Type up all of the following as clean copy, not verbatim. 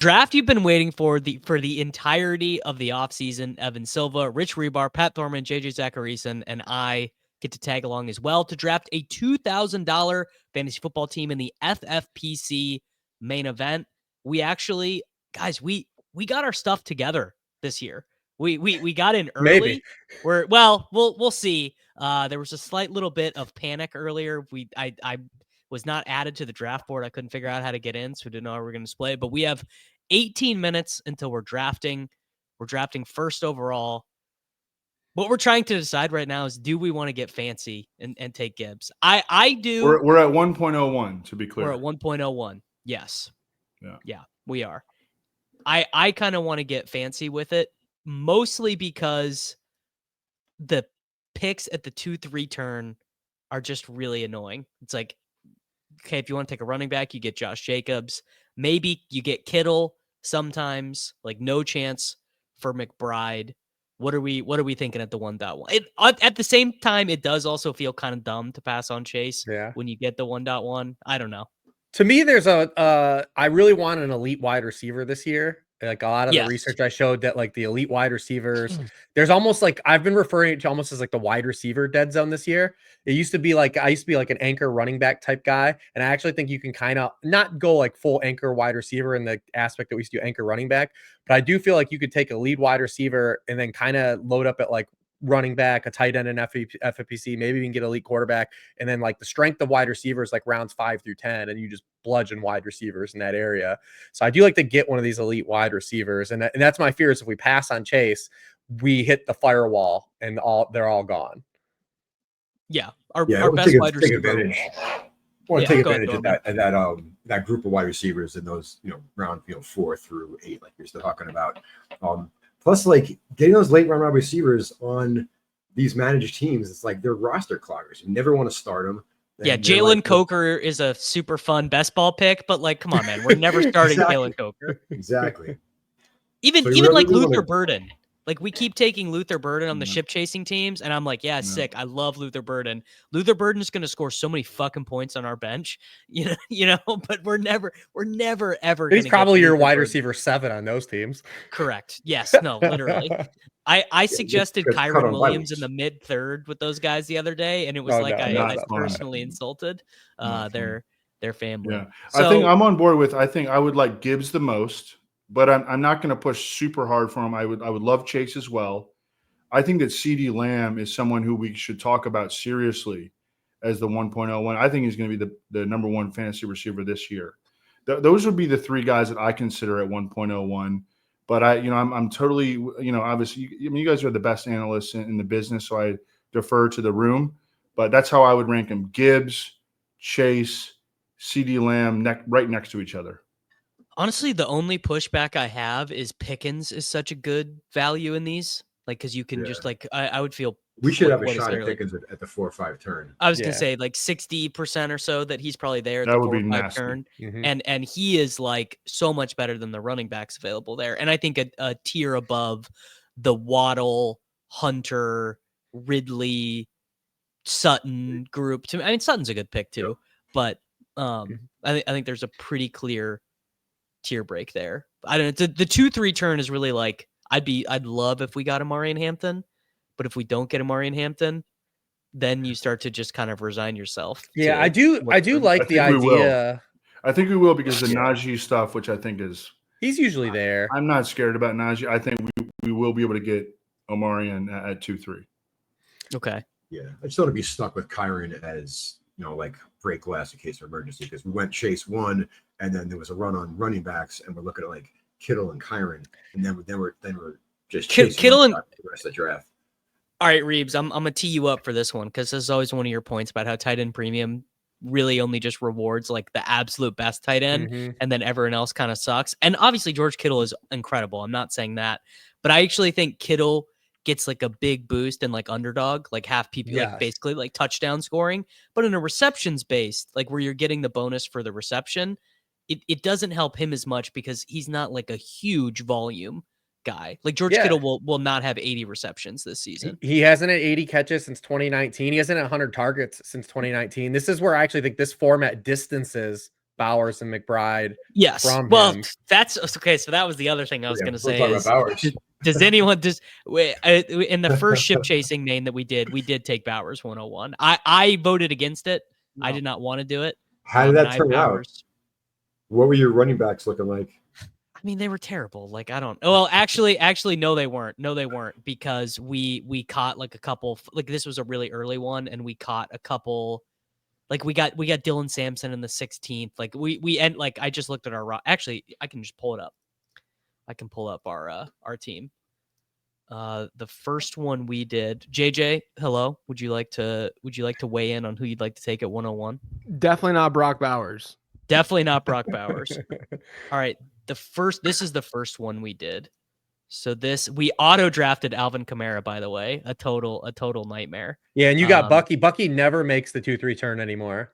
Draft you've been waiting for the entirety of the offseason. Evan Silva, Rich Hribar, Pat Thorman, JJ Zachariason, and I get to tag along as well to draft a $2,000 fantasy football team in the FFPC main event. We actually, guys, we got our stuff together this year. We got in early. Maybe. We'll see. There was a slight little bit of panic earlier. I was not added to the draft board. I couldn't figure out how to get in, so we didn't know how we were going to display it. But we have 18 minutes until we're drafting. We're drafting first overall. What we're trying to decide right now is, do we want to get fancy and take Gibbs? I do. We're at 1.01, to be clear. We're at 1.01. Yes. Yeah, we are. I kind of want to get fancy with it, mostly because the picks at the 2-3 turn are just really annoying. It's like, okay, if you want to take a running back, you get Josh Jacobs. Maybe you get Kittle sometimes, like no chance for McBride. What are we thinking at the 1.1? At the same time, it does also feel kind of dumb to pass on Chase when you get the 1.1. I don't know. To me, there's I really want an elite wide receiver this year. Like a lot of the research I showed that like the elite wide receivers, there's almost like I've been referring to almost as like the wide receiver dead zone this year. It used to be like I used to be like an anchor running back type guy. And I actually think you can kind of not go like full anchor wide receiver in the aspect that we used to do anchor running back. But I do feel like you could take a lead wide receiver and then kind of load up at like running back, a tight end in FFPC, maybe you can get elite quarterback, and then like the strength of wide receivers like rounds 5 through 10, and you just bludgeon wide receivers in that area. So I do like to get one of these elite wide receivers, and that's my fear is if we pass on Chase, we hit the firewall and they're all gone. Yeah, our best wide receiver. I want to take advantage of that group of wide receivers in those round 4 through 8, like you're still talking about. Plus, like getting those late round wide receivers on these managed teams, it's like they're roster cloggers. You never want to start them. Yeah, Jalen Coker is a super fun best ball pick, but like, come on, man, we're never starting Jalen Coker. Exactly. Even like Luther Burden. Like we keep taking Luther Burden on the ship chasing teams, and I'm like, sick. I love Luther Burden. Luther Burden is going to score so many fucking points on our bench, you know. But we're never ever. He's probably your wide receiver 7 on those teams. Correct. Yes. No. Literally. I suggested Kyron Williams in the mid third with those guys the other day, and it was I personally insulted their family. Yeah, so, I think I'm on board with. I think I would like Gibbs the most. But I'm not going to push super hard for him. I would love Chase as well. I think that CeeDee Lamb is someone who we should talk about seriously as the 1.01. I think he's going to be the number 1 fantasy receiver this year. Those would be the 3 guys that I consider at 1.01. But I'm totally, obviously, you guys are the best analysts in the business, so I defer to the room. But that's how I would rank him: Gibbs, Chase, CeeDee Lamb, right next to each other. Honestly, the only pushback I have is Pickens is such a good value in these. Like, because you can just like, I would feel we should have a shot at Pickens at the 4 or 5 turn. I was gonna say like 60% or so that he's probably there at that the would 4 be 5 nasty. turn, and he is like so much better than the running backs available there. And I think a tier above the Waddle, Hunter, Ridley, Sutton group. I mean, Sutton's a good pick too, but I think there's a pretty clear tier break there. I don't know. The 2-3 turn is really like I'd love if we got Omarion Hampton, but if we don't get Omarion Hampton, then you start to just kind of resign yourself. Yeah, I do like the idea. I think we will because the Najee stuff, which I think he's usually there. I'm not scared about Najee. I think we will be able to get Omarion at 2-3. Okay. Yeah, I just don't want to be stuck with Kyron as like break glass in case of emergency, because we went Chase 1 and then there was a run on running backs and we're looking at like Kittle and Kyron, and then we're just Kittle and the rest of the draft. All right, Reeves, I'm gonna tee you up for this one because this is always one of your points about how tight end premium really only just rewards like the absolute best tight end, and then everyone else kind of sucks. And obviously George Kittle is incredible. I'm not saying that, but I actually think Kittle gets like a big boost in like underdog, like half PP, like basically like touchdown scoring. But in a receptions based, like where you're getting the bonus for the reception, it doesn't help him as much because he's not like a huge volume guy. Like George Kittle will not have 80 receptions this season. He hasn't had 80 catches since 2019. He hasn't had 100 targets since 2019. This is where I actually think this format distances Bowers and McBride. Yes. From Well, him. that's okay. So that was the other thing I was going to say. Is, Bowers. does anyone in the first ship chasing main that we did take Bowers 101. I voted against it. No. I did not want to do it. How did that turn out? What were your running backs looking like? I mean, they were terrible. Like, I don't. Well, actually, no, they weren't. No, they weren't, because we caught like a couple. Like, this was a really early one, and we caught a couple. Like, we got Dylan Sampson in the 16th. Like, we end. Like, I just looked at our. Actually, I can just pull it up. I can pull up our team. The first one we did. JJ, hello. Would you like to weigh in on who you'd like to take at 101? Definitely not Brock Bowers. Definitely not Brock Bowers. All right. This is the first one we did. So we auto drafted Alvin Kamara, by the way, a total nightmare. Yeah. And you got Bucky. Bucky never makes the 2-3 turn anymore.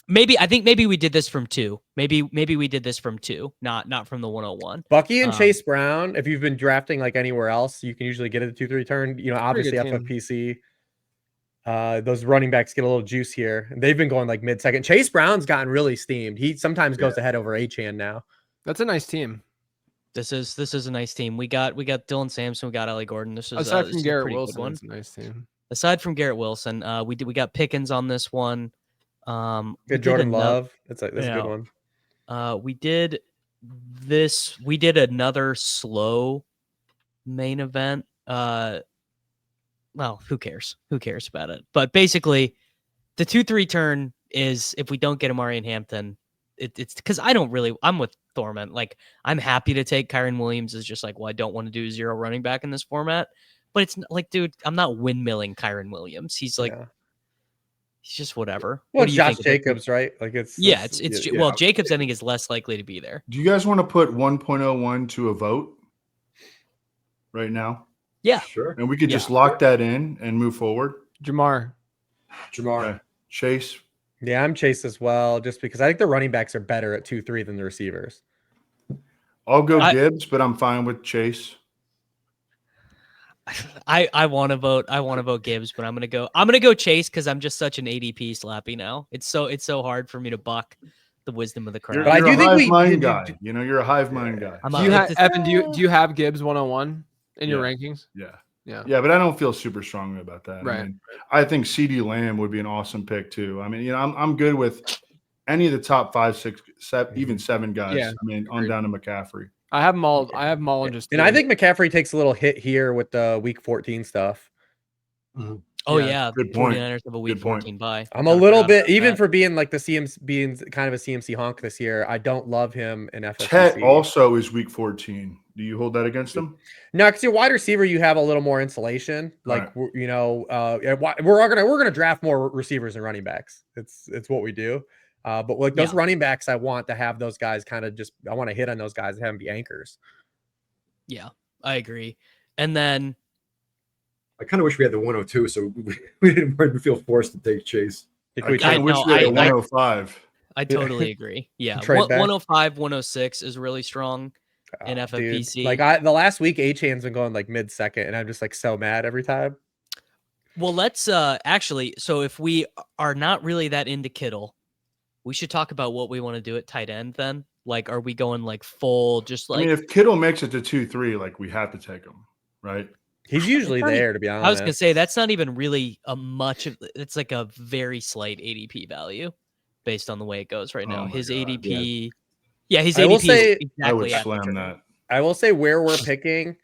I think maybe we did this from 2. Maybe we did this from 2, not from the 101. Bucky and Chase Brown. If you've been drafting like anywhere else, you can usually get it a 2-3 turn. You know, obviously FFPC. Those running backs get a little juice here. They've been going like mid-second. Chase Brown's gotten really steamed. He sometimes goes ahead over Achane now. That's a nice team. This is a nice team. We got Dylan Sampson. We got Ellie Gordon. This is aside from Garrett Wilson. One. It's a nice team. Aside from Garrett Wilson, we got Pickens on this one. Good Jordan Love. That's a good one. We did another slow main event. Well, who cares? Who cares about it? But basically, the 2-3 turn is, if we don't get Omarion Hampton, it's because I'm with Thorman. Like, I'm happy to take Kyron Williams. Is just like, well, I don't want to do 0 running back in this format. But it's like, dude, I'm not windmilling Kyron Williams. He's like, he's just whatever. Well, what do you Josh think Jacobs, right? Like it's well, Jacobs I think is less likely to be there. Do you guys want to put 1.01 to a vote right now? Yeah, sure. And we could just lock that in and move forward. Jamar. Okay. Chase. Yeah, I'm Chase as well, just because I think the running backs are better at 2-3 than the receivers. I'll go Gibbs, but I'm fine with Chase. I want to vote Gibbs, but I'm gonna go Chase, because I'm just such an ADP slappy now. It's so hard for me to buck the wisdom of the crowd. You're a hive mind guy. You know, you're a hive mind guy. Evan, do you have Gibbs 101 in your rankings? Yeah, but I don't feel super strongly about that. Right. I mean, I think CeeDee Lamb would be an awesome pick too. I mean, you know, I'm good with any of the top 5, 6, 7, even 7 guys. Yeah, I mean, on down to McCaffrey. I have them all. Just and I think McCaffrey takes a little hit here with the week 14 stuff. Mm-hmm. Oh yeah, good point. 49ers have a week 14 bye. I'm a little bit, even for being like being kind of a CMC honk this year, I don't love him in FFPC. Tet also is week 14. Do you hold that against him? No, because your wide receiver, you have a little more insulation. Like, you know, we're gonna draft more receivers and running backs. It's what we do. But like those running backs, I want to have those guys kind of I want to hit on those guys and have them be anchors. Yeah, I agree. And then I kind of wish we had the 102, so we didn't feel forced to take Chase. I kind of wish we had a 105. I totally agree. Yeah, 105, 106 is really strong in FFPC. Dude. Like the last week, Achane's been going like mid-second, and I'm just like so mad every time. Well, let's actually. So if we are not really that into Kittle, we should talk about what we want to do at tight end then. Like, are we going like full, just like... I mean, if Kittle makes it to 2-3, like, we have to take him, right? He's usually there, to be honest. I was going to say, that's not even really a much of... It's like a very slight ADP value based on the way it goes right now. His ADP... Yeah, his ADP is exactly... I would slam that. I will say where we're picking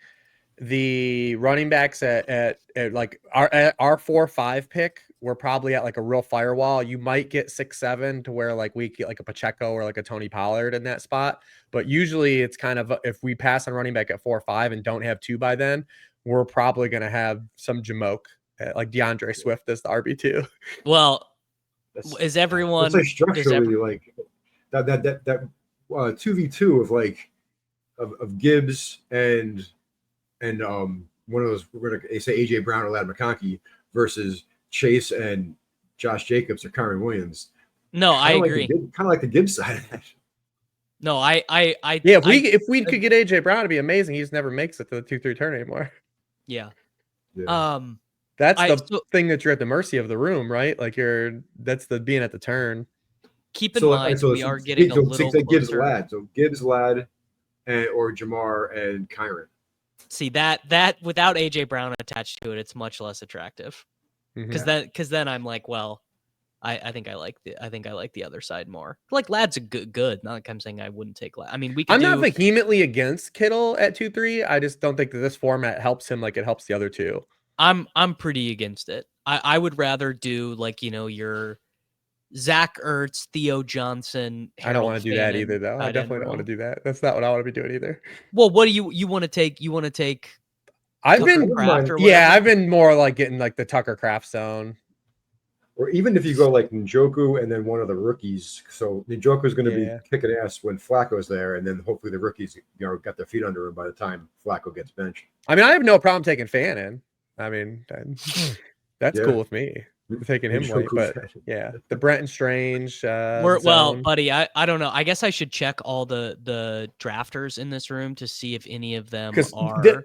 the running backs at like our 4-5 pick, we're probably at like a real firewall. You might get 6-7 to where like we get like a Pacheco or like a Tony Pollard in that spot. But usually it's kind of, if we pass on running back at 4-5 and don't have 2 by then, we're probably going to have some Jamoke, like DeAndre Swift as the RB2. Well, is everyone... Like structurally like that 2v2 of like of Gibbs and one of those, we're going to say AJ Brown or Ladd McConkey versus Chase and Josh Jacobs or Kyron Williams. No, I agree. Kind of like the Gibbs side of that. No, I yeah, if we could get AJ Brown, it'd be amazing. He just never makes it to the 2-3 turn anymore. Yeah. That's the thing that you're at the mercy of the room, right? Like that's the being at the turn. keep in mind we are getting a little closer. Ladd. So Gibbs, Ladd, or Jamar and Kyron. See that without AJ Brown attached to it, it's much less attractive. Because then I'm like, well, I think I like the other side more. Like Ladd's a good. Not like I'm saying I wouldn't take Ladd. I mean, I'm not vehemently against Kittle at 2-3. I just don't think that this format helps him like it helps the other two. I'm pretty against it. I would rather do like, your Zach Ertz, Theo Johnson. Harold I don't want to do that either, though. I definitely don't want to do that. That's not what I want to be doing either. Well, what do you want to take? You want to take? I've been more like getting like the Tucker Craft zone. Or even if you go like Njoku and then one of the rookies. So Njoku is going to be kicking ass when Flacco's there, and then hopefully the rookies got their feet under him by the time Flacco gets benched. I mean, I have no problem taking Fannin. I mean, that's cool with me. Taking him late, but the Brenton Strange. Well, buddy, I don't know. I guess I should check all the drafters in this room to see if any of them are.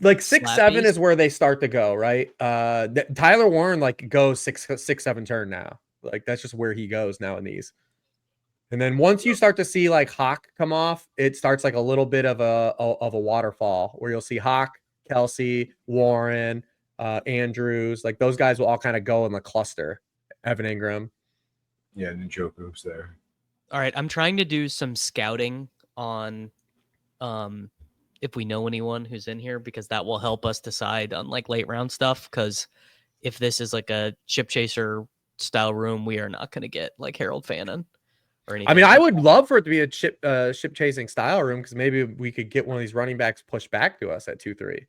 Like 6-7 is where they start to go, right? Tyler Warren like goes 6-7 turn now. Like that's just where he goes now in these. And then once you start to see like Hawk come off, it starts like a little bit of a waterfall where you'll see Hawk, Kelsey, Warren, Andrews, like those guys will all kind of go in the cluster. Evan Ingram, Njoku's there. All right, I'm trying to do some scouting on if we know anyone who's in here, because that will help us decide on like late round stuff. Because if this is like a chip chaser style room, we are not going to get like Harold Fannin or anything. I mean, I would love for it to be a ship chasing style room, because maybe we could get one of these running backs pushed back to us at 2-3.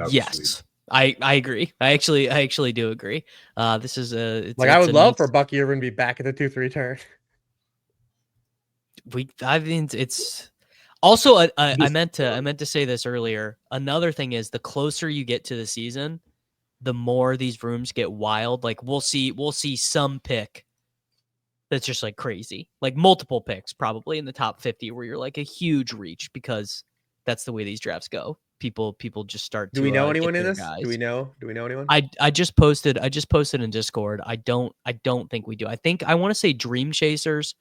Yes, I agree. I actually do agree. This is I would love for Bucky Irvin to be back at the 2-3 turn. I mean, it's also I meant to say this earlier. Another thing is, the closer you get to the season, the more these rooms get wild. Like we'll see some pick that's just like crazy, like multiple picks probably in the top 50, where you're like a huge reach, because that's the way these drafts go. People just start. Do we know anyone in this? Guys. Do we know anyone? I just posted in Discord. I don't think we do. I want to say Dream Chasers.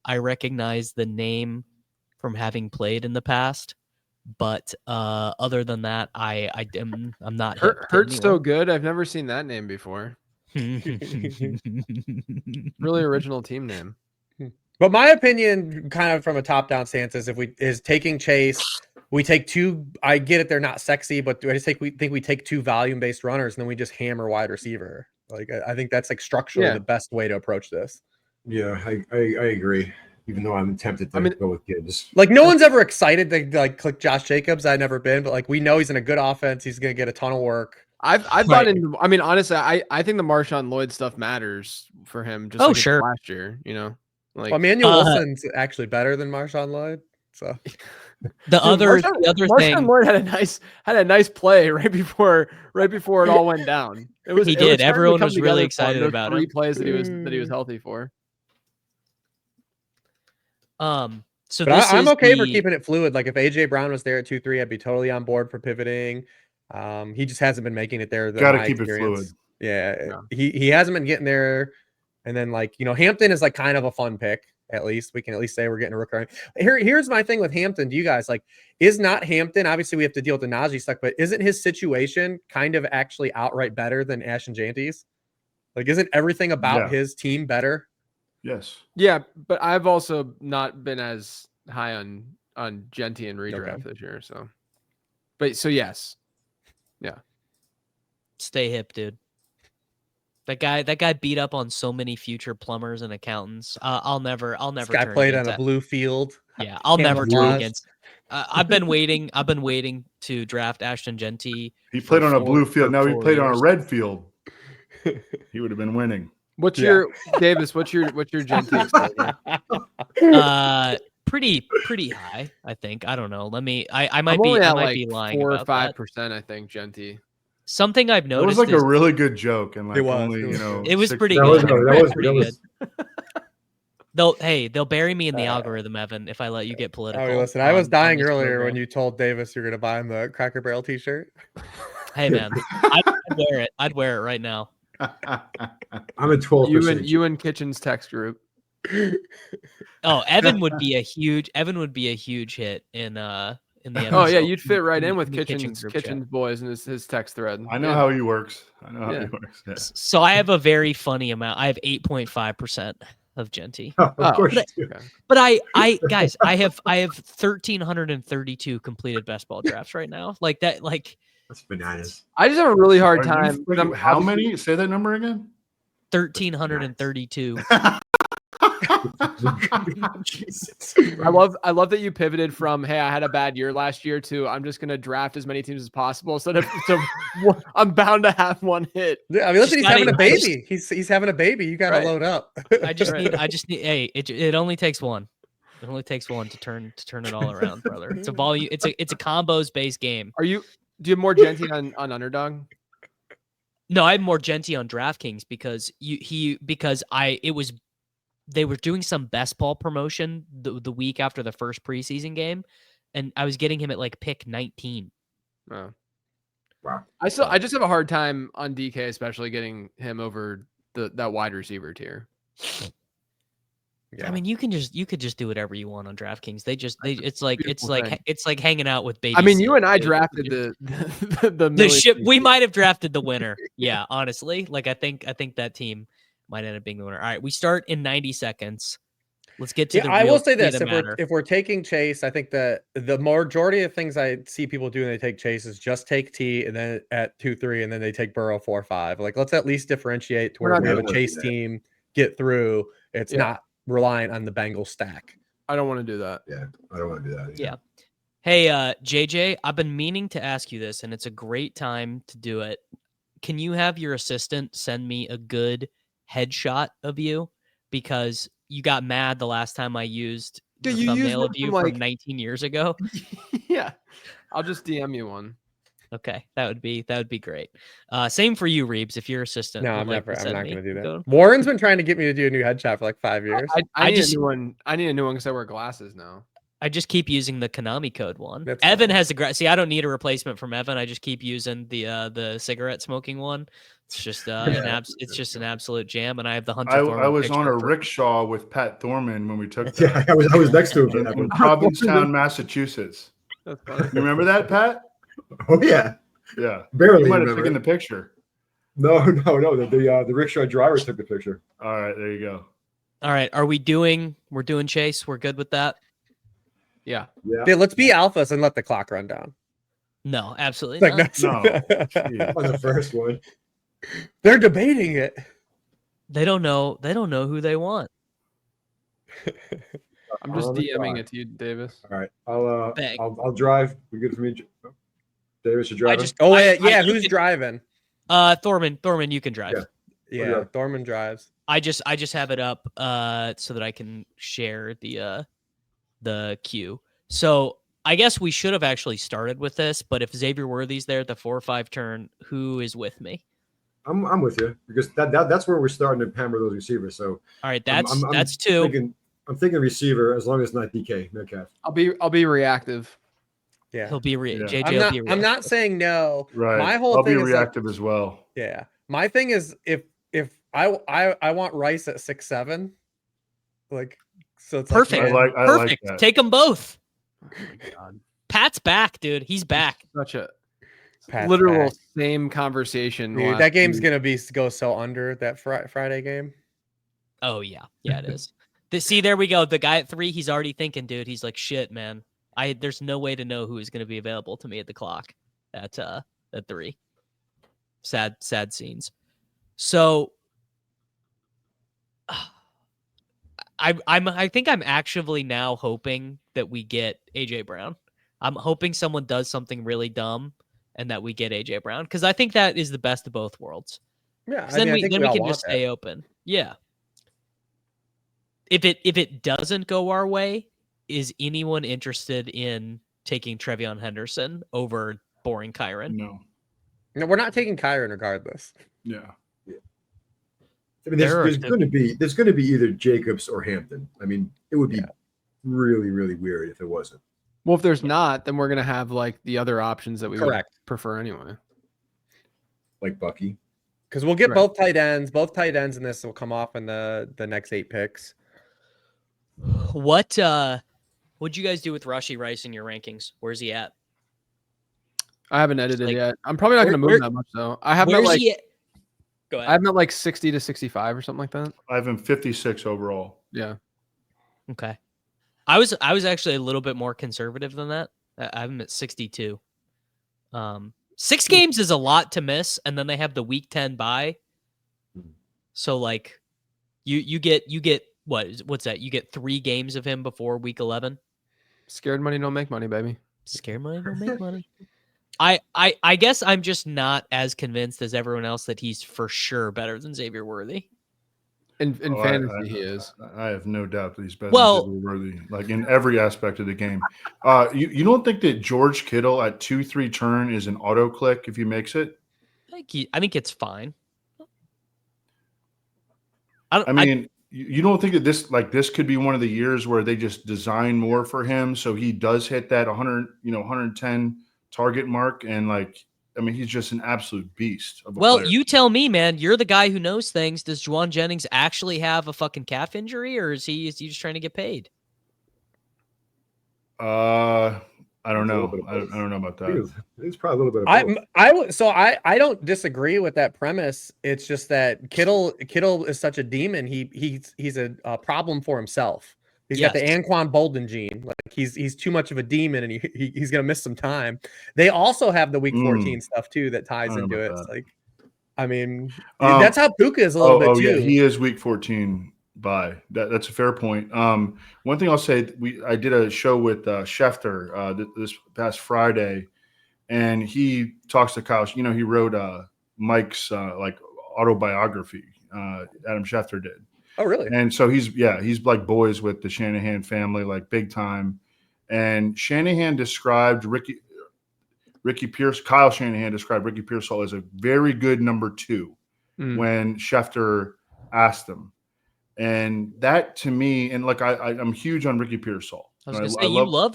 I recognize the name from having played in the past, but other than that, I'm not. Hurt's so good. I've never seen that name before. Really original team name. But my opinion, kind of from a top-down stance, is taking Chase. We take two. I get it; they're not sexy, but we take two volume-based runners, and then we just hammer wide receiver. Like I think that's like structurally the best way to approach this. Yeah, I agree. Even though I'm tempted to go with Gibbs. Like no one's ever excited to like click Josh Jacobs. I've never been, but like we know he's in a good offense. He's going to get a ton of work. I've thought in. I mean, honestly, I think the Marshawn Lloyd stuff matters for him. Just sure. Last year, like Emmanuel Wilson's actually better than Marshawn Lloyd. So the other thing, Marshawn Lloyd had a nice play right before it all went down. He did. Everyone was really excited about 3 plays that he was healthy for. So I'm okay for keeping it fluid. Like if AJ Brown was there at 2-3, I'd be totally on board for pivoting. He just hasn't been making it there. Got to keep it fluid. Yeah. He hasn't been getting there. And then Hampton is like kind of a fun pick. At least we can at least say we're getting a rookie. Here's my thing with Hampton. Do you guys is not Hampton? Obviously we have to deal with the Najee stuff, but isn't his situation kind of actually outright better than Ashton Janty's? Like, isn't everything about his team better? Yes. Yeah, but I've also not been as high on Genty and redraft this year. So yes. Yeah. Stay hip, dude. That guy beat up on so many future plumbers and accountants. I'll never. This guy played on a blue field. Yeah, I'll never turn against. I've been waiting to draft Ashton Genty. He played on a blue field. Now he played on a red field. He would have been winning. What's your Davis? What's your Genty exposure? Pretty high, I think. I don't know. I might be lying 4 or about 5%. I think Genty. Something I've noticed. It was like a really good joke, and it was pretty good. That was they'll bury me in the algorithm, Evan, if I let you get political. Oh, listen, I was dying earlier when you told Davis you're going to buy him the Cracker Barrel t-shirt. Hey man, I'd wear it. I'd wear it right now. I'm in 12%. You and Kitchen's text group. Oh, Evan would be a huge hit in the episode. Oh yeah, you'd fit right in with the Kitchen's boys and his text thread. I know how he works. I know how he works. Yeah. So I have a very funny amount. I have 8.5% of Genty. Of course you do. But I guys, I have 1,332 completed best ball drafts right now. Like that, like That's bananas. I just have a really hard time. How many? Say that number again. 1,332. Jesus. I love that you pivoted from, hey, I had a bad year last year, to I'm just gonna draft as many teams as possible. So I'm bound to have one hit. Yeah, I mean, listen, he's having a baby. He's having a baby. You got to load up. I just need. Hey, it only takes one. It only takes one to turn it all around, brother. It's a volume. It's a combos based game. Do you have more Genty on Underdog? No, I have more Genty on DraftKings because they were doing some best ball promotion the week after the first preseason game, and I was getting him at like pick 19. Oh. Wow. I just have a hard time on DK, especially getting him over that wide receiver tier. Yeah. I mean, you could just do whatever you want on DraftKings. It's like hanging out with baby. I mean, you and I drafted the ship. We might have drafted the winner. Yeah, honestly, like I think that team might end up being the winner. All right, we start in 90 seconds. Let's get to the. I will say this: if we're taking Chase, I think that the majority of things I see people do when they take Chase is just take T and then at 2-3, and then they take Burrow 4-5. Like, let's at least differentiate to where we have a Chase team get through. It's not reliant on the Bengals stack. I don't want to do that. Yeah, I don't want to do that. Yeah. Hey, JJ, I've been meaning to ask you this, and it's a great time to do it. Can you have your assistant send me a good headshot of you? Because you got mad the last time I used the thumbnail of you from 19 years ago. Yeah. I'll just DM you one. Okay, that would be great. Same for you, Reeves, if your assistant. No, I'm not to going to do that. Go. Warren's been trying to get me to do a new headshot for like 5 years. I need a new one. I need a new one because I wear glasses now. I just keep using the Konami code one. That's Evan fine. has see. I don't need a replacement from Evan. I just keep using the cigarette smoking one. It's just an absolute jam. And I have the Hunter. I was on a rickshaw with Pat Thorman when we took that. Yeah, I was next to him in Provincetown, Massachusetts. You remember that, Pat? Oh yeah. Yeah, barely. You might have taken the picture. No. The rickshaw driver took the picture. All right, there you go. All right, we're doing Chase. We're good with that. Yeah. Dude, let's be alphas and let the clock run down. No, absolutely not. No. On the first one, they're debating it. They don't know who they want. I'm just DMing it to you, Davis. All right, I'll drive. We good for me? Davis, you're driving. Who's driving? Thorman, you can drive. Yeah, Thorman drives. I just have it up so that I can share the queue. So I guess we should have actually started with this, but if Xavier Worthy's there at the 4-5 turn, who is with me? I'm with you because that's where we're starting to hammer those receivers. So all right, that's two. I'm thinking receiver as long as it's not DK Metcalf. I'll be reactive. Yeah, he'll be JJ. I'm will be reactive. I'm not saying no. Right. My whole I'll thing be is reactive as well. Yeah. My thing is if I want Rice at 6-7, like so it's perfect. Like, I perfect. Like that. Take them both. Oh my God. Pat's back, dude. He's back. Such a Pat's literal back. same conversation. Dude, that game's gonna go so under that Friday game. Oh yeah, it is. See, there we go. The guy at 3, he's already thinking, dude. He's like, shit, man. There's no way to know who is going to be available to me at the clock at 3. Sad scenes. So I think I'm actually now hoping that we get AJ Brown. I'm hoping someone does something really dumb and that we get AJ Brown because I think that is the best of both worlds. Yeah, then we can just stay open. Yeah. If it doesn't go our way, is anyone interested in taking Trevion Henderson over boring Kyron? No, we're not taking Kyron regardless. Yeah. I mean, there's going to be either Jacobs or Hampton. I mean, it would be really, really weird if it wasn't. Well, if there's not, then we're going to have like the other options that we would prefer anyway. Like Bucky. because we'll get both tight ends. Both tight ends in this will come off in the next 8 picks. What'd you guys do with Rashee Rice in your rankings? Where's he at? I haven't edited yet. I'm probably not going to move that much though. I have him at like. Go ahead. I have him at like 60 to 65 or something like that. I have him 56 overall. Yeah. Okay. I was actually a little bit more conservative than that. I have him at 62. 6 games is a lot to miss, and then they have the week 10 bye. So like, you get what's that? You get 3 games of him before week 11. Scared money don't make money, baby. Scared money don't make money. I guess I'm just not as convinced as everyone else that he's for sure better than Xavier Worthy. In fantasy, he is. I have no doubt that he's better than Xavier Worthy, like in every aspect of the game. You don't think that George Kittle at 2-3 turn is an auto click if he makes it? I think it's fine. You don't think that this could be one of the years where they just design more for him so he does hit that 110 target mark, and he's just an absolute beast of a player. You tell me, man. You're the guy who knows things. Does Juwan Jennings actually have a fucking calf injury, or is he just trying to get paid? I don't know. I don't know about that. It's probably a little bit of both. I don't disagree with that premise. It's just that Kittle is such a demon. He's a problem for himself. He's got the Anquan Bolden gene. Like he's too much of a demon, and he's gonna miss some time. They also have the week 14 stuff too that ties into it. That's how Puka is a little bit too. Yeah, he is week 14 bye. That's a fair point. One thing I'll say, I did a show with Schefter this past Friday, and he talks to Kyle. He wrote Mike's autobiography. Adam Schefter did. Oh, really? And so he's like boys with the Shanahan family, like big time. And Shanahan described Kyle Shanahan described Ricky Pearsall as a very good number 2 when Schefter asked him. And that to me, and I'm huge on Ricky Pearsall. I was going to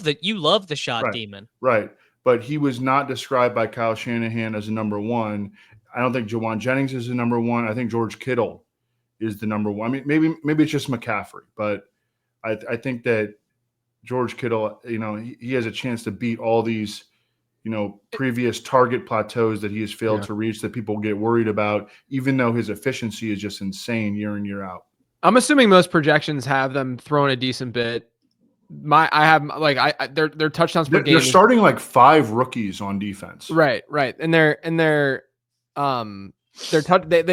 say, you love the shot demon. Right. But he was not described by Kyle Shanahan as a number 1. I don't think Juwan Jennings is a number 1. I think George Kittle is the number 1. I mean, maybe it's just McCaffrey, but I think that George Kittle, he has a chance to beat all these, previous target plateaus that he has failed to reach that people get worried about, even though his efficiency is just insane year in, year out. I'm assuming most projections have them throwing a decent bit. Their touchdowns per game. They're starting 5 rookies on defense. Right. And they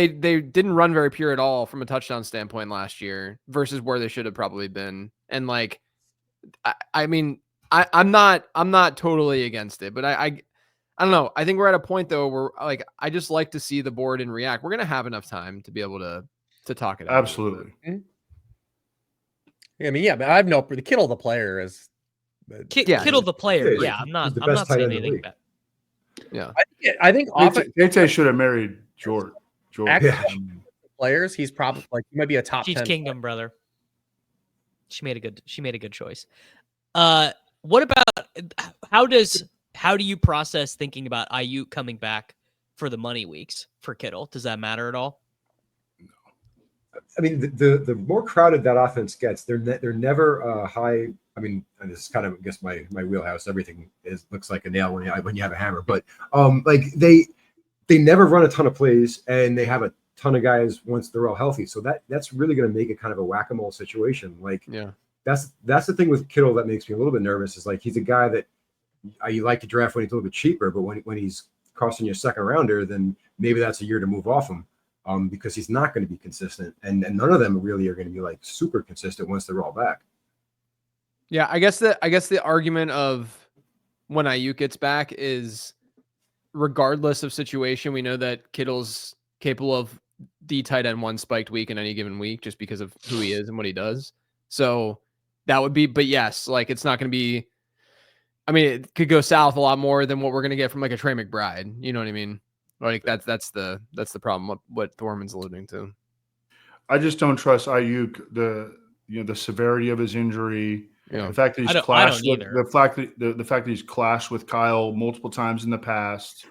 didn't run very pure at all from a touchdown standpoint last year versus where they should have probably been. And I'm not totally against it, but I don't know. I think we're at a point though where I just like to see the board and react. We're gonna have enough time to be able to talk it out. Absolutely. But I have the Kittle the player is Kittle the player. Yeah, I'm not saying anything bad. Yeah, I think Tate should have married George. Players, he's probably he might be a top Chiefs 10 Kingdom brother. She made a good choice. What about how do you process thinking about Ayuk coming back for the money weeks for Kittle? Does that matter at all? I mean, the more crowded that offense gets, they're never high. I mean, and this is kind of, I guess, my wheelhouse. Everything looks like a nail when you have a hammer. But they never run a ton of plays, and they have a ton of guys once they're all healthy. So that's really going to make it kind of a whack-a-mole situation. That's the thing with Kittle that makes me a little bit nervous. Is he's a guy that you like to draft when he's a little bit cheaper, but when he's costing you a second rounder, then maybe that's a year to move off him. Because he's not going to be consistent, and none of them really are going to be super consistent once they're all back. Yeah, I guess the argument of when Ayuk gets back is, regardless of situation, we know that Kittle's capable of the tight end 1 spiked week in any given week just because of who he is and what he does. So that would be, but yes, it's not going to be. I mean, it could go south a lot more than what we're going to get from a Trey McBride. You know what I mean? That's the problem. What Thorman's alluding to. I just don't trust Ayuk. The severity of his injury, the fact that he's clashed with the fact that he's clashed with Kyle multiple times in the past.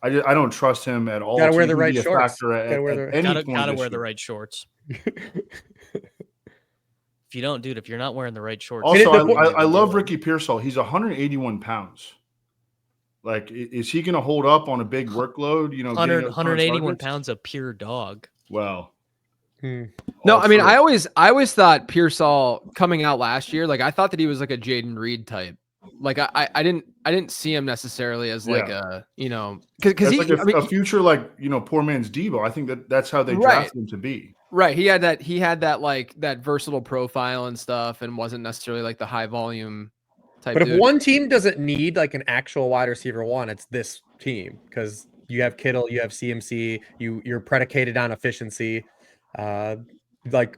I don't trust him at all. Gotta wear to the right be a shorts. factor at any point Gotta this wear the year. right shorts. If you don't, dude, if you're not wearing the right shorts. Also, I love Ricky Pearsall. He's 181 pounds. Like, is he going to hold up on a big workload? 181 pounds of pure dog. Well, no, I mean, I always thought Pearsall coming out last year, like I thought that he was like a Jaden Reed type. Like I didn't see him necessarily as like a because he's like a future like poor man's Debo. I think that's how they drafted him to be. Right. He had that like that versatile profile and stuff, and wasn't necessarily like the high volume type. But dude. if one team doesn't need like an actual wide receiver one, it's this team because you have Kittle, you have CMC, you're predicated on efficiency. Like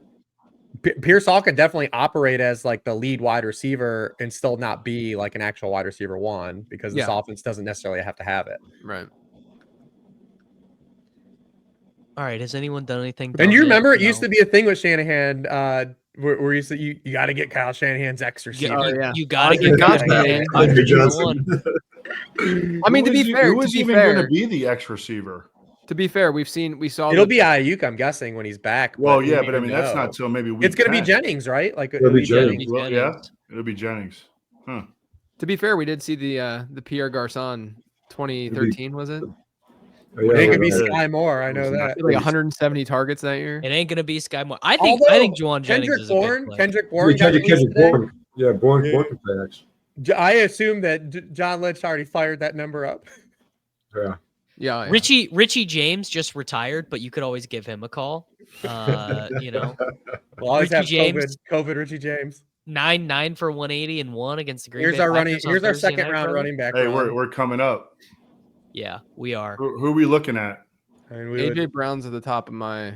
Pearsall can definitely operate as like the lead wide receiver and still not be like an actual wide receiver one because this offense doesn't necessarily have to have it. Right. All right. Has anyone done anything? And you remember it used to be a thing with Shanahan, where you got to get Kyle Shanahan's X receiver. You got to get Kyle Shanahan. I mean, to be fair, who was even going to be the X receiver? To be fair, we saw. It'll be Ayuk, I'm guessing, when he's back. Well, yeah, but I mean that's not till maybe it's going to be Jennings, right? Like it'll be Jennings. Well, yeah, it'll be Jennings. Huh. To be fair, we did see the Pierre Garçon 2013, was it? It could be Sky Moore. I know that. Like 170 targets that year. It ain't gonna be Sky Moore. I think Juwan Jennings is a good play. Kendrick Bourne. Yeah, Bourne can play next. I assume that John Lynch already fired that number up. Yeah. Richie James just retired, but you could always give him a call. We'll always have COVID Richie James. 9 for 180 and 1 against the Green Bay Packers. Here's our second round running back. Hey, we're coming up. Yeah, we are. Who are we looking at? AJ Brown's at the top of my.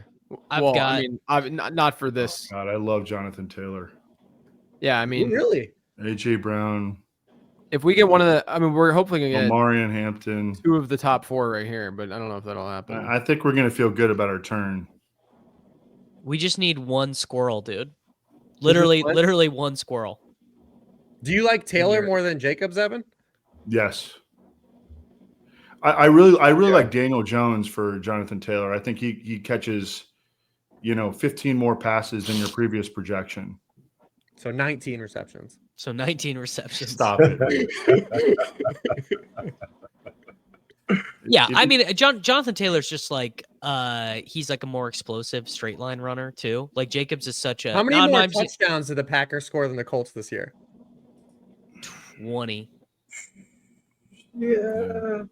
Not for this. God, I love Jonathan Taylor. Yeah, I mean, really, AJ Brown. If we get one of the, I mean, we're hopefully gonna get Omarion, Hampton, 2 of the top 4 right here, but I don't know if that'll happen. I think we're gonna feel good about our turn. We just need one squirrel, dude. Literally one squirrel. Do you like Taylor more than Jacobs, Evan? Yes. I really like Daniel Jones for Jonathan Taylor. I think he catches, 15 more passes than your previous projection. So 19 receptions. Stop it. Yeah, I mean, Jonathan Taylor's just like he's like a more explosive straight line runner too. Like Jacobs is such a. How many more touchdowns did the Packers score than the Colts this year? 20. Yeah.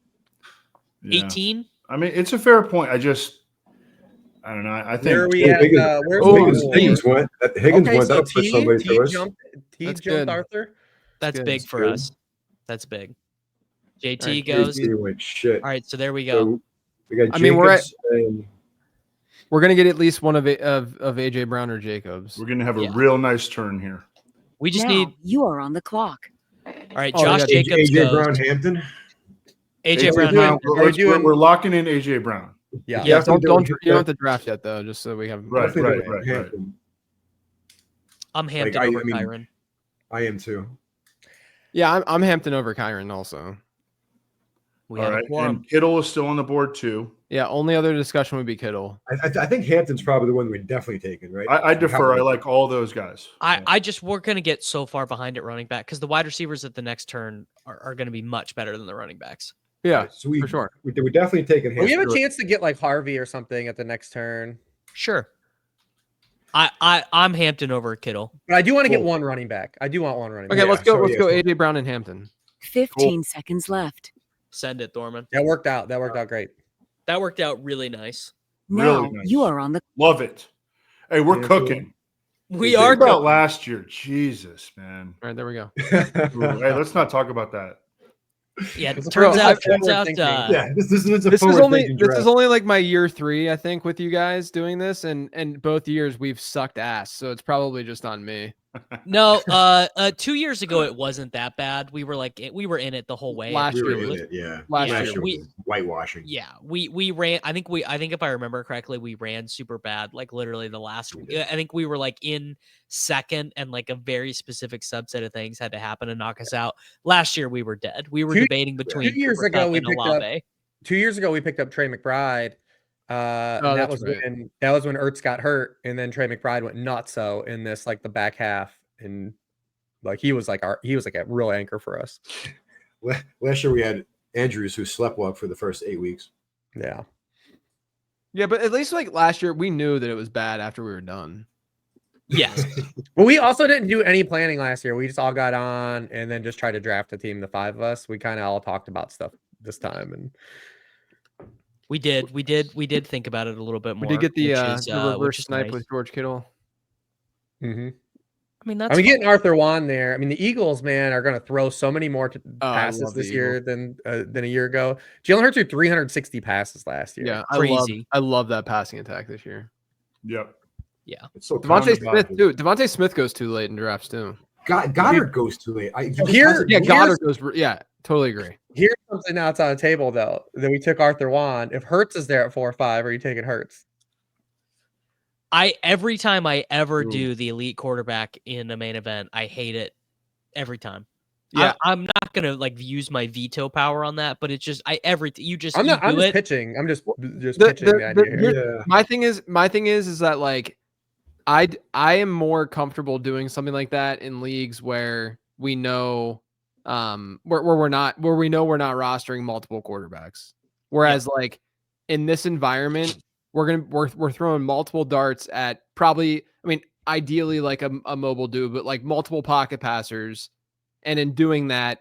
18. I mean, it's a fair point. I don't know. I think where are we at? Higgins went. Higgins went up for somebody to us. He jumped Arthur. That's big for us. That's big. JT goes. Shit. All right, so there we go. So we got. We're gonna get at least one of AJ Brown or Jacobs. We're gonna have a real nice turn here. We just need. You are on the clock. All right, Josh Jacobs AJ goes. Brown, Hampton. AJ Brown. We're locking in AJ Brown. Yeah. You don't have to draft yet though, just so we have. Right. I'm Hampton over Kyron. I am too. Yeah, I'm Hampton over Kyron also. All right, and Kittle is still on the board too. Yeah, only other discussion would be Kittle. I think Hampton's probably the one we're definitely taking, right? I defer. I like all those guys. We're going to get so far behind at running back because the wide receivers at the next turn are going to be much better than the running backs. Yeah, so for sure. We're definitely taking Hampton. We have a chance to get like Harvey or something at the next turn. Sure. I'm Hampton over Kittle. But I do want to get one running back. Okay, let's go AJ Brown and Hampton. 15 seconds left. Send it, Thorman. That worked out great. That worked out really nice. Now really nice. You are on the. Love it. Hey, we're cooking. We are about last year. Jesus, man. All right, there we go. Hey, let's not talk about that. Yeah, it turns out. This is only like my year 3, I think, with you guys doing this, and both years we've sucked ass, so it's probably just on me. No, 2 years ago it wasn't that bad. We were in it the whole way. Last year was whitewashing. Yeah, we ran. I think if I remember correctly, we ran super bad. Like literally the last. I think we were like in second, and like a very specific subset of things had to happen to knock us out. Last year we were dead. We were debating between 2 years ago we picked up. 2 years ago we picked up Trey McBride. And that was when Ertz got hurt, and then Trey McBride went nuts. So in this like the back half, and like he was like a real anchor for us. Last year we had Andrews who slept walk for the first 8 weeks. Yeah. Yeah, but at least like last year we knew that it was bad after we were done. Yes. Well, we also didn't do any planning last year. We just all got on and then just tried to draft a team, the 5 of us. We kind of all talked about stuff this time, and we did think about it a little bit more. We did get the reverse snipe with George Kittle. Mm-hmm. I mean, that's getting Arthur Juan there. I mean, the Eagles, man, are going to throw so many more passes this year than a year ago. Jalen Hurts threw 360 passes last year. Yeah, crazy. I love that passing attack this year. Yep. Yeah. It's so Devontae Smith too. Devontae Smith goes too late in drafts too. Goddard goes too late. Goddard goes. Yeah, totally agree. Here's something now it's on the table though that we took Arthur Juan. If Hurts is there at 4 or 5, are you taking Hurts? Every time I ever do the elite quarterback in a main event, I hate it every time. Yeah, I'm not gonna like use my veto power on that, but it's just I'm just pitching. I'm just pitching the idea here. Yeah. My thing is that like I am more comfortable doing something like that in leagues where we know where we know we're not rostering multiple quarterbacks. Whereas like in this environment, we're throwing multiple darts at probably, I mean, ideally like a mobile dude, but like multiple pocket passers. And in doing that,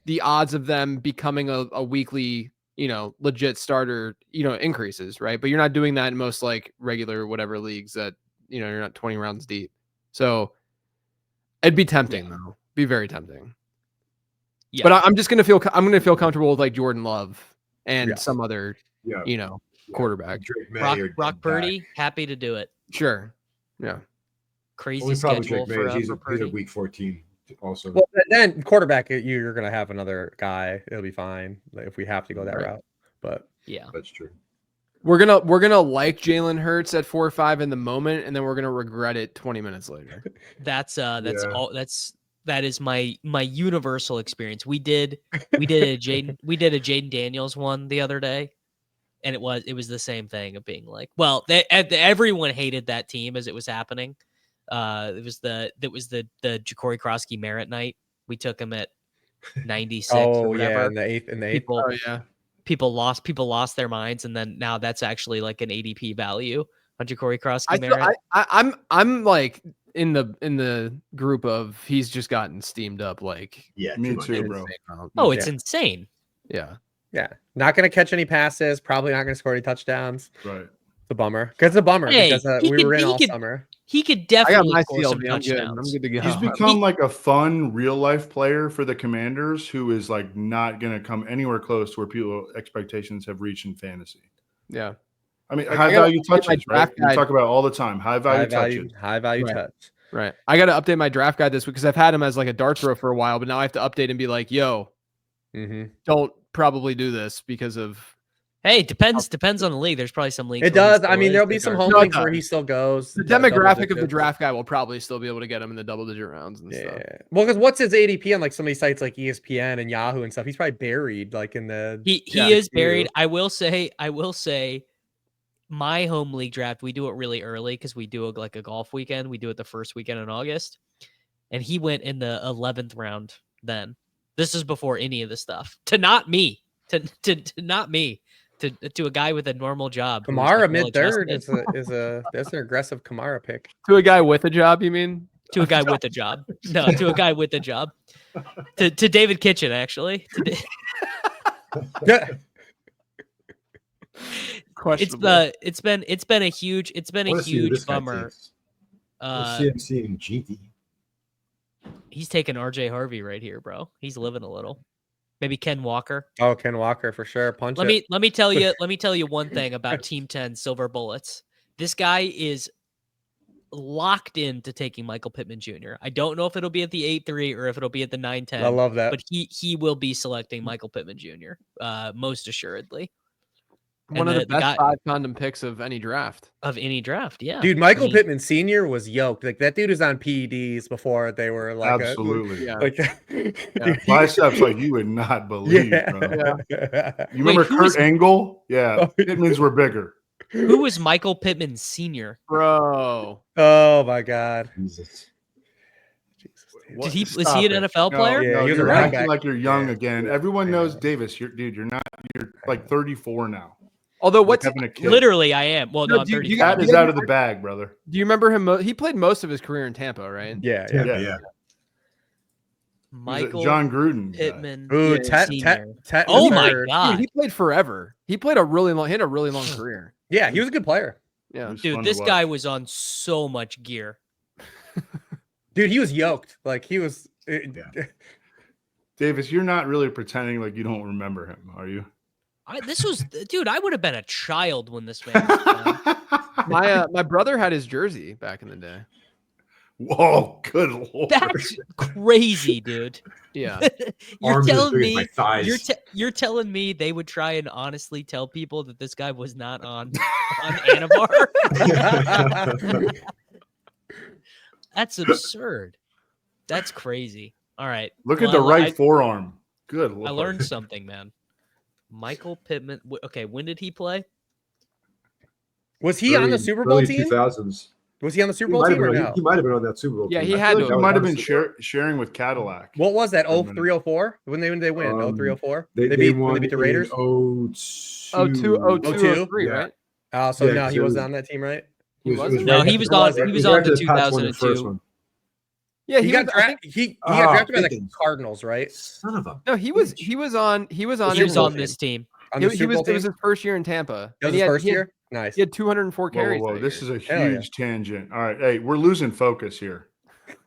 the odds of them becoming a weekly, legit starter, increases, right? But you're not doing that in most like regular whatever leagues that, you're not 20 rounds deep. So it'd be tempting though. Be very tempting. Yeah. But I'm going to feel comfortable with like Jordan Love and some other, quarterback. Brock Purdy, happy to do it. Sure. Yeah. Crazy schedule for Purdy. He's week 14 also. Well, then quarterback, you're going to have another guy. It'll be fine if we have to go that route. But yeah, that's true. We're gonna like Jalen Hurts at 4 or 5 in the moment, and then we're gonna regret it 20 minutes later. That is my universal experience. We did a Jaden Daniels one the other day, and it was the same thing of being like, well, everyone hated that team as it was happening. It was the Ja'Cory Krosky merit night. We took him at 96 or whatever. In the eighth. People lost their minds, and then now that's actually like an ADP value on Ja'Cory Krosky merit. I'm like in the group of he's just gotten steamed up. Like, yeah, me too, bro. Oh, it's insane. Yeah. Not going to catch any passes. Probably not going to score any touchdowns. Right. It's a bummer. It's a bummer because we were in all summer. He could definitely score some touchdowns. I'm good to go. He's become like a fun real life player for the Commanders, who is like not going to come anywhere close to where people expectations have reached in fantasy. Yeah. I mean, high value touches, right? We talk about it all the time. High value touches. High value touch. Right. I got to update my draft guide this week because I've had him as like a dart throw for a while, but now I have to update and be like, yo, don't probably do this because of. Hey, depends on the league. There's probably some leagues. It does. I mean, there'll be some home leagues where he still goes. The demographic of the draft guy will probably still be able to get him in the double-digit rounds and stuff. Well, because what's his ADP on like so many sites like ESPN and Yahoo and stuff? He's probably buried like in the. He is buried. I will say, my home league draft, we do it really early because we do like a golf weekend. We do it the first weekend in August, and he went in the 11th round. Then this is before any of the stuff. To not me. To a guy with a normal job. Kamara mid-third that's an aggressive Kamara pick. To a guy with a job, you mean? To a guy with a job. No, to a guy with a job. To David Kitchen, actually. It's been a huge bummer. CMC and GT. He's taking RJ Harvey right here, bro. He's living a little. Maybe Ken Walker. Oh, Ken Walker for sure. Let me tell you one thing about Team 10 Silver Bullets. This guy is locked into taking Michael Pittman Jr. I don't know if it'll be at the 8-3 or if it'll be at the 9-10. I love that. But he will be selecting Michael Pittman Jr. Most assuredly. One of the best 5 condom picks of any draft. Yeah. Dude, Michael Pittman Sr. was yoked. Like that dude was on PEDs before they were like absolutely. Biceps like you would not believe. Yeah. Bro. You remember Kurt Angle? Yeah, Pittmans were bigger. Who was Michael Pittman Sr.? Bro. Oh my God. Jesus. Was he an NFL player? Yeah, he was you're acting back. like you're young again. Everyone knows Davis. You're like 34 now. Although what's literally I am. Well, no, I'm 30. That is out of the bag, brother. Do you remember him? He played most of his career in Tampa, right? Yeah. Michael John Gruden. Pittman. Ooh, Tet. Oh my God. Dude, he played forever. He played a really long career. Yeah, he was a good player. Yeah. Dude, this guy was on so much gear. Dude, he was yoked. Like he was. Davis, you're not really pretending like you don't remember him, are you? Dude, I would have been a child when this man was playing. My brother had his jersey back in the day. Whoa, good Lord. That's crazy, dude. Yeah. You're telling me you're telling me they would try and honestly tell people that this guy was not on Anabar? That's absurd. That's crazy. All right. Look at the right forearm. Good Lord. I learned something, man. Michael Pittman. Okay, when did he play? Was he on the Super Bowl team? 2000s. Was he on the Super Bowl team or no? He might have been on that Super Bowl team. He had to. He might have been sharing with Cadillac. What was that? 03-04? When they win? 03-04? They beat the Raiders? 02-03, right? Oh, so no, he wasn't on that team, right? He wasn't. No, he was on the 2002. Yeah, he got drafted by the Cardinals, right? Son of a. No, he was on this team. It was his first year in Tampa. It was his first year? Nice. He had 204 carries. Whoa, this is a huge tangent. All right, hey, we're losing focus here.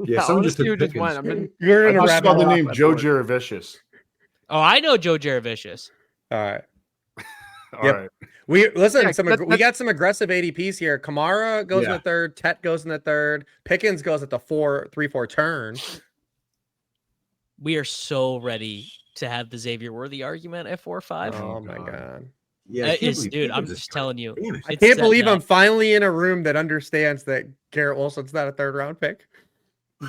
Yeah, someone just went. I just saw the name Joe Jaravicious. Oh, I know Joe Jaravicious. All right. All right. We got some aggressive ADPs here. Kamara goes in the third. Tet goes in the third. Pickens goes at the 3-4 turn. We are so ready to have the Xavier Worthy argument at 4-5. Oh my God. Yeah, dude, I'm just telling you. I can't believe I'm finally in a room that understands that Garrett Wilson's not a 3rd round pick.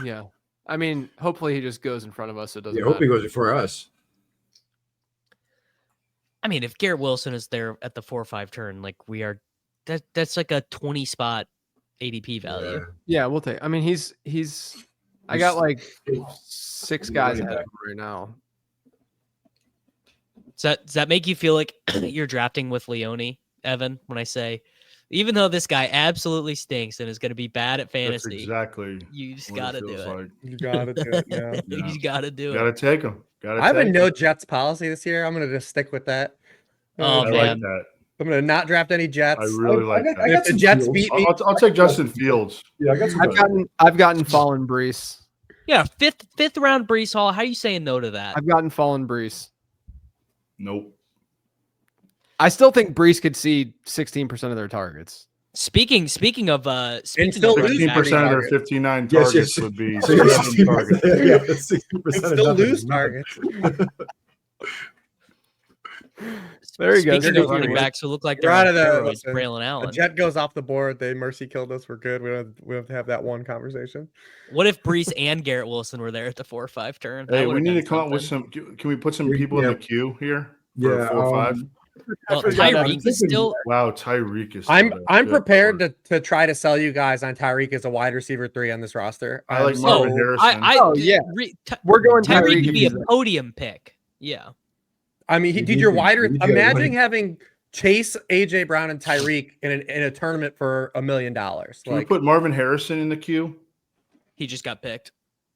Yeah. I mean, hopefully he just goes in front of us. So it doesn't matter. Hope he goes before us. I mean, if Garrett Wilson is there at the 4-5 turn, like we are, that's like a 20 spot ADP value. Yeah, we'll take. I mean, I got like 6 guys ahead of him right now. Does that make you feel like you're drafting with Leone, Evan? When I say, even though this guy absolutely stinks and is going to be bad at fantasy, that's exactly. You just got to do it. Like. You got to do it. Yeah. You got to do it. Got to take him. I have a no Jets policy this year. I'm going to just stick with that. Oh, I man. like that. I'm going to not draft any Jets. I really like that. If the Jets beat me, I'll take Justin Fields. Yeah, I've gotten Fallen Brees. Yeah, fifth round Brees Hall. How are you saying no to that? I've gotten Fallen Brees. Nope. I still think Brees could see 16% of their targets. Speaking of 16% of their 59 targets would be 7 targets. Yeah, 60% still lose targets. There you go. Speaking of running backs who look like they're out of the Braylon Allen. A Jet goes off the board. They mercy killed us. We're good. We have to have that one conversation. What if Brees and Garrett Wilson were there at the 4-5 turn? Hey, we need to come up with some. Can we put some people in the queue here? For 4-5. Well, Tyreek is still. Wow, Tyreek is. I'm prepared to try to sell you guys on Tyreek as a wide receiver 3 on this roster. I like Marvin Harrison. We're going Tyreek could be a podium pick. Yeah. I mean, imagine having Chase, AJ Brown, and Tyreek in a tournament for $1 million. Can we put Marvin Harrison in the queue? He just got picked.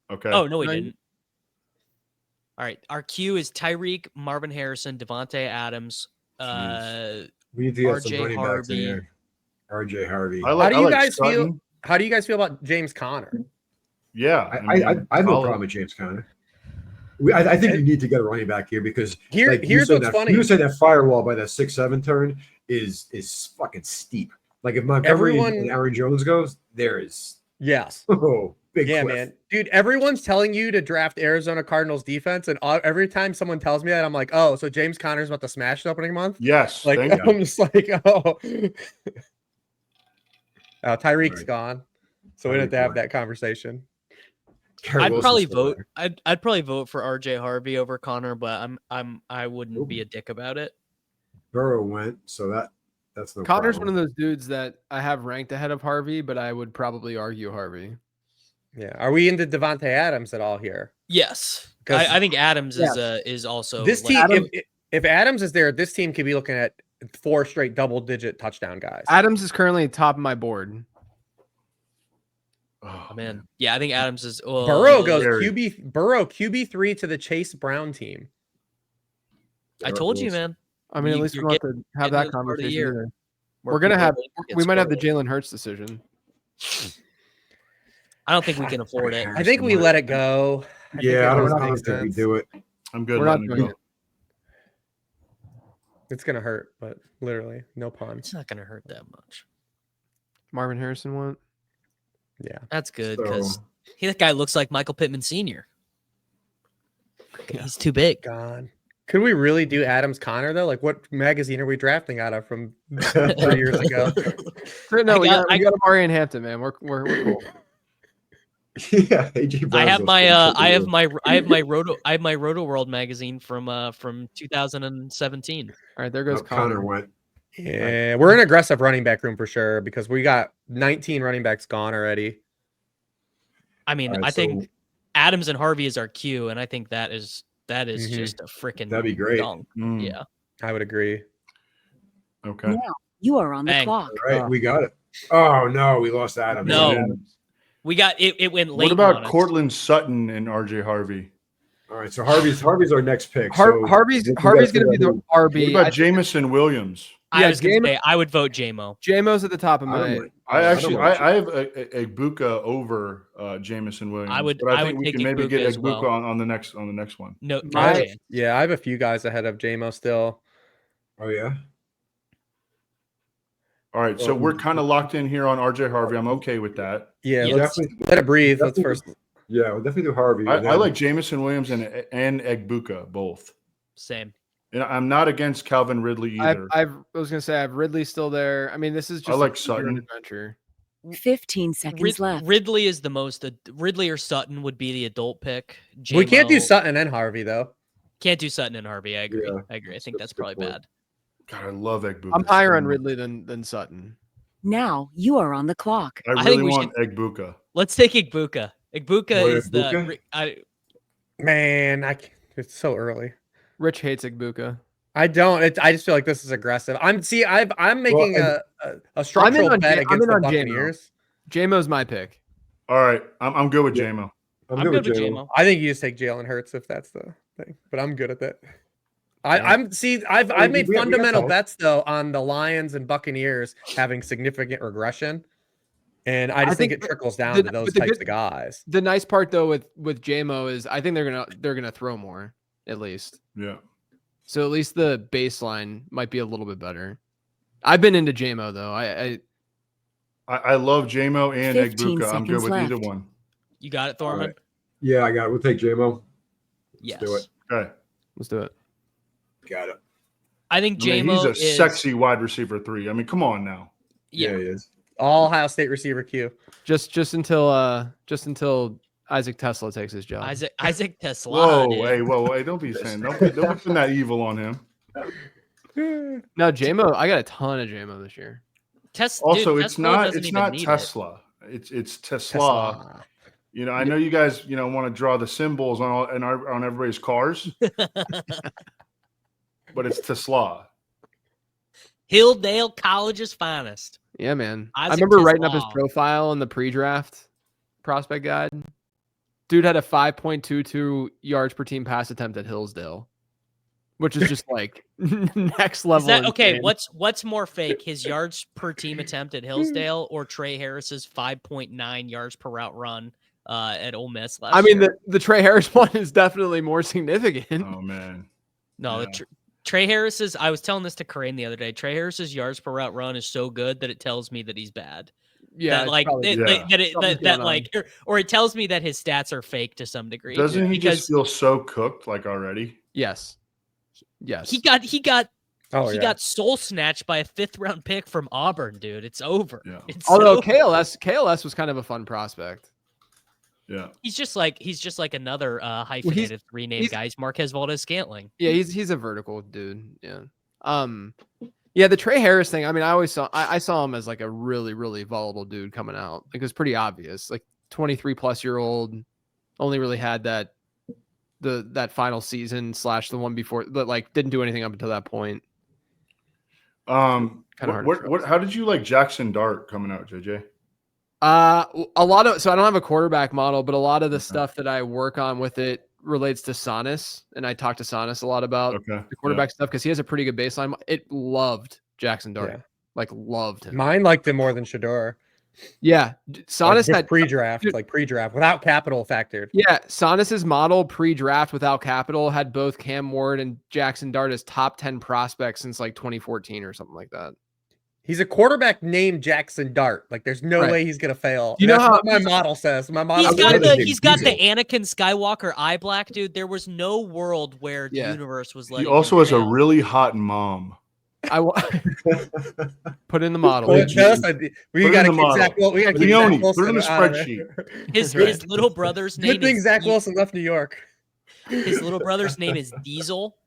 Okay. Oh no, he didn't. All right, our queue is Tyreek, Marvin Harrison, Devontae Adams, we need to get some running backs in there. RJ Harvey. How do you guys feel about James Conner? Yeah, I have no problem with James Conner. I think you need to get a running back here because here's what's funny. You said that firewall by that 6-7 turn is fucking steep. Like if Montgomery and Aaron Jones goes, there is yes. Oh, Yeah, man. Dude, everyone's telling you to draft Arizona Cardinals defense, and every time someone tells me that, I'm like, oh, so James Conner's about to smash the opening month? Yes. Like, I'm just like, oh. Tyreek's gone. So we didn't have to have that conversation. I'd probably vote. I'd probably vote for RJ Harvey over Connor, but I wouldn't be a dick about it. Burrow went, so that's no Connor's problem. one of those dudes that I have ranked ahead of Harvey, but I would probably argue Harvey. Yeah. Are we into Devontae Adams at all here? Yes. I think Adams is also this team. If Adams is there, this team could be looking at 4 straight double-digit touchdown guys. Adams is currently top of my board. Oh man, yeah, I think Adams is. Burrow goes QB3 to the Chase Brown team. I told you, man. I mean, at least we don't have to have that conversation. We're gonna have. We might have the Jalen Hurts decision. I don't think we can afford it. I think we let it go. I don't think we do it. I'm good. We're not doing it. It's gonna hurt, but literally, no pun. It's not gonna hurt that much. Marvin Harrison went. Yeah, that's good because that guy looks like Michael Pittman Sr. He's too big. God, could we really do Adams Connor though? Like, what magazine are we drafting out of from 3 years ago? No, we got Omarion and Hampton, man. We're cool. Yeah, AJ I have my Roto World magazine from 2017. All right, there goes Connor went. Yeah, we're an aggressive running back room for sure because we got 19 running backs gone already. I mean, I think Adams and Harvey is our queue, and I think that is just a freaking that'd be great. Yeah, I would agree. Okay, now you are on the clock. All right, we got it. Oh no, we lost Adams. No, we got it. It went late. What about Cortland Sutton and RJ Harvey? All right, so Harvey's our next pick. Harvey's going to be the RB. What about Jamison Williams? I was going to say I would vote JMO. JMO's at the top of my. I have Egbuka over Jamison Williams. But I think we can maybe get Egbuka on the next one. No, yeah, I have a few guys ahead of JMO still. Oh yeah. All right, so we're kind of locked in here on RJ Harvey. I'm okay with that. Yeah, let's let it breathe. Let's first. Yeah, we'll definitely do Harvey. I like Jamison Williams and Egbuka both. Same. And I'm not against Calvin Ridley either. I was going to say I have Ridley still there. I mean, this is just I like Sutton. Adventure. 15 seconds left. Ridley is the most. Ridley or Sutton would be the adult pick. We can't do Sutton and Harvey though. Can't do Sutton and Harvey. I agree. Yeah, I agree. I think that's probably bad. God, I love Egbuka. I'm higher on Ridley than Sutton. Now you are on the clock. I really want Egbuka. Let's take Egbuka. Egbuka is the man. It's so early. Rich hates Egbuka. I don't. I just feel like this is aggressive. I'm making a structural bet against the Buccaneers. JMO's my pick. All right, I'm good with JMO. I'm good with JMO. I think you just take Jalen Hurts if that's the thing, but I'm good at that. I've made fundamental bets though on the Lions and Buccaneers having significant regression, and I think it trickles down to those types of guys. The nice part though with JMO is I think they're gonna throw more at least. Yeah. So at least the baseline might be a little bit better. I've been into JMO though. I love JMO and Egbuka. I'm good with either one. You got it, Thorman? Right. Yeah, I got it. We'll take JMO. Yes. Let's do it. Okay. Let's do it. Got it. I think JMO he's a sexy wide receiver 3. I mean, come on now. Yeah, he is. All Ohio State receiver Q. Just until Isaac Tesla takes his job. Isaac Tesla. Whoa, don't be saying don't be putting that evil on him. No, JMO, I got a ton of JMO this year. It's not Tesla. It's Tesla. You know, I know you guys, want to draw the symbols on everybody's cars. But it's Tesla. Hilldale College's finest. Yeah, man. I remember writing up his profile in the pre-draft prospect guide. Dude had a 5.22 yards per team pass attempt at Hillsdale, which is just like next level. Is that okay? What's more fake, his yards per team attempt at Hillsdale or Trey Harris's 5.9 yards per route run at Ole Miss last year? The Trey Harris one is definitely more significant. Oh man, no, yeah. Trey Harris's. I was telling this to Crane the other day. Trey Harris's yards per route run is so good that it tells me that he's bad. Yeah, or it tells me that his stats are fake to some degree. Doesn't he just feel so cooked like already? Yes. He got soul snatched by a 5th-round pick from Auburn, dude. It's over. Yeah. Although KLS was kind of a fun prospect. Yeah. He's just like another hyphenated 3-name guy. He's Marquez Valdez-Scantling. Yeah, he's a vertical dude. Yeah. Yeah, the Trey Harris thing. I mean, I saw him as like a really, really volatile dude coming out. Like, it was pretty obvious. Like 23-plus-year-old, only really had that final season / the one before, but like didn't do anything up until that point. How did you like Jackson Dart coming out, JJ? A lot of, so I don't have a quarterback model, but a lot of the stuff that I work on with it relates to Sonis, and I talk to Sonis a lot about the quarterback stuff because he has a pretty good baseline. It loved Jackson Dart, like loved him. Mine liked him more than Shador. Yeah, Sonis had pre-draft without capital factored. Yeah, Sonis's model pre-draft without capital had both Cam Ward and Jackson Dart as top 10 prospects since like 2014 or something like that. He's a quarterback named Jackson Dart. Like, there's no way he's gonna fail. You know that's how what my model says. My model. He's got the Anakin Skywalker eye black, dude. There was no world where the universe was letting. He also has a really hot mom. Put in the model. We got to keep Zach Wilson. Put in the spreadsheet. His little brother's name. Good thing Zach Wilson left New York. His little brother's name is Diesel.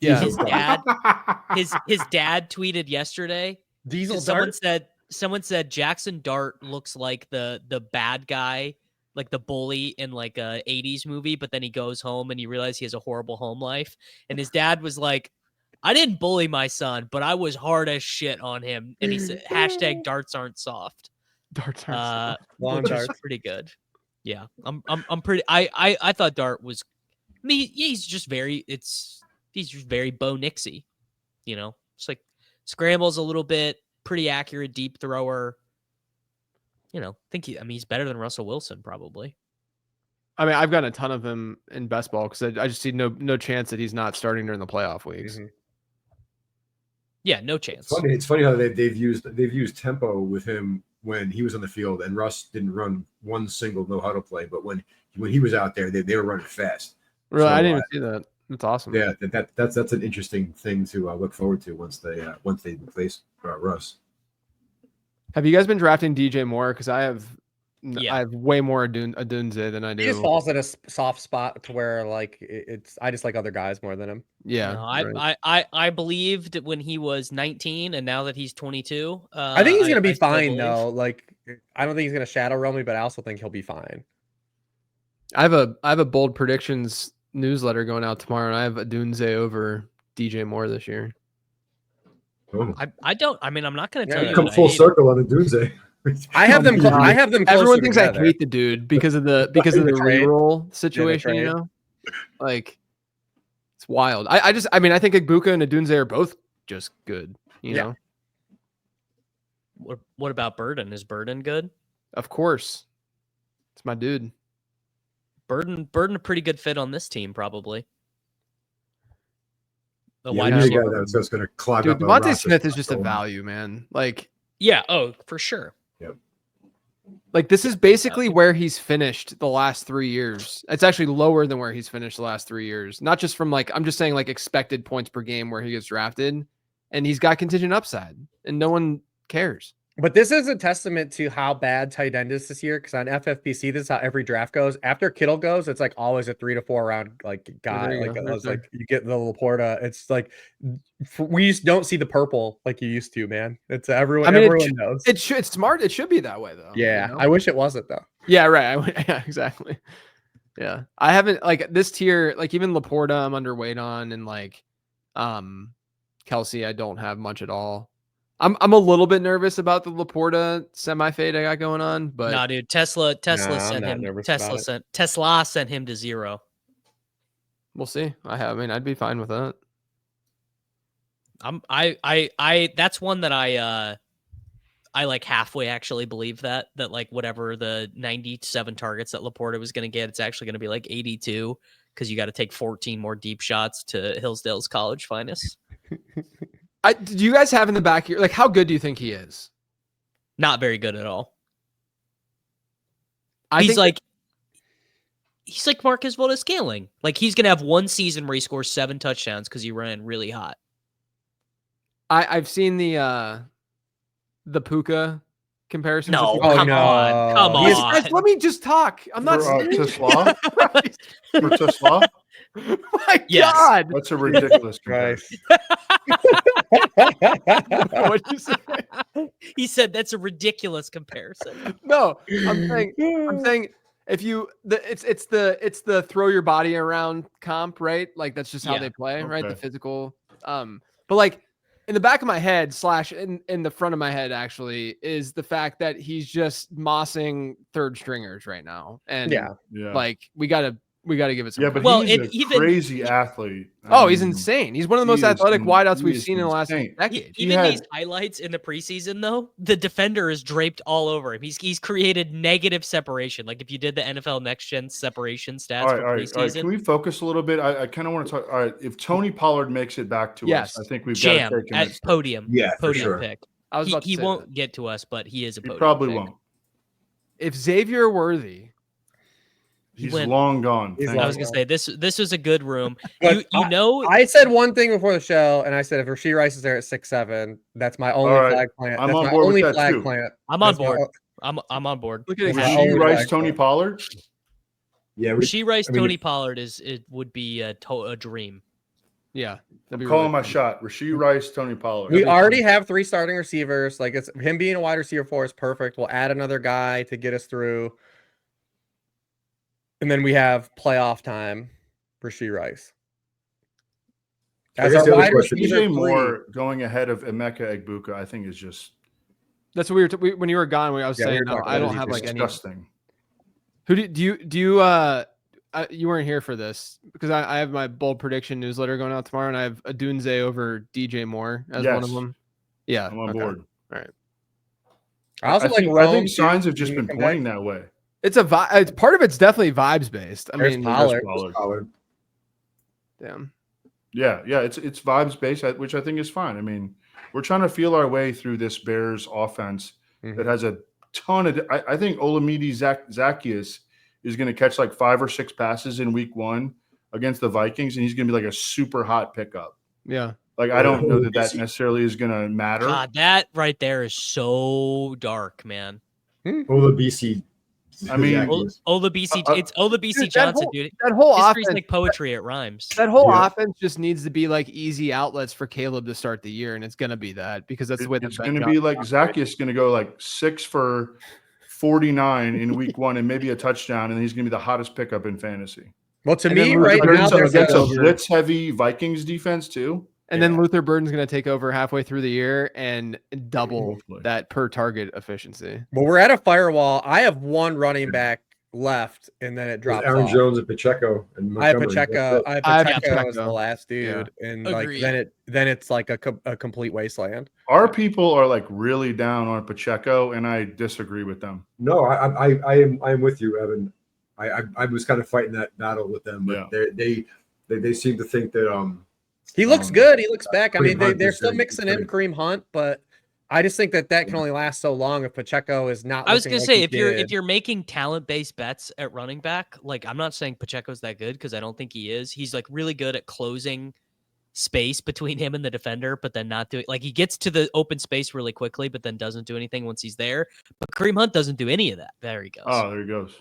Yeah. His dad tweeted yesterday. Diesel. Someone said Jackson Dart looks like the bad guy, like the bully in like a 80s movie, but then he goes home and he realizes he has a horrible home life. And his dad was like, I didn't bully my son, but I was hard as shit on him. And he said, # darts aren't soft. Darts aren't soft. Long darts. Pretty good. Yeah. I'm pretty, I thought Dart was, I mean, he's just very Bo Nixie, you know, it's like scrambles a little bit, pretty accurate deep thrower. You know, he's better than Russell Wilson probably. I mean, I've gotten a ton of him in best ball because I just see no chance that he's not starting during the playoff weeks. Mm-hmm. Yeah, no chance. It's funny how they've used tempo with him when he was on the field, and Russ didn't run one single no huddle play, but when he was out there, they were running fast. Really, I didn't even see that. That's awesome. Yeah, that's an interesting thing to look forward to once they replace Russ. Have you guys been drafting DJ Moore? Because I have way more Adunze than I do. He just falls at a soft spot to where like I just like other guys more than him. Yeah, no, I believed when he was 19, and now that he's 22, I think he's gonna be fine though. Like, I don't think he's gonna shadow roll me, but I also think he'll be fine. I have a bold predictions newsletter going out tomorrow, and I have Adunze over DJ Moore this year. Oh. I'm not going to tell you. Come full circle on Adunze. I have them. Everyone thinks together. I hate the dude because of the reroll situation. You know, like it's wild. I think Igbuka and Adunze are both just good. You know. What about Burden? Is Burden good? Of course, it's my dude. Burden, a pretty good fit on this team, probably. Wide receiver that's going to clog up. Devontae Smith is just a value, man. Like, for sure. Yep. Like, this is basically where he's finished the last 3 years. It's actually lower than where he's finished the last 3 years. Not just from I'm just saying expected points per game where he gets drafted, and he's got contingent upside, and no one cares. But this is a testament to how bad tight end is this year. Because on FFPC, this is how every draft goes. After Kittle goes, it's like always a 3 to 4 round guy. You get the Laporta. It's like we just don't see the purple like you used to, man. It's everyone. Everyone knows. It's smart. It should be that way though. Yeah, I wish it wasn't though. Yeah, right. Yeah, exactly. Yeah, I haven't this tier. Even Laporta, I'm underweight on, and Kelsey, I don't have much at all. I'm a little bit nervous about the Laporta semi-fade I got going on, but nah, dude, Tesla sent him to 0. We'll see. I'd be fine with that. That's one that I halfway actually believe that whatever the 97 targets that Laporta was going to get, it's actually going to be 82 because you got to take 14 more deep shots to Hillsdale's college finest. Do you guys have in the back here? How good do you think he is? Not very good at all. He's like Marcus Valdes-Scantling. Like he's gonna have one season where he scores 7 touchdowns because he ran really hot. I've seen the Puka comparison. No, Oh, come on. Guys, let me just talk. I'm not Tesla. For Tesla. My Yes. God, That's a ridiculous Christ. what'd you say? He said that's a ridiculous comparison. No, I'm saying if you it's the throw your body around comp, right? Like that's just how they play, right? The Okay. physical. But like in the back of my head / in the front of my head actually is the fact that he's just mossing third stringers right now, and Yeah. like we gotta give it some. Yeah, but credit. he's a crazy athlete. He's insane. He's one of the most athletic wideouts we've seen in the last decade. Even these highlights in the preseason, though, the defender is draped all over him. He's created negative separation. Like if you did the NFL Next Gen separation stats for preseason. All right. Can we focus a little bit? I kind of want to talk. All right, if Tony Pollard makes it back to us, I think we've got to take him at podium. Yeah, podium pick. I was about to he say won't that. get to us, but he is a podium. He probably pick. won't. If Xavier Worthy. He's long gone. I was gonna say this was a good room. But you know, I said one thing before the show, and I said if Rashee Rice is there at 6'7", that's my only flag plant. I'm that's on my board only with that flag too. plant. I'm on board. I'm on board. Look at Rashee Rice, Tony Pollard. Yeah, Rashee Rice, Tony Pollard would be a dream. Yeah, I'm calling my shot. Rashee Rice, Tony Pollard. We already have 3 starting receivers. Like it's him being a wide receiver for is perfect. We'll add another guy to get us through. And then we have playoff time for Rashee Rice. As our wide receiver DJ Moore going ahead of Emeka Egbuka, I think is just. That's what when you were gone. I was saying no, I don't have like disgusting. Who do you you weren't here for this because I have my bold prediction newsletter going out tomorrow, and I have Adunze over DJ Moore as one of them. Yeah, I'm on board. All right. I think signs have just been pointing that way. It's a vibe. Part of it's definitely vibes based. I mean, Pollard. Damn. Yeah, it's vibes based, which I think is fine. I mean, we're trying to feel our way through this Bears offense that has a ton of. I think Olamide Zacchaeus is going to catch like 5 or 6 passes in week 1 against the Vikings, and he's going to be like a super hot pickup. Yeah. Like I don't know that necessarily is going to matter. God, that right there is so dark, man. Olabisi. I mean, Olabisi. It's Olabisi Johnson, dude. That whole History's offense, like poetry. It rhymes. That whole offense just needs to be like easy outlets for Caleb to start the year, and it's going to be that because that's the way it's going to be like Zacchaeus going to go like 6 for 49 in week 1 and maybe a touchdown, and he's going to be the hottest pickup in fantasy. Well, to me, right now, there's a blitz-heavy Vikings defense too. And then Luther Burden's going to take over halfway through the year and double that per target efficiency. Well, we're at a firewall. I have 1 running back left, and then it drops Aaron off. Jones and Pacheco. And I have Pacheco. I have Pacheco as the last Yeah. dude, and Agreed. like then it's like a complete wasteland. Our people are like really down on Pacheco, and I disagree with them. No, I am with you, Evan. I was kind of fighting that battle with them, but they seem to think that he looks good. He looks back. I mean, Hunt they're is still very- mixing in Kareem Hunt, but I just think that can only last so long if Pacheco is not. I was looking gonna like say he if you're making talent based bets at running back, like I'm not saying Pacheco's that good because I don't think he is. He's like really good at closing space between him and the defender, but then not doing like he gets to the open space really quickly, but then doesn't do anything once he's there. But Kareem Hunt doesn't do any of that. There he goes. Oh, there he goes.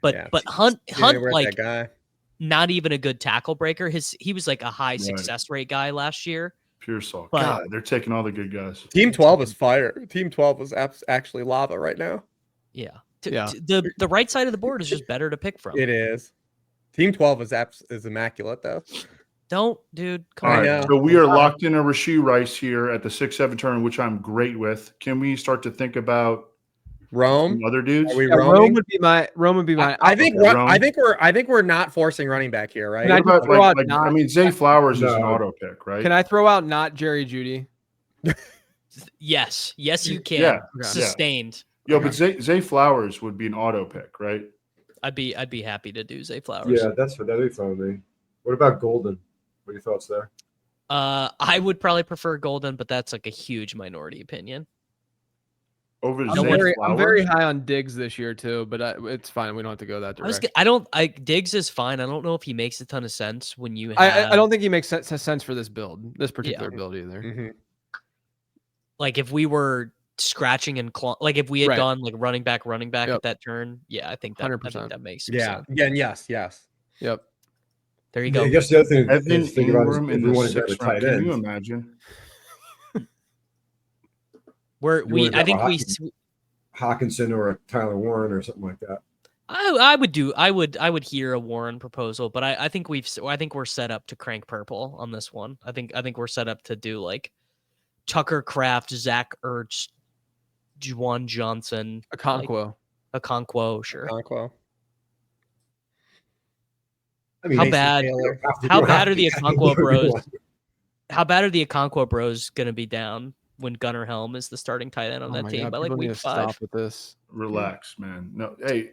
But Hunt like that guy. Not even a good tackle breaker. He was like a high success rate guy last year. Pearsall. But- God, they're taking all the good guys. Team 12 is fire. Team 12 is actually lava right now. Yeah. The right side of the board is just better to pick from. It is. Team 12 is immaculate though. Don't, dude. Come All on. right, so we are locked in a Rashee Rice here at the 6-7 turn, which I'm great with. Can we start to think about Rome? other dudes? Are we Rome would be my. I think we're not forcing running back here, right? Can I What about, throw out I mean, Zay Flowers is an auto pick, right? Can I throw out not Jerry Judy? Yes, you can. Yeah. Sustained. Yo, but Zay Flowers would be an auto pick, right? I'd be happy to do Zay Flowers. Yeah, that'd be fine with me. What about Golden? What are your thoughts there? I would probably prefer Golden, but that's like a huge minority opinion. over I'm very high on Diggs this year too, but it's fine. We don't have to go that direction. Diggs is fine. I don't know if he makes a ton of sense when you. I don't think he makes sense for this build, this particular build either. Mm-hmm. Like if we were scratching and like if we had gone like running back at that turn, I think that 100%. that makes sense. Yeah, and yes. Yep. There you go. I guess the other thing Evan to think about is Ingram if in we the want to grab a 6th round. tight Can end. you imagine? I think we Hawkinson or a Tyler Warren or something like that. I would hear a Warren proposal, but I think we're set up to crank purple on this one. I think we're set up to do like Tucker Kraft, Zach Ertz, Juwan Johnson, Okonkwo, sure. Okonkwo. I mean, How bad are the Okonkwo bros? How bad are the Okonkwo bros going to be down when Gunnar Helm is the starting tight end on that team by like week 5? Stop with this. Relax, man. No, hey,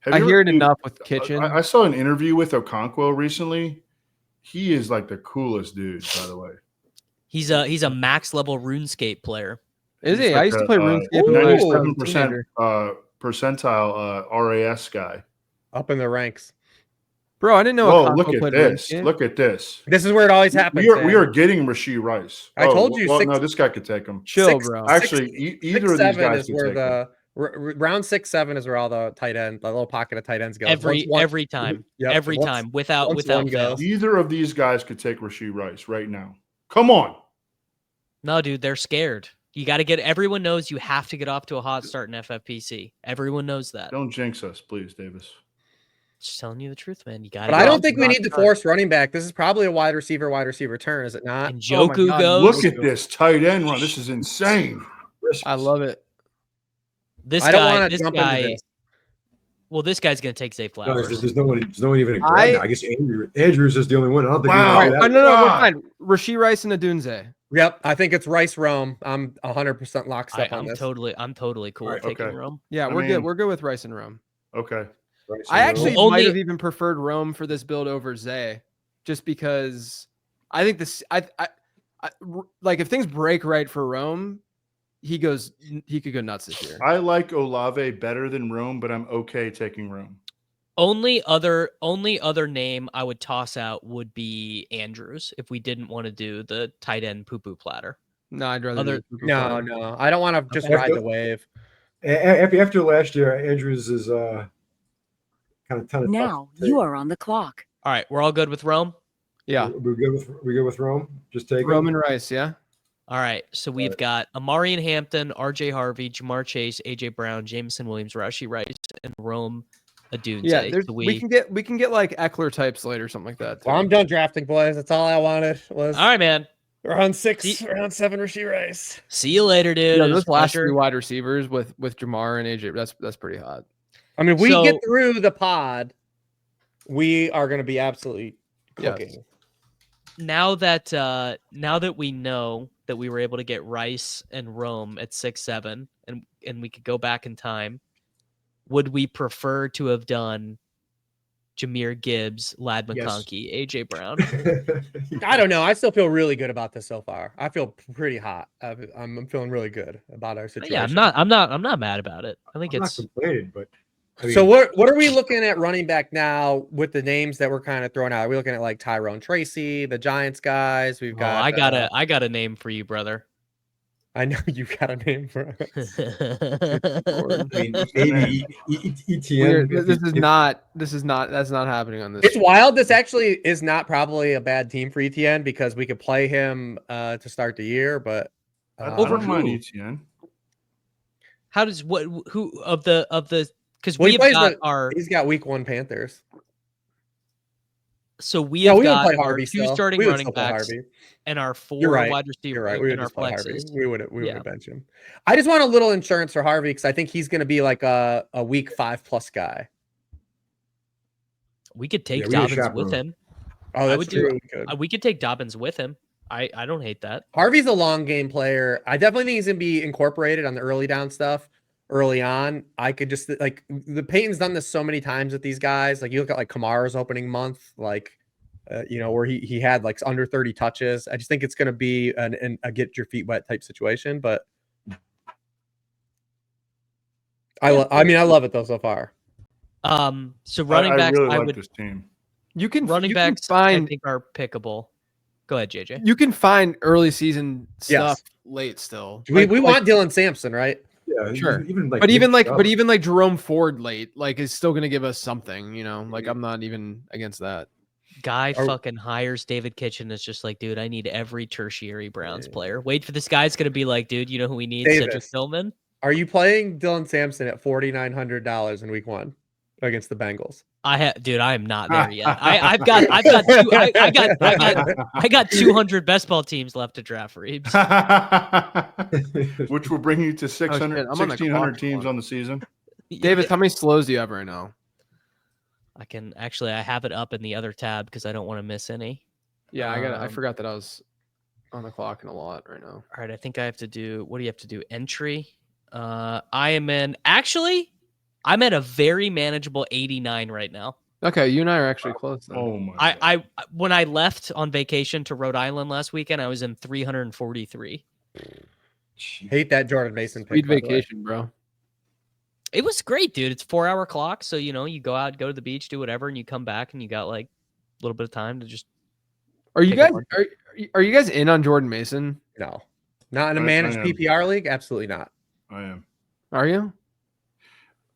I hear it enough with Kitchen. I saw an interview with Okonkwo recently. He is like the coolest dude, by the way. He's a max level RuneScape player. Is he? I used to play RuneScape. 97% percentile RAS guy. Up in the ranks. Bro, I didn't know. Whoa, look at this. Look at this. This is where it always happens. We are getting Rashee Rice. I told you. Well, no, this guy could take him. Chill, bro. Actually, either of these guys could take him. Round 6, 7 is where all the tight end, the little pocket of tight ends go. Every time, without fail. Either of these guys could take Rashee Rice right now. Come on. No, dude, they're scared. You got to get. Everyone knows you have to get off to a hot start in FFPC. Everyone knows that. Don't jinx us, please, Davis. Just telling you the truth, man. You got. But I don't think we need to force running back. This is probably a wide receiver turn, is it not? And Joku goes. Look at this tight end run. This is insane. I love it. This guy. Well, this guy's going to take Zay Flowers. No, there's no one even. I guess Andrews is the only one. I don't think. No, we're fine. Rashee Rice and Adunze. Yep, I think it's Rice Rome. I'm 100% lockstep on this. I'm totally cool with taking Rome. Yeah, we're good. We're good with Rice and Rome. Okay. I actually might have even preferred Rome for this build over Zay, just because I think this. I like if things break right for Rome, he could go nuts this year. I like Olave better than Rome, but I'm okay taking Rome. Only other name I would toss out would be Andrews if we didn't want to do the tight end poo-poo platter. No, I'd rather no. I don't want to just ride the wave. After last year, Andrews is kind of now you are on the clock. All right, we're all good with Rome. Yeah, we're good with Rome. Just take Rome and Rice. Yeah. All right, so we've got Omarion Hampton, RJ Harvey, Jamar Chase, AJ Brown, Jameson Williams, Rashee Rice, and Rome Adunze. Yeah, so we can get like Eckler types later, something like that. Well, I'm done drafting, boys. That's all I wanted. Was all right, man. Round 6, round 7, Rashee Rice. See you later, dude. Yeah, those last 3 wide receivers with Jamar and AJ, that's pretty hot. I mean, we get through the pod, we are going to be absolutely cooking. Yes. Now that we know that we were able to get Rice and Rome at 6, 7, and we could go back in time, would we prefer to have done Jahmyr Gibbs, Ladd McConkey, AJ Brown? I don't know. I still feel really good about this so far. I feel pretty hot. I'm feeling really good about our situation. Yeah, I'm not mad about it. I think it's not complaining, but I mean, so what are we looking at running back now with the names that we're kind of throwing out? Are we looking at like Tyrone Tracy, the Giants guys? We've got. I got a name for you, brother. I know you got a name for us. I mean, maybe ETN. That's not happening on this. It's wild. This actually is not probably a bad team for ETN because we could play him to start the year, but over mine ETN. How does who of the because he's got week 1 Panthers. So we have got our 2 still. starting running backs and our 4 wide receivers. You're right. We would our flexes. We would bench him. I just want a little insurance for Harvey because I think he's going to be like a week 5+ guy. We could take Dobbins with him. Oh, that's true. We could take Dobbins with him. I don't hate that. Harvey's a long game player. I definitely think he's going to be incorporated on the early down stuff. Early on, I could just like the Peyton's done this so many times with these guys. Like you look at like Kamara's opening month, like where he had like under 30 touches. I just think it's going to be a get your feet wet type situation. But I mean, I love it though so far. So running backs, really I like would. this team. Running backs, I think are pickable. Go ahead, JJ. You can find early season stuff Yes. late still. We want Dylan Sampson, right? Yeah, Sure. Even But even like Jerome Ford late, like is still gonna give us something, you know. Like I'm not even against that. Guy fucking hires David Kitchen. It's just like, dude, I need every tertiary Browns player. Wait for this guy's gonna be like, dude, you know who we need? Davis. Cedric Tillman. Are you playing Dylan Sampson at $4,900 in week 1 against the Bengals? Dude, I am not there yet. I got 200 best ball teams left to draft for Reeves. Which will bring you to 600, 1,600 teams on the season. Davis, how many slows do you have right now? I have it up in the other tab because I don't want to miss any. Yeah, I forgot that I was on the clock in a lot right now. All right, I think I have to do. What do you have to do? Entry. I'm at a very manageable 89 right now. Okay, you and I are actually close. Then. Oh my! I when I left on vacation to Rhode Island last weekend, I was in 343. Hate that Jordan Mason pick. Sweet vacation, bro. It was great, dude. It's 4-hour clock, so you know you go out, go to the beach, do whatever, and you come back and you got like a little bit of time to just. Are you guys in on Jordan Mason? No, not in a managed PPR league. Absolutely not. I am. Are you?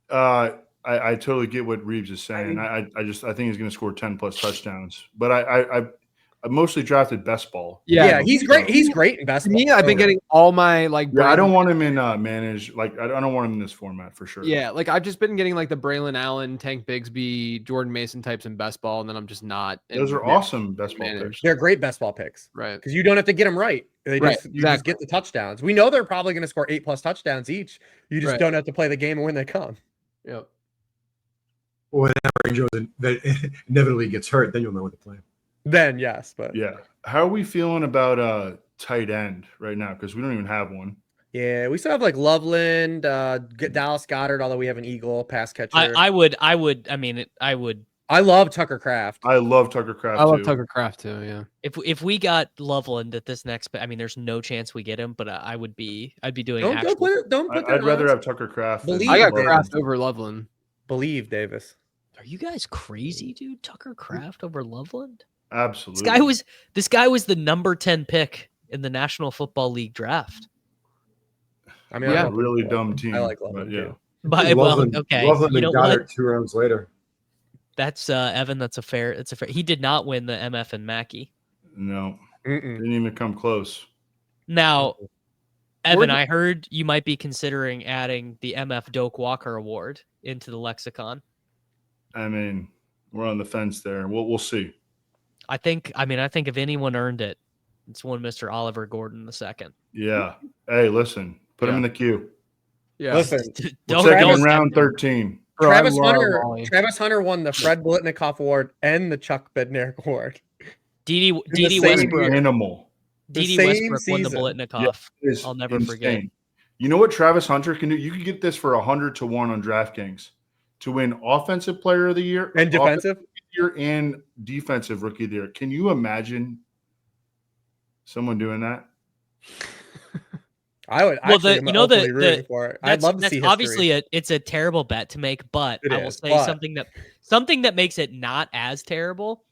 I totally get what Reeves is saying. I think he's going to score 10 plus touchdowns. But I mostly drafted best ball. Yeah, he's great. He's great in best ball. Me, I've been getting all my like. Yeah, I don't want him in managed. Like I don't want him in this format for sure. Yeah, like I've just been getting like the Braylon Allen, Tank Bigsby, Jordan Mason types in best ball, and then I'm just not. Those are awesome best ball picks. They're great best ball picks, right? Because you don't have to get them right. You just get the touchdowns. We know they're probably going to score 8+ touchdowns each. You just don't have to play the game when they come. Yep. When Omarion Jones that inevitably gets hurt, then you'll know what to play. Then yes, but yeah. How are we feeling about tight end right now? Because we don't even have one. Yeah, we still have like Loveland, Dallas Goedert, although we have an Eagle pass catcher. I would. I love Tucker Kraft. I love Tucker Kraft. I love Tucker Kraft too. Yeah. If we got Loveland at this next, I mean, there's no chance we get him, but I'd be doing. Don't put that. I'd rather have Tucker Kraft. I got Kraft over Loveland. Believe Davis. Are you guys crazy, dude? Tucker Kraft over Loveland? Absolutely. This guy was the number 10 pick in the National Football League draft. I mean, a really dumb team. I like Loveland. Yeah. But Loveland, okay. Loveland you know got what? it 2 rounds later. That's Evan. That's a fair. He did not win the MF and Mackey. No, didn't even come close. Now, Evan, I heard you might be considering adding the MF Doak Walker Award into the lexicon. I mean, we're on the fence there. We'll see. I think if anyone earned it, it's one Mr. Oliver Gordon II. Yeah. Hey, listen, put him in the queue. Yeah. Listen, don't round 13. Travis Hunter won the Fred Blitnikoff Award and the Chuck Bednarik Award. Dede Westbrook. Animal. Dede Westbrook won the Blitnikoff. Yeah, I'll never forget. You know what Travis Hunter can do? You can get this for 100 to 1 on DraftKings to win Offensive Player of the Year and Defensive Year and Defensive Rookie of the Year. Can you imagine someone doing that? I would. Well, rooting for it. I'd love to see history. Obviously, it's a terrible bet to make, but I will say something that makes it not as terrible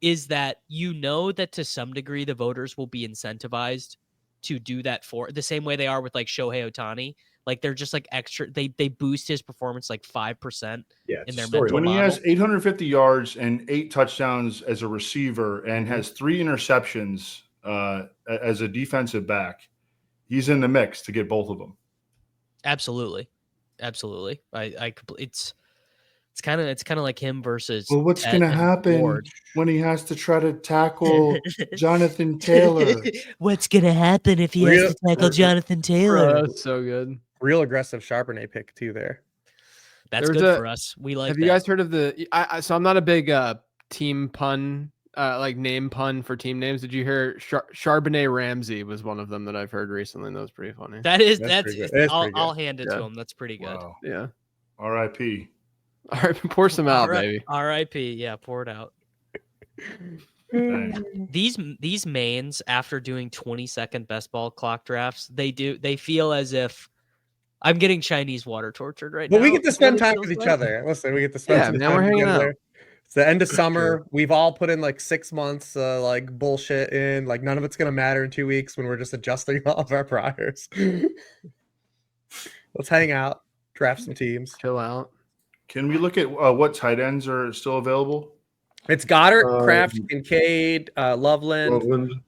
is that you know that to some degree the voters will be incentivized to do that for the same way they are with like Shohei Ohtani. Like they're just like extra. They boost his performance like 5% in their mental when model. he has 850 yards and 8 touchdowns as a receiver and has 3 interceptions as a defensive back. He's in the mix to get both of them. Absolutely. It's kind of like him versus. Well, what's going to happen when he has to try to tackle Jonathan Taylor? What's going to happen if he has to tackle Jonathan Taylor? That's so good. Real aggressive Charbonnet pick too there. That's good for us. We like. Have you guys heard of the? So I'm not a big team pun. Like name pun for team names. Did you hear Charbonnet Ramsey was one of them that I've heard recently, and that was pretty funny. I'll hand it to him. That's pretty good. Wow. Yeah. R.I.P. All right, pour some out, baby. R.I.P. Yeah, pour it out. These mains, after doing 20-second best ball clock drafts, they feel as if I'm getting Chinese water tortured right But now. we get to spend time Feels with each like. other. Listen, we get to spend some now time we're hanging together. out. It's the end of summer. We've all put in like 6 months, like bullshit in. Like none of it's gonna matter in 2 weeks when we're just adjusting all of our priors. Let's hang out, draft some teams. Chill out. Can we look at what tight ends are still available? It's Goddard, Kraft, Kincaid, Loveland.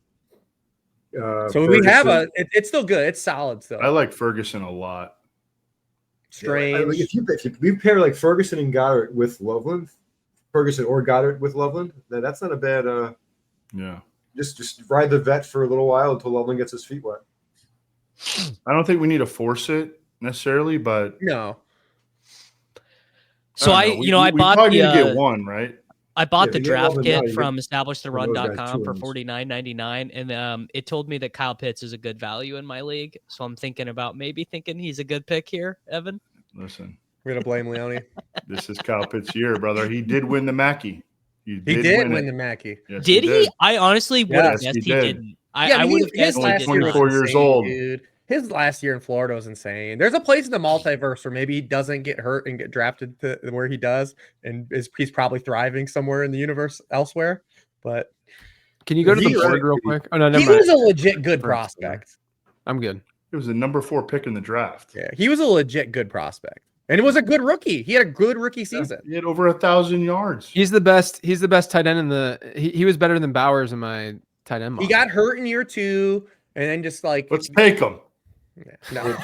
So we have it's still good. It's solid still. I like Ferguson a lot. Strange. If we pair like Ferguson and Goddard with Loveland, Ferguson or Goddard with Loveland, then that's not a bad. Yeah. Just ride the vet for a little while until Loveland gets his feet wet. I don't think we need to force it necessarily, but no. So I bought probably the need to get one, right? I bought the if you get draft Loveland kit now, you from those establishtheRun.com guys for two $49.99, and it told me that Kyle Pitts is a good value in my league. So I'm thinking he's a good pick here, Evan. Listen, We're gonna blame Leone. this is Kyle Pitts' year, brother. He did win the Mackey. He did win the Mackey. Yes, Did he? I honestly would have Yes, guessed he he did. didn't. I would have guessed he only did 24 not. years old. Dude. His last year in Florida was insane. There's a place in the multiverse where maybe he doesn't get hurt and get drafted to where he does, and he's probably thriving somewhere in the universe elsewhere. But Can you go to the board real quick? Oh no, never he mind. was a legit good prospect. I'm good. It was the number 4 pick in the draft. Yeah, he was a legit good prospect, and it was a good rookie. He had a good rookie season. He had over 1,000 yards. He's the best tight end in the. He was better than Bowers in my tight end model. He got hurt in year 2, and then just like Let's take him. no.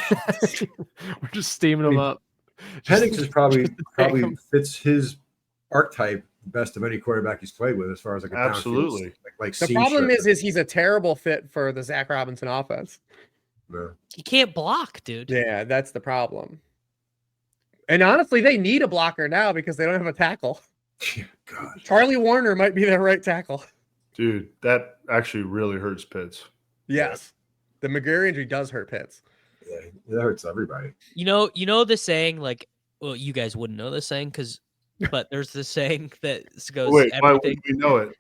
We're just steaming him up. Penix is probably him. fits his archetype best of any quarterback he's played with as far as like a Absolutely. like The problem is he's a terrible fit for the Zach Robinson offense. Yeah. He can't block, dude. Yeah, that's the problem. And honestly, they need a blocker now because they don't have a tackle. God. Charlie Warner might be their right tackle. Dude, that actually really hurts Pitts. Yes. The McGarry injury does hurt Pitts. Yeah, that hurts everybody. You know the saying, like, well, you guys wouldn't know this saying but there's this saying that goes. Wait, why would everything. we know it?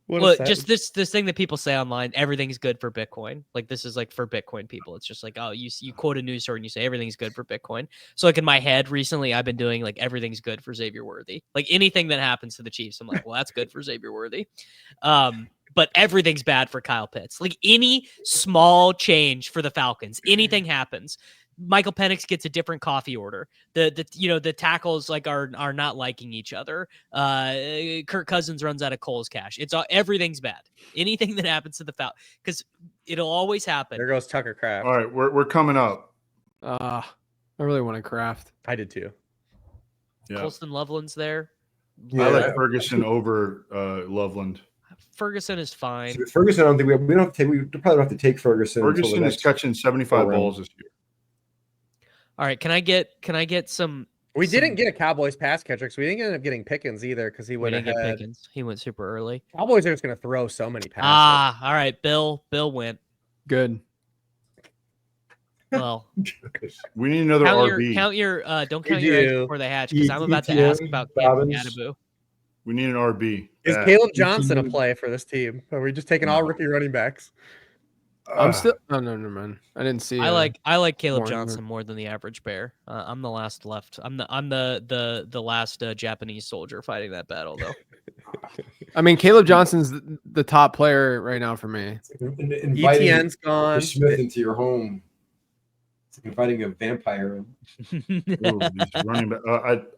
Well, just this thing that people say online, everything's good for Bitcoin. Like this is like for Bitcoin people. It's just like, oh, you quote a news story and you say everything's good for Bitcoin. So like in my head recently, I've been doing like everything's good for Xavier Worthy. Like anything that happens to the Chiefs, I'm like, well, that's good for Xavier Worthy. But everything's bad for Kyle Pitts. Like any small change for the Falcons, anything happens. Michael Penix gets a different coffee order. The tackles like are not liking each other. Kirk Cousins runs out of Cole's cash. Everything's bad. Anything that happens to the Falcons, because it'll always happen. There goes Tucker Kraft. All right, we're coming up. I really want to Kraft. I did too. Yeah. Colston Loveland's there. I like Ferguson over Loveland. Ferguson is fine. So Ferguson, I don't think we don't have to take. We probably don't have to take Ferguson. Ferguson is catching 75 balls this year. All right, can I get some? We didn't get a Cowboys pass catcher, so we didn't end up getting Pickens either because he went ahead. Pickens. He went super early. Cowboys are just going to throw so many passes. All right. Bill went. Good. Well, we need another RB. Don't count your eggs before they hatch because I'm about to ask about Adabu. We need an RB. Is Caleb Johnson a play for this team? Are we just taking all rookie running backs? I'm still. Oh no, never mind. I didn't see. I like Caleb Johnson more than the average bear. I'm the last left. I'm the last Japanese soldier fighting that battle though. I mean, Caleb Johnson's the top player right now for me. ETN's gone. Smith into your home. It's like inviting a vampire. Running back.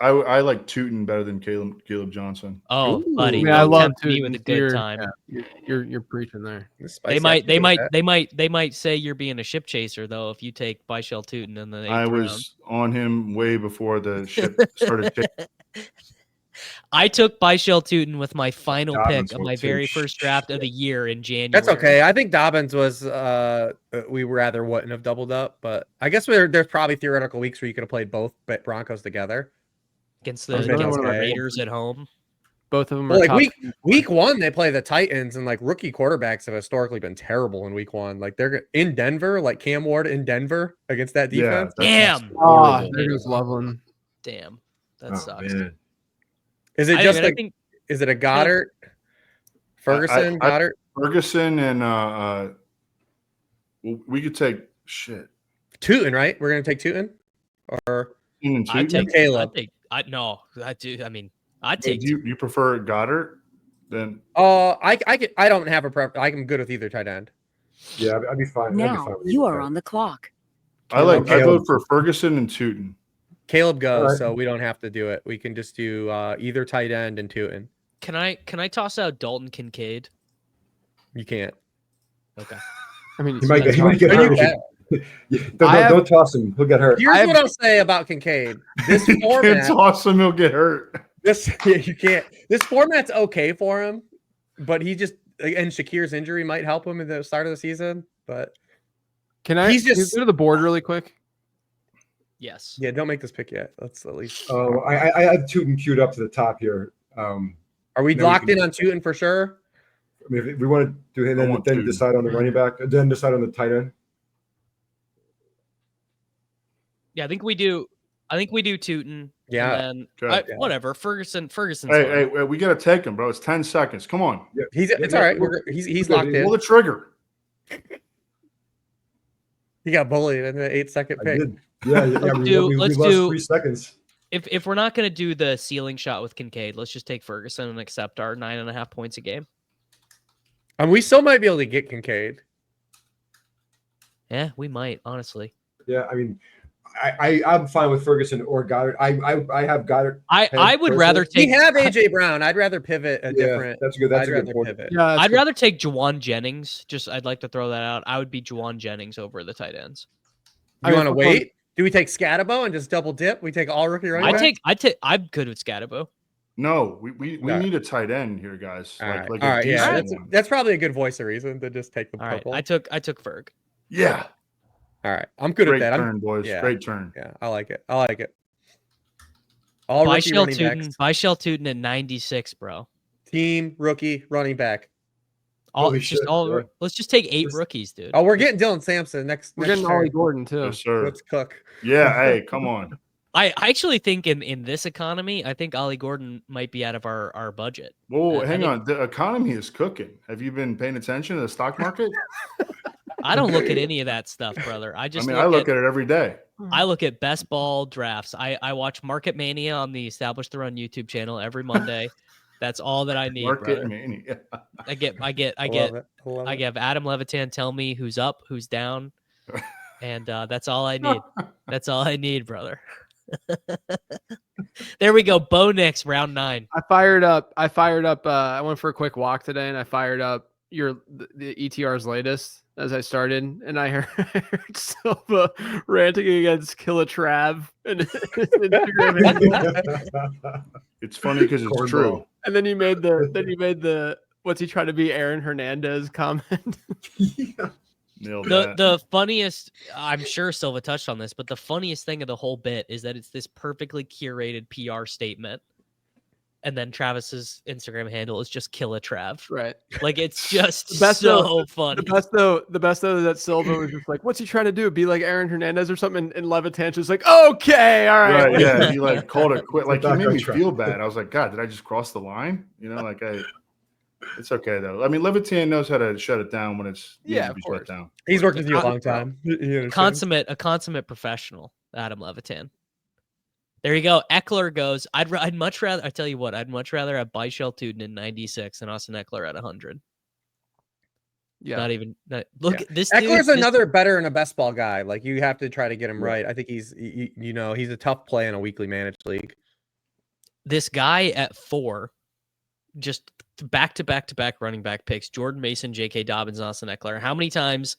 I like Tootin better than Caleb Johnson. Oh, buddy! I mean, I love Tootin with a good time. Yeah, you're preaching there. They might say you're being a ship chaser though if you take Byshell Tootin in the 8th I was round. on him way before the ship started. I took Byshell Tootin with my final Dobbins pick of my very first draft of the year in January. That's okay. I think Dobbins was we rather wouldn't have doubled up, but I guess there's probably theoretical weeks where you could have played both Broncos together against the Raiders at home. Both of them are like week 1 they play the Titans, and like rookie quarterbacks have historically been terrible in week 1. Like they're in Denver, like Cam Ward in Denver against that defense. Yeah, damn. There goes Loveland. Damn, that sucks. Man. Is it is it a Goddard, Ferguson, Goddard, Ferguson, and we could take shit. Tootin, right? We're gonna take Tootin. or I'd take Caleb. I'd take. Do you prefer Goddard? Then I don't have a preference. I'm good with either tight end. Yeah, I'd be fine. Now you are on the clock. I vote for Ferguson and Tootin. Caleb goes, right. so we don't have to do it. We can just do either tight end and Tootin. Can I toss out Dalton Kincaid? You can't. Okay. I mean, He might get hurt. Don't toss him. He'll get hurt. Here's what I'll say about Kincaid. This format, Can't toss him, he'll get hurt. you can't. This format's okay for him, but he just and Shakir's injury might help him at the start of the season. But can you go to the board really quick? Yes. Yeah, don't make this pick yet. Let's at least. Oh, I have Tootin queued up to the top here. Are we locked in on Tootin for sure? I mean, if we want to do it, then decide on the running back, then decide on the tight end. Yeah, I think we do Tootin. Yeah. And then, whatever. Ferguson. Hey, we gotta take him, bro. It's 10 seconds. Come on. Yeah. It's all right. He's locked in. Pull the trigger. He got bullied in the 8-second pick. Let's do 3 seconds. If we're not gonna do the ceiling shot with Kincaid, let's just take Ferguson and accept our 9.5 points a game. And we still might be able to get Kincaid. Yeah, we might, honestly. Yeah, I mean, I'm fine with Ferguson or Goddard. I have Goddard. I would rather take. We have AJ Brown. I'd rather pivot a different. That's good. That's a good point. Pivot. Yeah, I'd rather take Juwan Jennings. I'd like to throw that out. I would be Juwan Jennings over the tight ends. You want to wait? Do we take Scatabo and just double dip? We take all rookie running backs? I'm good with Scatabo. No, we need a tight end here, guys. All right. Yeah, that's probably a good voice of reason to just take the purple. Right, I took Ferg. Yeah. All right, I'm good at that. Great turn, boys. Yeah. Great turn. Yeah, I like it. All rookie running backs. Buy Shell Tootin at 96, bro. Team rookie running back. Let's just take 8 rookies, dude. Oh, we're getting Dylan Sampson next. We're getting Ollie Gordon too. Yes, sir. Let's cook. Yeah. Hey, come on. I actually think in this economy, I think Ollie Gordon might be out of our budget. Whoa, hang on. The economy is cooking. Have you been paying attention to the stock market? I don't look at any of that stuff, brother. I look at it every day. I look at best ball drafts. I watch Market Mania on the Establish the Run YouTube channel every Monday. That's all that I need. Market Mania. I have Adam Levitan tell me who's up, who's down, and that's all I need. That's all I need, brother. There we go. Bo Nix, round 9. I fired up. I went for a quick walk today, and I fired up the ETR's latest as I started, and I heard Silva ranting against Killatrav and Instagram. It's funny because it's true. And then he made the what's he trying to be, Aaron Hernandez comment. The funniest, I'm sure Silva touched on this, but the funniest thing of the whole bit is that it's this perfectly curated PR statement. And then Travis's Instagram handle is just Killatrav. Right. Like, it's just so funny. The best though is that Silva was just like, what's he trying to do? Be like Aaron Hernandez or something? And Levitan's just like, okay, all right. Right, yeah, he like called it quit. Like, he made me feel bad. I was like, God, did I just cross the line? It's okay though. I mean, Levitan knows how to shut it down when it's needs to be shut down. He's worked with you a long time. A consummate professional, Adam Levitan. There you go. Eckler goes. I'd much rather. I tell you what. I'd much rather have Byshell Tootin in 96 and Austin Eckler at 100. Yeah. Look, this Eckler's another better and a best ball guy. Like, you have to try to get him right. I think he's a tough play in a weekly managed league. This guy at 4, just back to back running back picks: Jordan Mason, J.K. Dobbins, and Austin Eckler. How many times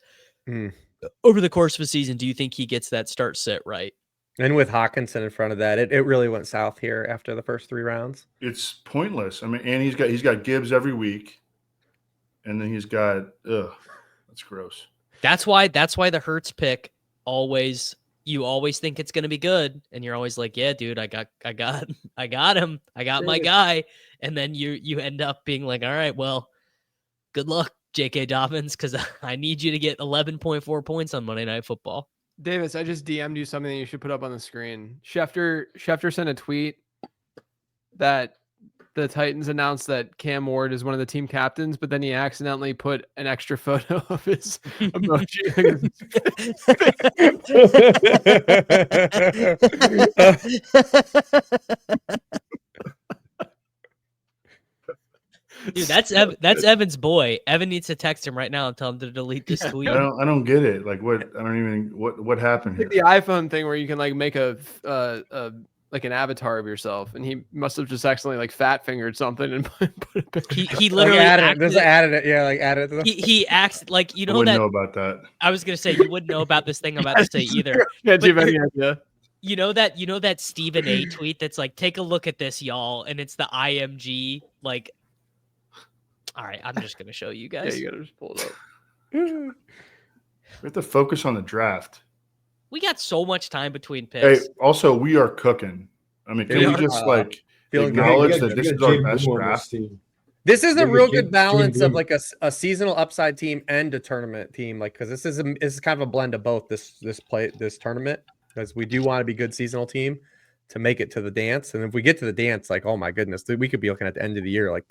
over the course of a season do you think he gets that start sit right? And with Hawkinson in front of that, it really went south here after the first 3 rounds. It's pointless. I mean, and he's got Gibbs every week, and then he's got that's gross. That's why the Hurts pick you always think it's gonna be good, and you're always like, yeah, dude, I got him, I got my guy, and then you end up being like, all right, well, good luck, J.K. Dobbins, because I need you to get 11.4 points on Monday Night Football. Davis, I just DM'd you something that you should put up on the screen. Schefter sent a tweet that the Titans announced that Cam Ward is one of the team captains, but then he accidentally put an extra photo of his emoji. Dude, that's Evan's boy. Evan needs to text him right now and tell him to delete this tweet. I don't get it. Like what happened here? Like the iPhone thing where you can like make a like an avatar of yourself, and he must have just accidentally like fat fingered something and put a picture. He literally added it. Yeah, like added it. He acts like I wouldn't know about that. I was gonna say you wouldn't know about this thing I'm about to say either. Yeah, do you have any idea? You know that Stephen A tweet that's like, take a look at this, y'all, and it's the IMG like. All right, I'm just gonna show you guys. Yeah, you gotta just pull it up. We have to focus on the draft. We got so much time between picks. Hey, also we are cooking. I mean, can we just like acknowledge that this is our best draft? This is a real good balance of like a seasonal upside team and a tournament team, like because this is kind of a blend of both this tournament, because we do want to be a good seasonal team to make it to the dance, and if we get to the dance, like oh my goodness, dude, we could be looking at the end of the year like.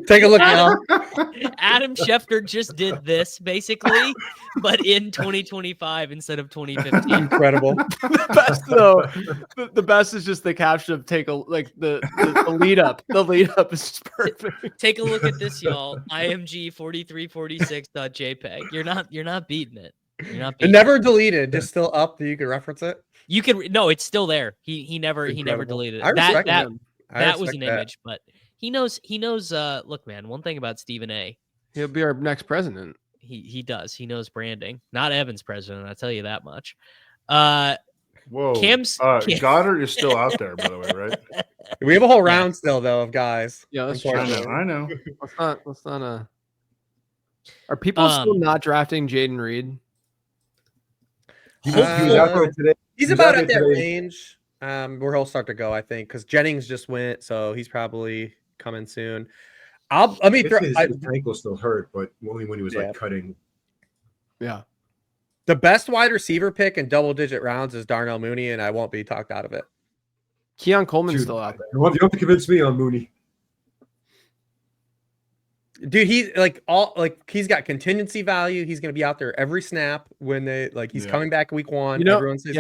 Take a look now. Adam Schefter just did this basically, but in 2025 instead of 2015. Incredible. The best though, the best is just the caption of take a like the lead up. The lead up is just perfect. Take a look at this, y'all. IMG 4346.jpg. You're not beating it. You're not beating never deleted, just still up that you can reference it. You can no, it's still there. He never deleted it. I respect him. That was an image, but he knows look, man, one thing about Stephen A. He'll be our next president. He does. He knows branding. Not Evan's president, I'll tell you that much. Whoa. Goddard is still out there, by the way, right? We have a whole round still though of guys. Yeah, that's true. I know. Let's not Are people still not drafting Jaden Reed? He was out there today. He's about at that range where he'll start to go, I think, because Jennings just went, so he's probably coming soon. His ankle still hurt, but only when he was like cutting. Yeah. The best wide receiver pick in double-digit rounds is Darnell Mooney, and I won't be talked out of it. Keon Coleman's still out there. You don't have to convince me on Mooney. Dude, he's he's got contingency value. He's going to be out there every snap when he's coming back week one. Everyone says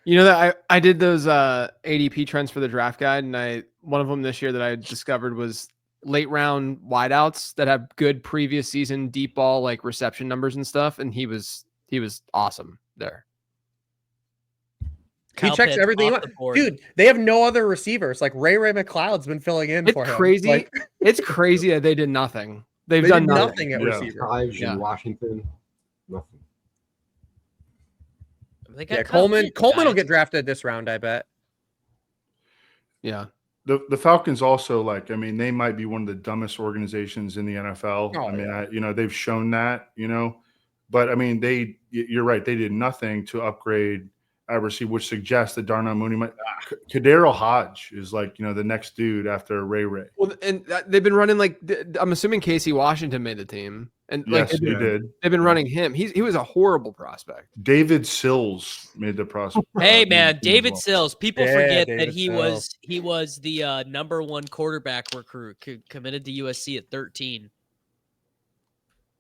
You know that I did those ADP trends for the draft guide, and one of them this year that I discovered was late round wideouts that have good previous season deep ball like reception numbers and stuff, and he was awesome there. He checks everything. Dude, they have no other receivers. Like Ray McLeod's been filling in for him. Crazy. It's crazy that they did nothing. They've done nothing at receiver. Washington, nothing. Coleman will get drafted this round, I bet. Yeah. The Falcons also, they might be one of the dumbest organizations in the NFL. They've shown that, but you're right. They did nothing to upgrade receiver, which suggests that Darnell Mooney might. Kadarius Hodge is the next dude after Ray. Well, and they've been running I'm assuming Casey Washington made the team, and yes, he did. They've been running him. He was a horrible prospect. David Sills made the prospect. Hey man, David Sills. People forget that he was the #1 quarterback recruit committed to USC at 13.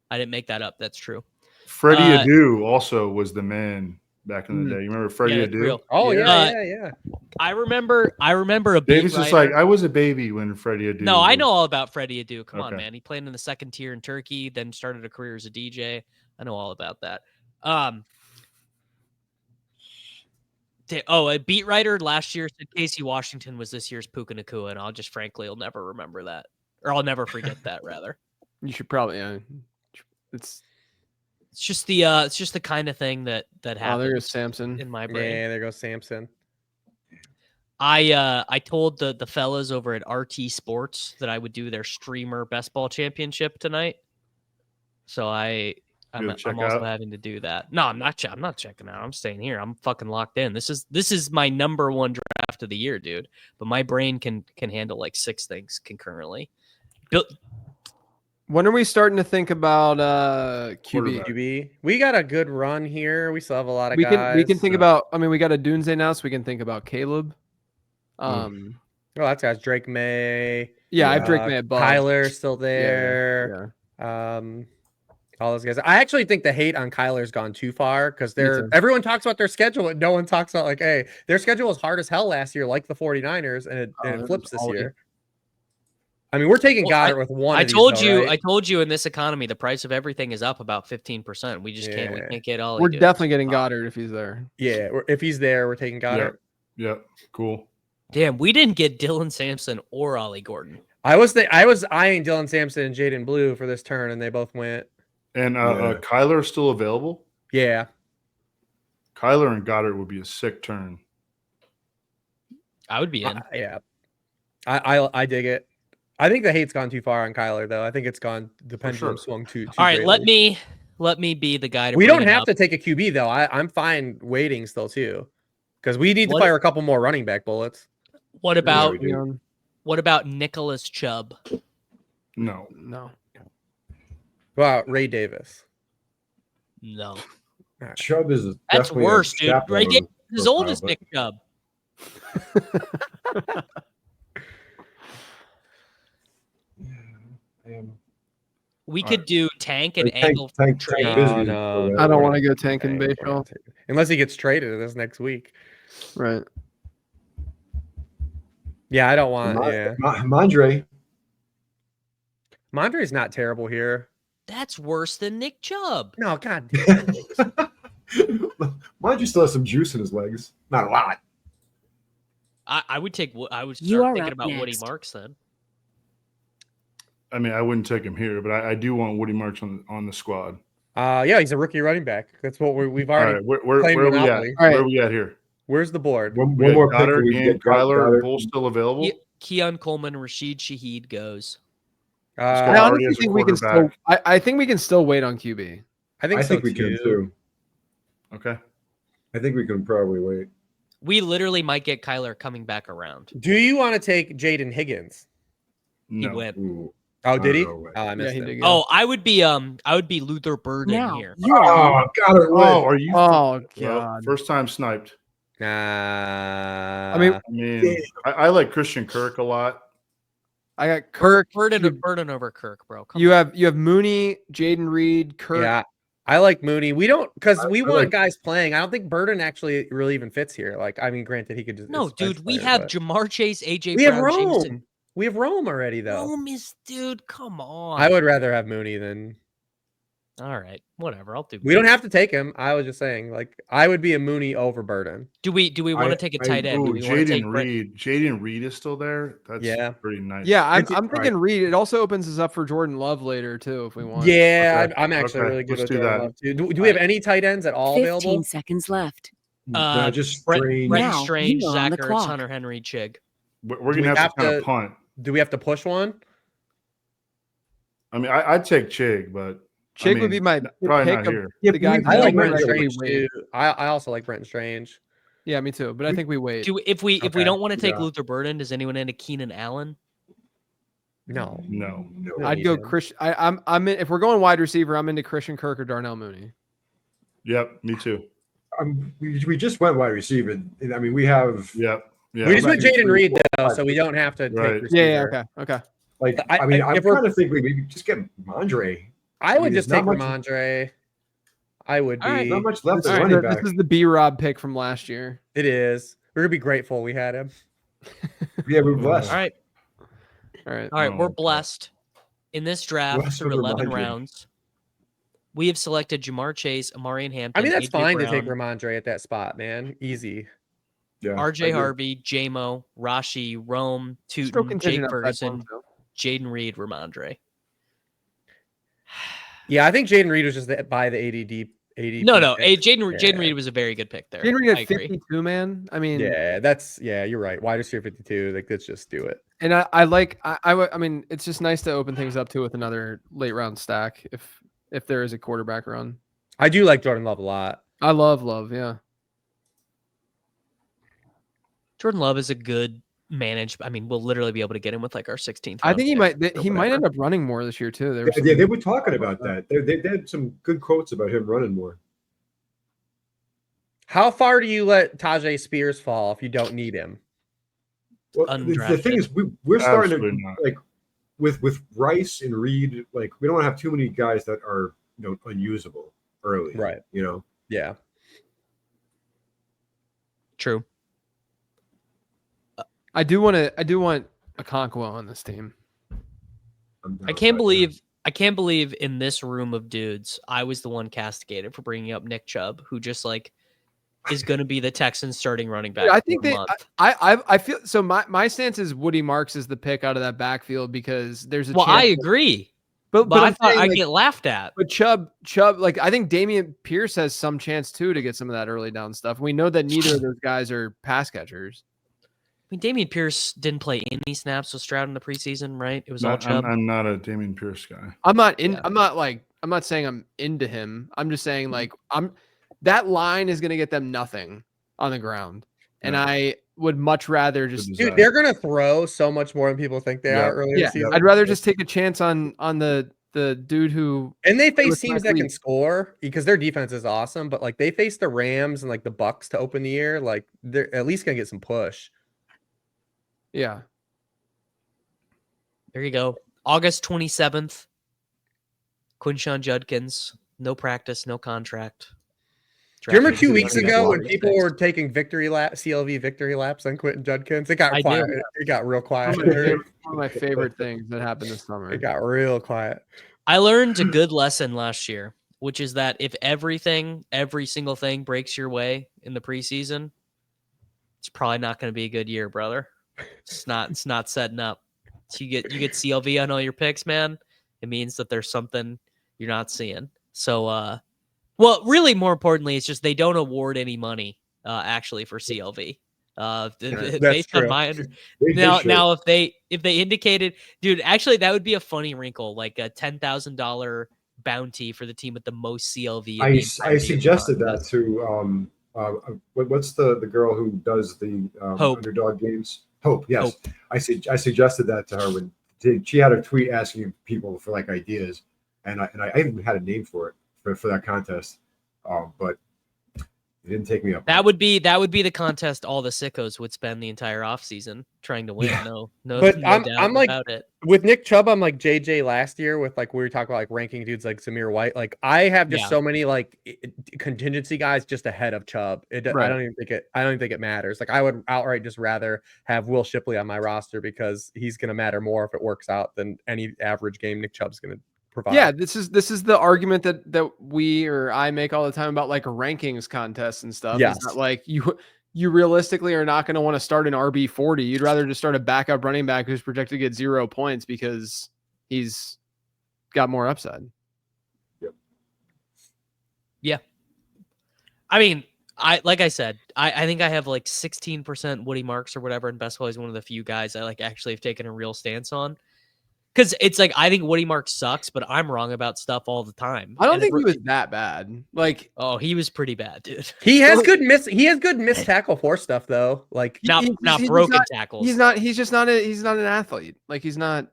I didn't make that up. That's true. Freddie Adu also was the man back in the day. You remember Freddie Adu? Oh yeah. I remember a Davis is I was a baby when Freddie Adu. No, I know all about Freddie Adu. Come on, man. He played in the second tier in Turkey, then started a career as a DJ. I know all about that. A beat writer last year said Casey Washington was this year's Puka Nacua, and I'll never remember that, or I'll never forget that. Rather, you should probably. It's just the kind of thing that happens. Oh, there goes Samson in my brain. Yeah, there goes Samson. I told the fellas over at RT Sports that I would do their streamer best ball championship tonight. So I'm also having to do that. No, I'm not checking out. I'm staying here. I'm fucking locked in. This is my #1 draft of the year, dude. But my brain can handle 6 things concurrently. When are we starting to think about Quarterback. QB. We got a good run here. We still have a lot of we guys. can think about. I mean, we got a Doomsday now, so we can think about Caleb. Oh, that's guys. Drake May. Yeah, I have Drake May above. Kyler still there. Yeah. All those guys. I actually think the hate on Kyler's gone too far because everyone talks about their schedule and no one talks about like, hey, their schedule was hard as hell last year, like the 49ers, and it flips this year. I mean, we're taking Goddard with one. I told you in this economy, the price of everything is up about 15%. We just can't. We can't get all. We're definitely getting Goddard if he's there. Yeah, if he's there, we're taking Goddard. Yep. Cool. Damn, we didn't get Dylan Sampson or Ollie Gordon. I was eyeing Dylan Sampson and Jaden Blue for this turn, and they both went. And Kyler is still available? Yeah. Kyler and Goddard would be a sick turn. I would be in. Yeah. I dig it. I think the hate's gone too far on Kyler, though. I think it's gone. The pendulum swung too. All right, greatly. let me be the guy to. We don't have to take a QB though. I'm fine waiting still too, because we need to fire a couple more running back bullets. What about Nicholas Chubb? No. What about Ray Davis? No. Chubb is that's worse, dude. Ray Davis is as old as Nick Chubb. We could do Tank and Angle for trade. No, I don't want to go Tank and Baseball unless he gets traded this next week. Right. Yeah, I don't want. Mondre's not terrible here. That's worse than Nick Chubb. No, God. Mondre still has some juice in his legs. Not a lot. I would start thinking about Woody Marks then. I mean, I wouldn't take him here, but I do want Woody Marks on the squad. Yeah, he's a rookie running back. That's what we've already. All right, where are we at? Right. Where are we at here? Where's the board? One more pick. And Kyler and Bull still available. Keon Coleman, Rashid Shaheed goes. I honestly think we can still. I think we can still wait on QB. I think we can too. Okay. I think we can probably wait. We literally might get Kyler coming back around. Do you want to take Jaden Higgins? No. He went. Ooh. Oh, did he? Oh, I missed him. Oh, I would be Luther Burden here. Oh, got it. Oh, are you? Oh, God. Well, first time sniped. I mean, I like Christian Kirk a lot. I got Kirk. Burden over Kirk, bro. You have Mooney, Jaden Reed, Kirk. Yeah, I like Mooney. We don't because we want guys playing. I don't think Burden actually really even fits here. Like, I mean, granted, he could just dude. We have Jamar Chase, AJ. We Brown, have Rome. Jameson. We have Rome already, though. Rome is, dude. Come on. I would rather have Mooney than. All right, whatever. I'll do. We don't have to take him. I was just saying, like, I would be a Mooney over Burden. Do we want to take a tight end? Jaden Reed. Jaden Reed is still there. That's pretty nice. Yeah, I'm thinking Reed. It also opens us up for Jordan Love later too, if we want. Yeah, okay. I'm actually really good at Jordan Love too. Do we have any tight ends at all 15 available? 15 seconds left. Just Brent Strange, Zach Ertz, Hunter Henry, Chig. We're gonna have to kind of punt. Do we have to push one? I mean, I'd take Chig, but Chig would be my probably pick. not here. The guy I like Brenton Strange too. I also like Brenton Strange. Yeah, me too. But I think we wait. If we don't want to take Luther Burden, does anyone into Keenan Allen? No. I'd go Chris. I'm in, if we're going wide receiver, I'm into Christian Kirk or Darnell Mooney. Yep, me too. We just went wide receiver. I mean, we have. Yep. Yeah. We just went Jaden Reed though, so we don't have to take receiver. Yeah. Okay. Like, I mean, I'm trying to think we maybe just get Mondre. I would just take Ramondre. I would be. Not much left. This is the B-Rob pick from last year. It is. We're gonna be grateful we had him. Yeah, we're blessed. All right. We're blessed. In this draft through 11 rounds, we have selected Jamar Chase, Omarion Hampton. I mean, that's AJ fine Brown, to take Ramondre at that spot, man. Easy. Yeah, RJ Harvey, J-Mo, Rashee, Rome, Tootin, Jake Ferguson, Jaden Reed, Ramondre. Yeah, I think Jaden Reed was just by the ADD. No. Jaden Reed was a very good pick there. Jaden Reed at 52, man. I mean, you're right. Wide receiver 52. Like, let's just do it. And I mean, it's just nice to open things up too with another late round stack if there is a quarterback run. I do like Jordan Love a lot. I love Love, yeah. Jordan Love is a good manage. I mean, we'll literally be able to get him with like our 16th. I think he might end up running more this year too. They were talking about that. They had some good quotes about him running more. How far do you let Tajay Spears fall if you don't need him? Well, the thing is, we're starting to like with Rice and Reed. Like, we don't have too many guys that are unusable early, right? Yeah. True. I do want Okonkwo on this team. I can't believe in this room of dudes, I was the one castigated for bringing up Nick Chubb, who just like is going to be the Texans starting running back. I think I feel so. My stance is Woody Marks is the pick out of that backfield because there's a chance. I agree. But I thought I'd get laughed at. But Chubb, like I think Dameon Pierce has some chance too to get some of that early down stuff. We know that neither of those guys are pass catchers. I mean, Dameon Pierce didn't play any snaps with Stroud in the preseason, right? It was all Chubb. I'm not a Dameon Pierce guy. I'm not saying I'm into him. I'm just saying like that line is going to get them nothing on the ground, and I would much rather just. Dude, they're going to throw so much more than people think they are early. Yeah, I'd rather just take a chance on the dude who. And they face teams that can score because their defense is awesome, but like they face the Rams and like the Bucks to open the year, like they're at least going to get some push. Yeah. There you go. August 27th. Quinshawn Judkins. No practice, no contract. Do you remember 2 weeks ago when people were taking CLV victory laps on Quentin Judkins? It got quiet. It got real quiet. One of my favorite things that happened this summer. It got real quiet. I learned a good lesson last year, which is that if every single thing breaks your way in the preseason, it's probably not going to be a good year, brother. It's not setting up. So you get CLV on all your picks, man. It means that there's something you're not seeing. So, well, really, more importantly, it's just they don't award any money actually for CLV. Based on my now, if they indicated, dude, actually that would be a funny wrinkle, like a $10,000 bounty for the team with the most CLV. I suggested that to what's the girl who does the underdog games? Hope, yes. Hope. I suggested that to her when she had a tweet asking people for like ideas, and I even had a name for it for that contest, but it didn't take me up. That would be the contest all the sickos would spend the entire offseason trying to win. Yeah. No, but no I'm like about it. With Nick Chubb, I'm like JJ last year with like we were talking about like ranking dudes like Zamir White. Like I have just so many like contingency guys just ahead of Chubb. I don't even think it matters. Like I would outright just rather have Will Shipley on my roster because he's gonna matter more if it works out than any average game Nick Chubb's gonna provide. Yeah, this is the argument that we or I make all the time about like rankings contests and stuff. Yes. It's not like you realistically are not going to want to start an RB40. You'd rather just start a backup running back who's projected to get 0 points because he's got more upside. Yep. Yeah. I mean, like I said, I think I have like 16% Woody Marks or whatever, and Best Ball is one of the few guys I like actually have taken a real stance on. Because it's like I think Woody Marks sucks, but I'm wrong about stuff all the time. I don't think he was that bad. Like, oh, he was pretty bad, dude. He has good missed tackle force stuff though. Like not broken tackles. He's not an athlete. Like he's not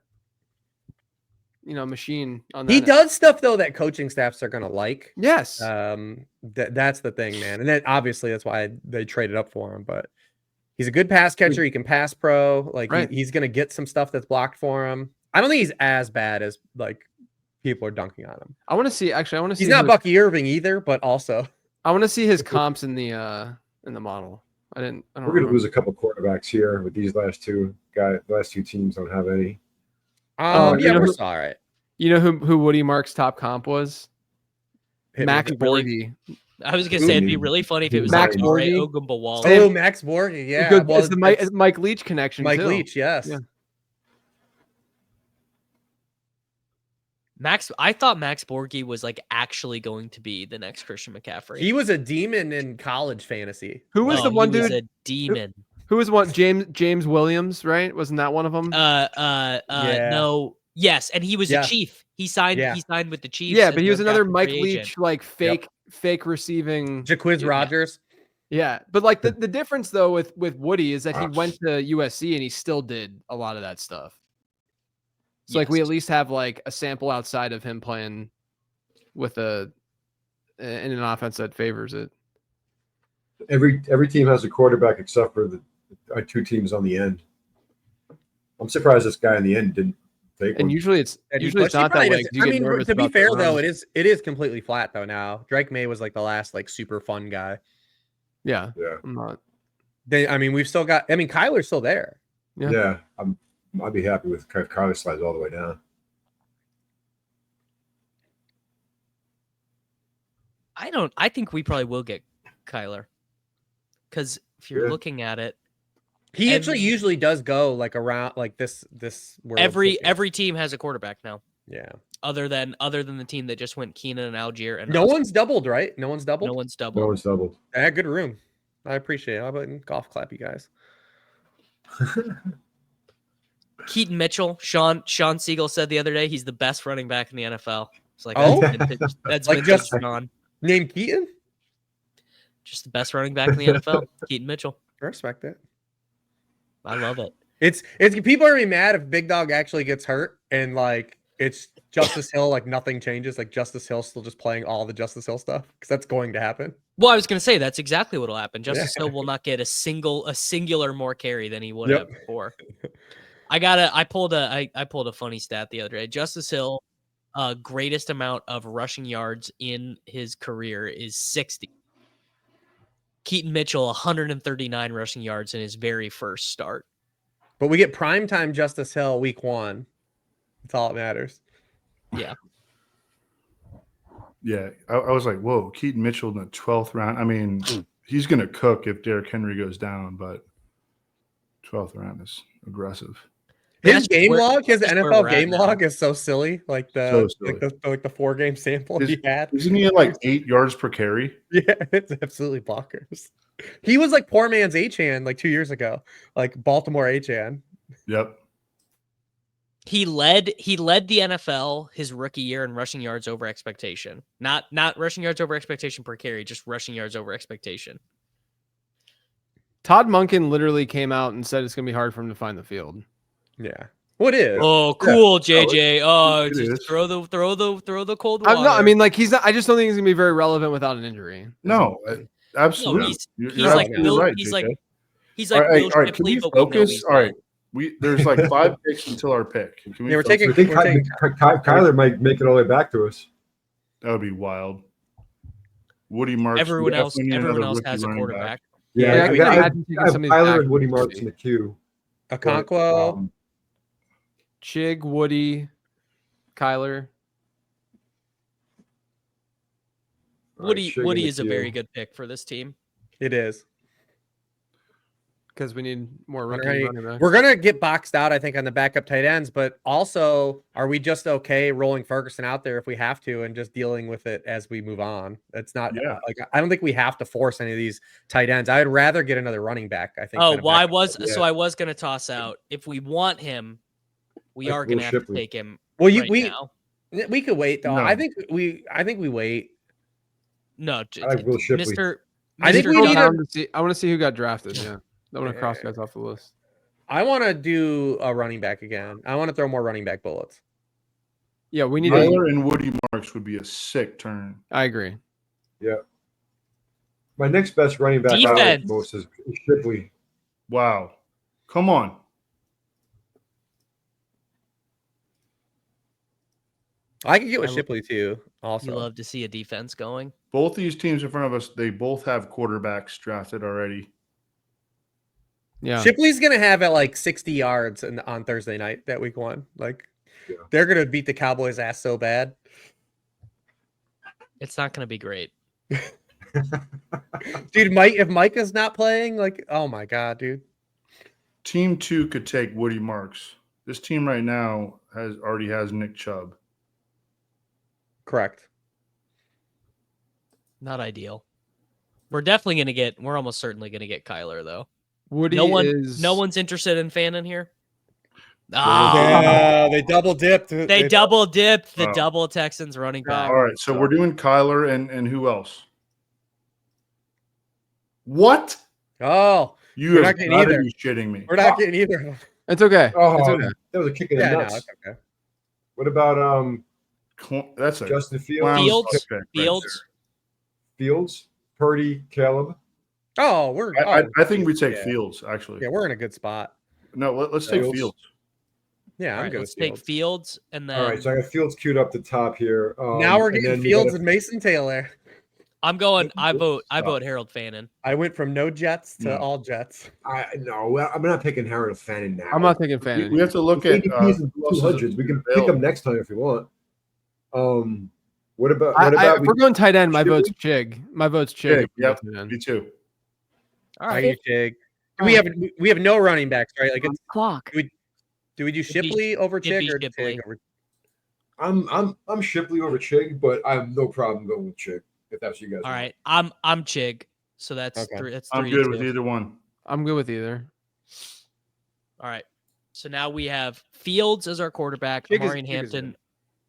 a machine on that. He does stuff though that coaching staffs are gonna like. Yes. That's the thing, man. And then obviously that's why they traded up for him, but he's a good pass catcher. He can pass pro. Like he's gonna get some stuff that's blocked for him. I don't think he's as bad as like people are dunking on him. I want to see. He's not Bucky Irving either, but also I want to see his comps in the model. We're gonna lose a couple quarterbacks here with these last two guys. The last two teams don't have any. We're all right. You know who Woody Marks' top comp was? Max Borghi. I was gonna say it'd be really funny if it was Max Borghi. Ogunbowale. Oh, Max Borghi, yeah. It's the Mike Leach connection. Mike Leach, yes. Yeah. I thought Max Borghi was like actually going to be the next Christian McCaffrey. He was a demon in college fantasy. Who was the one dude? He was a demon. Who was one? James Williams, right? Wasn't that one of them? No. Yes, and he was a Chief. He signed with the Chiefs. Yeah, but he was another Mike Leach, like fake receiving. Jaquiz Rogers. Yeah, but like the difference though with Woody is that he went to USC and he still did a lot of that stuff. So like we at least have like a sample outside of him playing with in an offense that favors it. Every team has a quarterback except for the two teams on the end. I'm surprised this guy in the end didn't take one. And usually it's not that way. I mean, to be fair though, it is completely flat though now. Drake May was like the last like super fun guy. Yeah. I'm not. We've still got. I mean, Kyler's still there. Yeah. I'd be happy with if Kyler slides all the way down. I think we probably will get Kyler. Because if you're looking at it, he actually usually does go like around like this. Every team has a quarterback now. Yeah. Other than the team that just went Keenan and Algier and no one's doubled, right? No one's doubled. No one's doubled. Yeah, good room. I appreciate it. How about golf clap, you guys? Keaton Mitchell, Sean Siegel said the other day he's the best running back in the NFL. It's like that's like just Sean. Named Keaton? Just the best running back in the NFL, Keaton Mitchell. I respect it. I love it. It's people are gonna be mad if Big Dog actually gets hurt and like it's Justice Hill, like nothing changes, like Justice Hill still just playing all the Justice Hill stuff because that's going to happen. Well, I was going to say that's exactly what will happen. Justice Hill will not get a singular more carry than he would have before. I pulled a funny stat the other day. Justice Hill, greatest amount of rushing yards in his career is 60. Keaton Mitchell, 139 rushing yards in his very first start. But we get primetime Justice Hill week 1. That's all that matters. Yeah. Yeah. I was like, whoa, Keaton Mitchell in the 12th round. I mean, he's going to cook if Derrick Henry goes down, but 12th round is aggressive. His game log, his NFL game log is so silly. Like the 4-game sample he had. Isn't he at like 8 yards per carry? Yeah, it's absolutely bonkers. He was like poor man's Achane like 2 years ago, like Baltimore Achane. Yep. He led the NFL his rookie year in rushing yards over expectation. Not rushing yards over expectation per carry, just rushing yards over expectation. Todd Monken literally came out and said it's going to be hard for him to find the field. Yeah. What is? Oh, cool, JJ. Oh, just throw the cold water. No, I mean, like he's not. I just don't think he's gonna be very relevant without an injury. No, absolutely. No, he's like Bill. Right, he's JJ. like Bill Shipley, but focus. All right, there's like 5 picks until our pick. We're taking. Kyler might make it all the way back to us. That would be wild. Woody Marks. Everyone else has a quarterback. Yeah, I have Kyler and Woody Marks in the queue. Okonkwo. Chig, Woody, Kyler. Woody is a very good pick for this team. It is. Because we need more running back. We're gonna get boxed out, I think, on the backup tight ends, but also are we just okay rolling Ferguson out there if we have to and just dealing with it as we move on? It's not like I don't think we have to force any of these tight ends. I'd rather get another running back, I think. Oh, well, I was gonna toss out if we want him. We are going to have to take him. Well, now. We could wait though. No. I think we wait. No, Mr. I think we need I want to see who got drafted. Yeah, I want to cross guys off the list. I want to do a running back again. I want to throw more running back bullets. Yeah, we need. Tyler and Woody Marks would be a sick turn. I agree. Yeah. My next best running back most is Shipley. Wow, come on. I can get with Shipley too. Also, you love to see a defense going. Both these teams in front of us, they both have quarterbacks drafted already. Yeah, Shipley's gonna have at like 60 yards on Thursday night that week 1. Like, they're gonna beat the Cowboys' ass so bad. It's not gonna be great, dude. If Micah's not playing, like, oh my god, dude. Team 2 could take Woody Marks. This team right now already has Nick Chubb. Correct. Not ideal. We're almost certainly gonna get Kyler though. Woody no one's interested in Fannin here. Yeah, they double dipped. They double dipped the double Texans running back. All right, so we're doing Kyler and who else? What? Oh, You we're have not getting got to either. be shitting me. We're not getting either of them. It's okay. Oh, It's okay. that was a kick in the Yeah, no, nuts. it's okay. What about That's a Justin clown Fields? Fields, pick right Fields. Fields, Purdy, Caleb. Oh, we're. I think we take yeah. Fields, actually. Yeah, we're in a good spot. No, let's take Fields. Fields. Yeah, All I'm right, good let's with Fields. take Fields and then All right, so I got Fields queued up the top here. Now we're and getting then we Fields gotta- and Mason Taylor. I'm going. I vote Harold Fannin. I went from no Jets to No. all Jets. No, I'm not picking Harold Fannin now. I'm not taking Fannin. We have to look at ADPs and who else is 200s. We can pick available. them next time if we want. What about If we're going tight end, my Shipley? vote's Chig. My vote's Chig. Chig, yep. Me too. All Are right. you Jig? We have no running backs, right? Like, it's, Clock. do we do It'd be- Shipley over it'd be Chig or Shipley. Chig over? I'm Shipley over Chig, but I have no problem going with Chig if that's what you guys. All want. right. I'm Chig. So that's Okay. three. That's I'm 3 good to with 2. either one. I'm good with either. All right. So now we have Fields as our quarterback, Chig is- Omarion Chig is Hampton,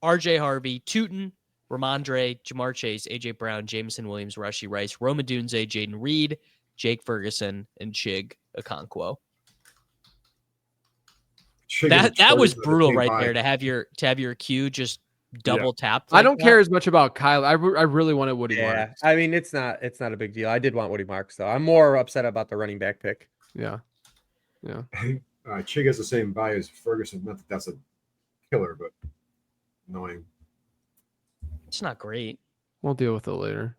RJ Harvey, Tootin, Ramondre, Jamar Chase, AJ Brown, Jameson Williams, Rashee Rice, Roma Dunze, Jaden Reed, Jake Ferguson, and Chig Okonkwo. Chig That and was Ferguson are the brutal same right vibe. there to have your queue just double tapped. I like don't that. care as much about Kyle. I really wanted Woody Yeah, Marks. I mean it's not a big deal. I did want Woody Marks though. I'm more upset about the running back pick. Yeah. Chig has the same value as Ferguson. Not that that's a killer, but annoying. It's not great. We'll deal with it later.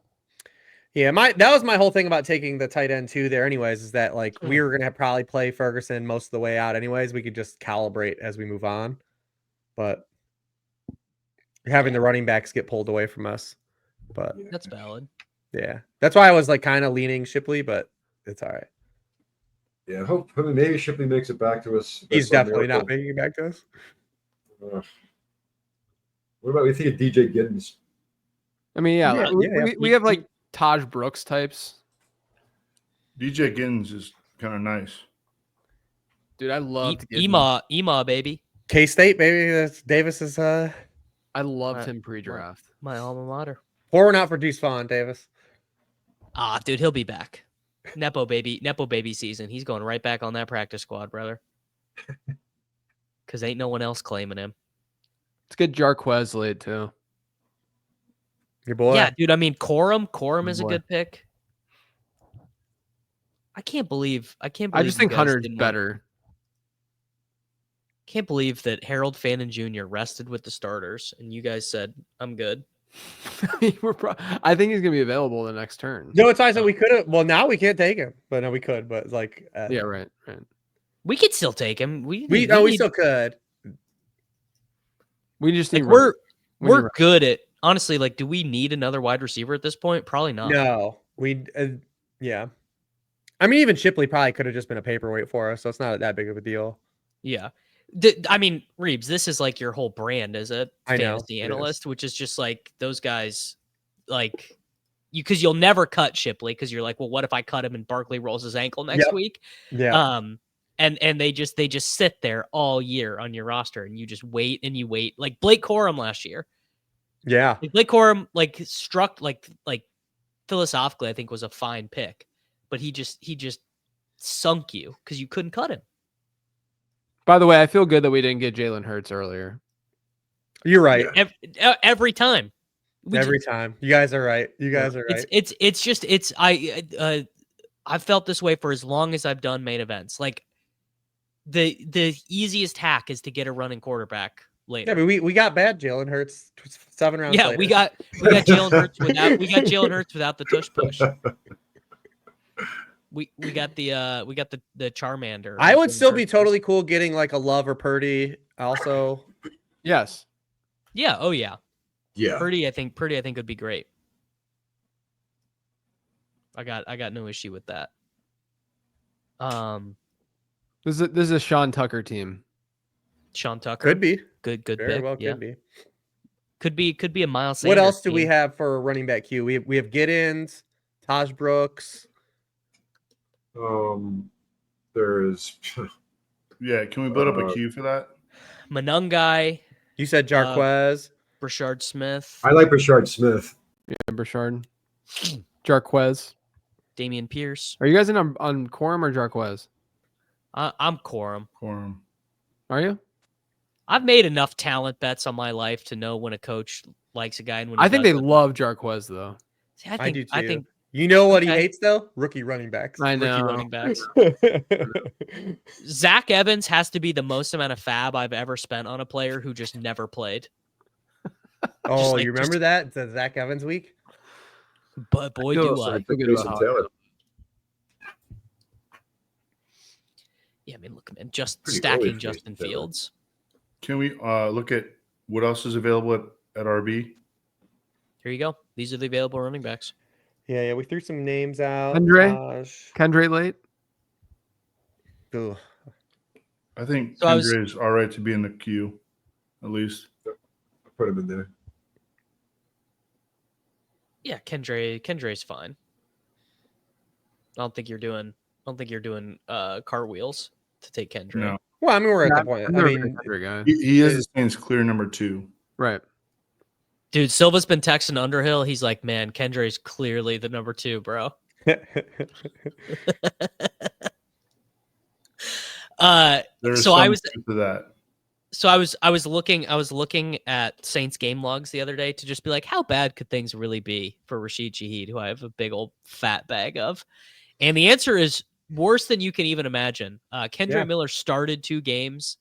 Yeah, that was my whole thing about taking the tight end too. There, anyways, is that like we were gonna probably play Ferguson most of the way out. Anyways, we could just calibrate as we move on, but having the running backs get pulled away from us. But That's valid. yeah, that's why I was like kind of leaning Shipley, but it's all right. Yeah, hopefully maybe Shipley makes it back to us. He's That's a definitely not miracle. making it back to us. What about we think of DJ Giddens? I mean, yeah, Yeah, we have like Taj Brooks types. DJ Giddens is kind of nice. Dude, I loved Ema, baby. K-State, baby. That's Davis's. I loved him pre-draft. My alma mater. Pouring out for Deuce Vaughn, Davis. Ah, dude, he'll be back. Nepo baby season. He's going right back on that practice squad, brother. Because ain't no one else claiming him. Let's get Jarquez late too. Your boy. Yeah, dude. I mean, Corum is a Boy. good pick. I can't believe. I just you think guys Hunter's didn't- better. Can't believe that Harold Fannin Jr. rested with the starters, and you guys said I'm good. I think he's gonna be available the next turn. No, it's nice that we could have. Well, now we can't take him, but no, we could. But like, Yeah, right. We could still take him. We we still could. We just need. like, we're running. good at honestly. Like, do we need another wide receiver at this point? Probably not. No, yeah. I mean, even Shipley probably could have just been a paperweight for us, so it's not that big of a deal. Yeah. I mean, Reeves, this is like your whole brand as a I know, fantasy it analyst, which is just like those guys, like because you'll never cut Shipley because you're like, well, what if I cut him and Barkley rolls his ankle next Yep. week? Yeah. And they just sit there all year on your roster, and you just wait and you wait. Like Blake Corum last year. Yeah. Like Blake Corum, like struck like philosophically, I think was a fine pick, but he just sunk you because you couldn't cut him. By the way, I feel good that we didn't get Jalen Hurts earlier. You're right. Every time. Every time. You guys are right. You guys are right. I've felt this way for as long as I've done main events. Like the easiest hack is to get a running quarterback later. Yeah, but we got bad Jalen Hurts 7 rounds later. we got Jalen Hurts without the tush push. We got the Charmander. I would still be totally cool getting like a Love or Purdy also. Yes. Yeah. Oh yeah. Yeah. Purdy, I think would be great. I got no issue with that. This is a Sean Tucker team. Sean Tucker Could be. good Very pick. well Yeah. could be. Could be a Miles What Sanders else do we team. have for running back queue? We have Giddens, Taj Brooks. There's Yeah, can we build up a queue for that? Manungai, You said Jarquez. Brashard Smith. I like Rashard Smith. Yeah, Brashard. Jarquez. Damian Pierce. Are you guys in on Quorum or Jarquez? I'm Quorum. Quorum. Are you? I've made enough talent bets on my life to know when a coach likes a guy and when he I think they doesn't. love Jarquez though. See, I do too. I think You know what Okay. he hates though? Rookie running backs. I rookie know. running backs. Zach Evans has to be the most amount of fab I've ever spent on a player who just never played. Oh, like- you remember that? The Zach Evans week? But boy, feel do so I. feel good Pretty about some how- talent. Yeah, I mean, look, man, just Pretty early stacking for Justin Jason Taylor. Fields. Can we look at what else is available at RB? Here you go. These are the available running backs. Yeah, we threw some names out. Kendra late. Ugh. I think So I was- Kendra is all right to be in the queue, at least. Put him in there. Yeah, Kendra's fine. I don't think you're doing cartwheels to take Kendra. No, Well, I mean, we're at Yeah, the point. I'm I never been mean, a Kendra guy. he is the Saints' clear number 2. Right. Dude, Silva's been texting Underhill. He's like, man, Kendra's clearly the number 2, bro. There's So I was truth to that. so I was looking at Saints game logs the other day to just be like, how bad could things really be for Rashid Shaheed, who I have a big old fat bag of? And the answer is worse than you can even imagine. Kendra Yeah. Miller started 2 games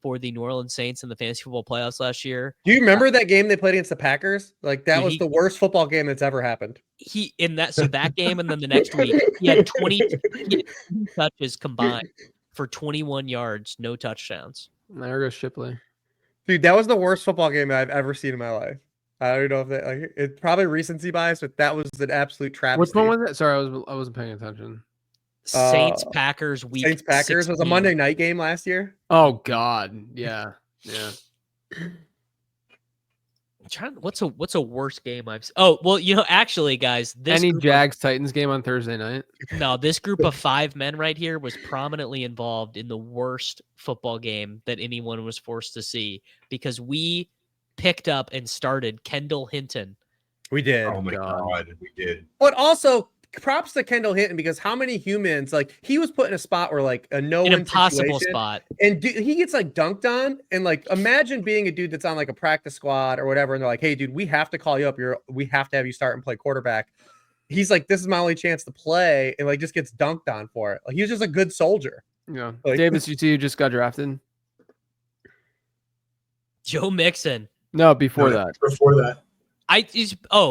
for the New Orleans Saints in the fantasy football playoffs last year. do you remember that game they played against the Packers? Like that Dude, was the worst football game that's ever happened. That game and then the next week he had 20 touches combined for 21 yards, no touchdowns. There goes Shipley. Dude, that was the worst football game I've ever seen in my life. I don't know if that like it's probably recency bias, but that was an absolute travesty. Which one was it? Sorry, I wasn't paying attention. Saints Packers week. Saints Packers was a 16. Monday night game last year. Oh God. Yeah. Yeah. What's a worse game I've seen? Oh, well, actually, guys, Any Jags Titans game on Thursday night? this group of 5 men right here was prominently involved in the worst football game that anyone was forced to see because we picked up and started Kendall Hinton. We did. Oh my God, we did. But also props to Kendall Hinton because how many humans like he was put in a spot where like a An no-win impossible situation, spot. and he gets like dunked on and like imagine being a dude that's on like a practice squad or whatever and they're like, hey dude, we have to call you up, we have to have you start and play quarterback. He's like, this is my only chance to play, and like just gets dunked on for it. Like he was just a good soldier. Yeah. Like- Davis, you see, you just got drafted. Joe Mixon. No, before that. Before that.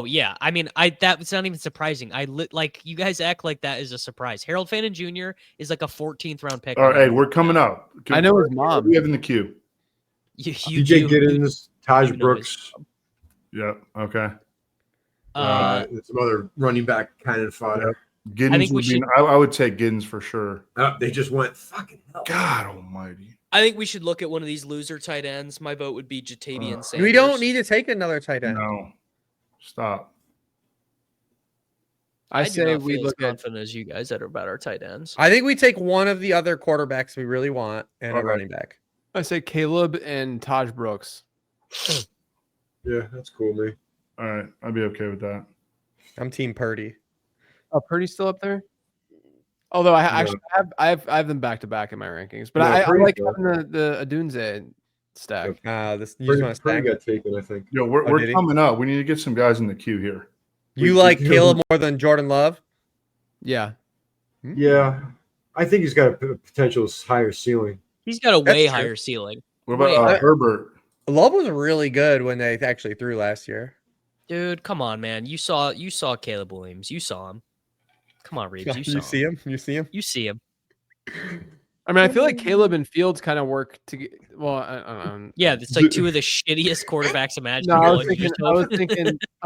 Yeah. I mean, that's not even surprising. Like you guys act like that is a surprise. Harold Fannin Jr. is like a 14th round pick. All right, hey, we're coming up. I know his mom. We have in the queue. DJ Giddens, Taj you know Brooks, Yeah. Okay. some other running back kind of fodder. Giddens I think we would be. should- I would take Giddens for sure. They just went fucking hell. God Almighty. I think we should look at one of these loser tight ends. My vote would be Jatavian Sanders. We don't need to take another tight end. No. Stop. I do say not we feel as look at. confident as you guys that are about our tight ends. I think we take one of the other quarterbacks we really want and a Okay. running back. I say Caleb and Taj Brooks. Yeah, that's cool, man. All right, I'd be okay with that. I'm Team Purdy. Oh, Purdy's still up there. Although I Yeah. actually I have them back to back in my rankings, but Yeah, I Purdy's like good. having the Adunze stack. This you just want to Pretty stack. got taken, I think. Yo, we're did he? coming up. We need to get some guys in the queue here. You we like do. Caleb more than Jordan Love? Yeah, Yeah, I think he's got a potential higher ceiling. He's got a That's way true. higher ceiling. What about Wait, Herbert? Love was really good when they actually threw last year. Dude, come on, man. You saw Caleb Williams. You saw him. Come on, Reeves. You saw You see him? You see him? You see him. I mean I feel like Caleb and Fields kind of work to. Well, I Yeah, it's like 2 of the shittiest quarterbacks no, imaginable. I was and you thinking, just I was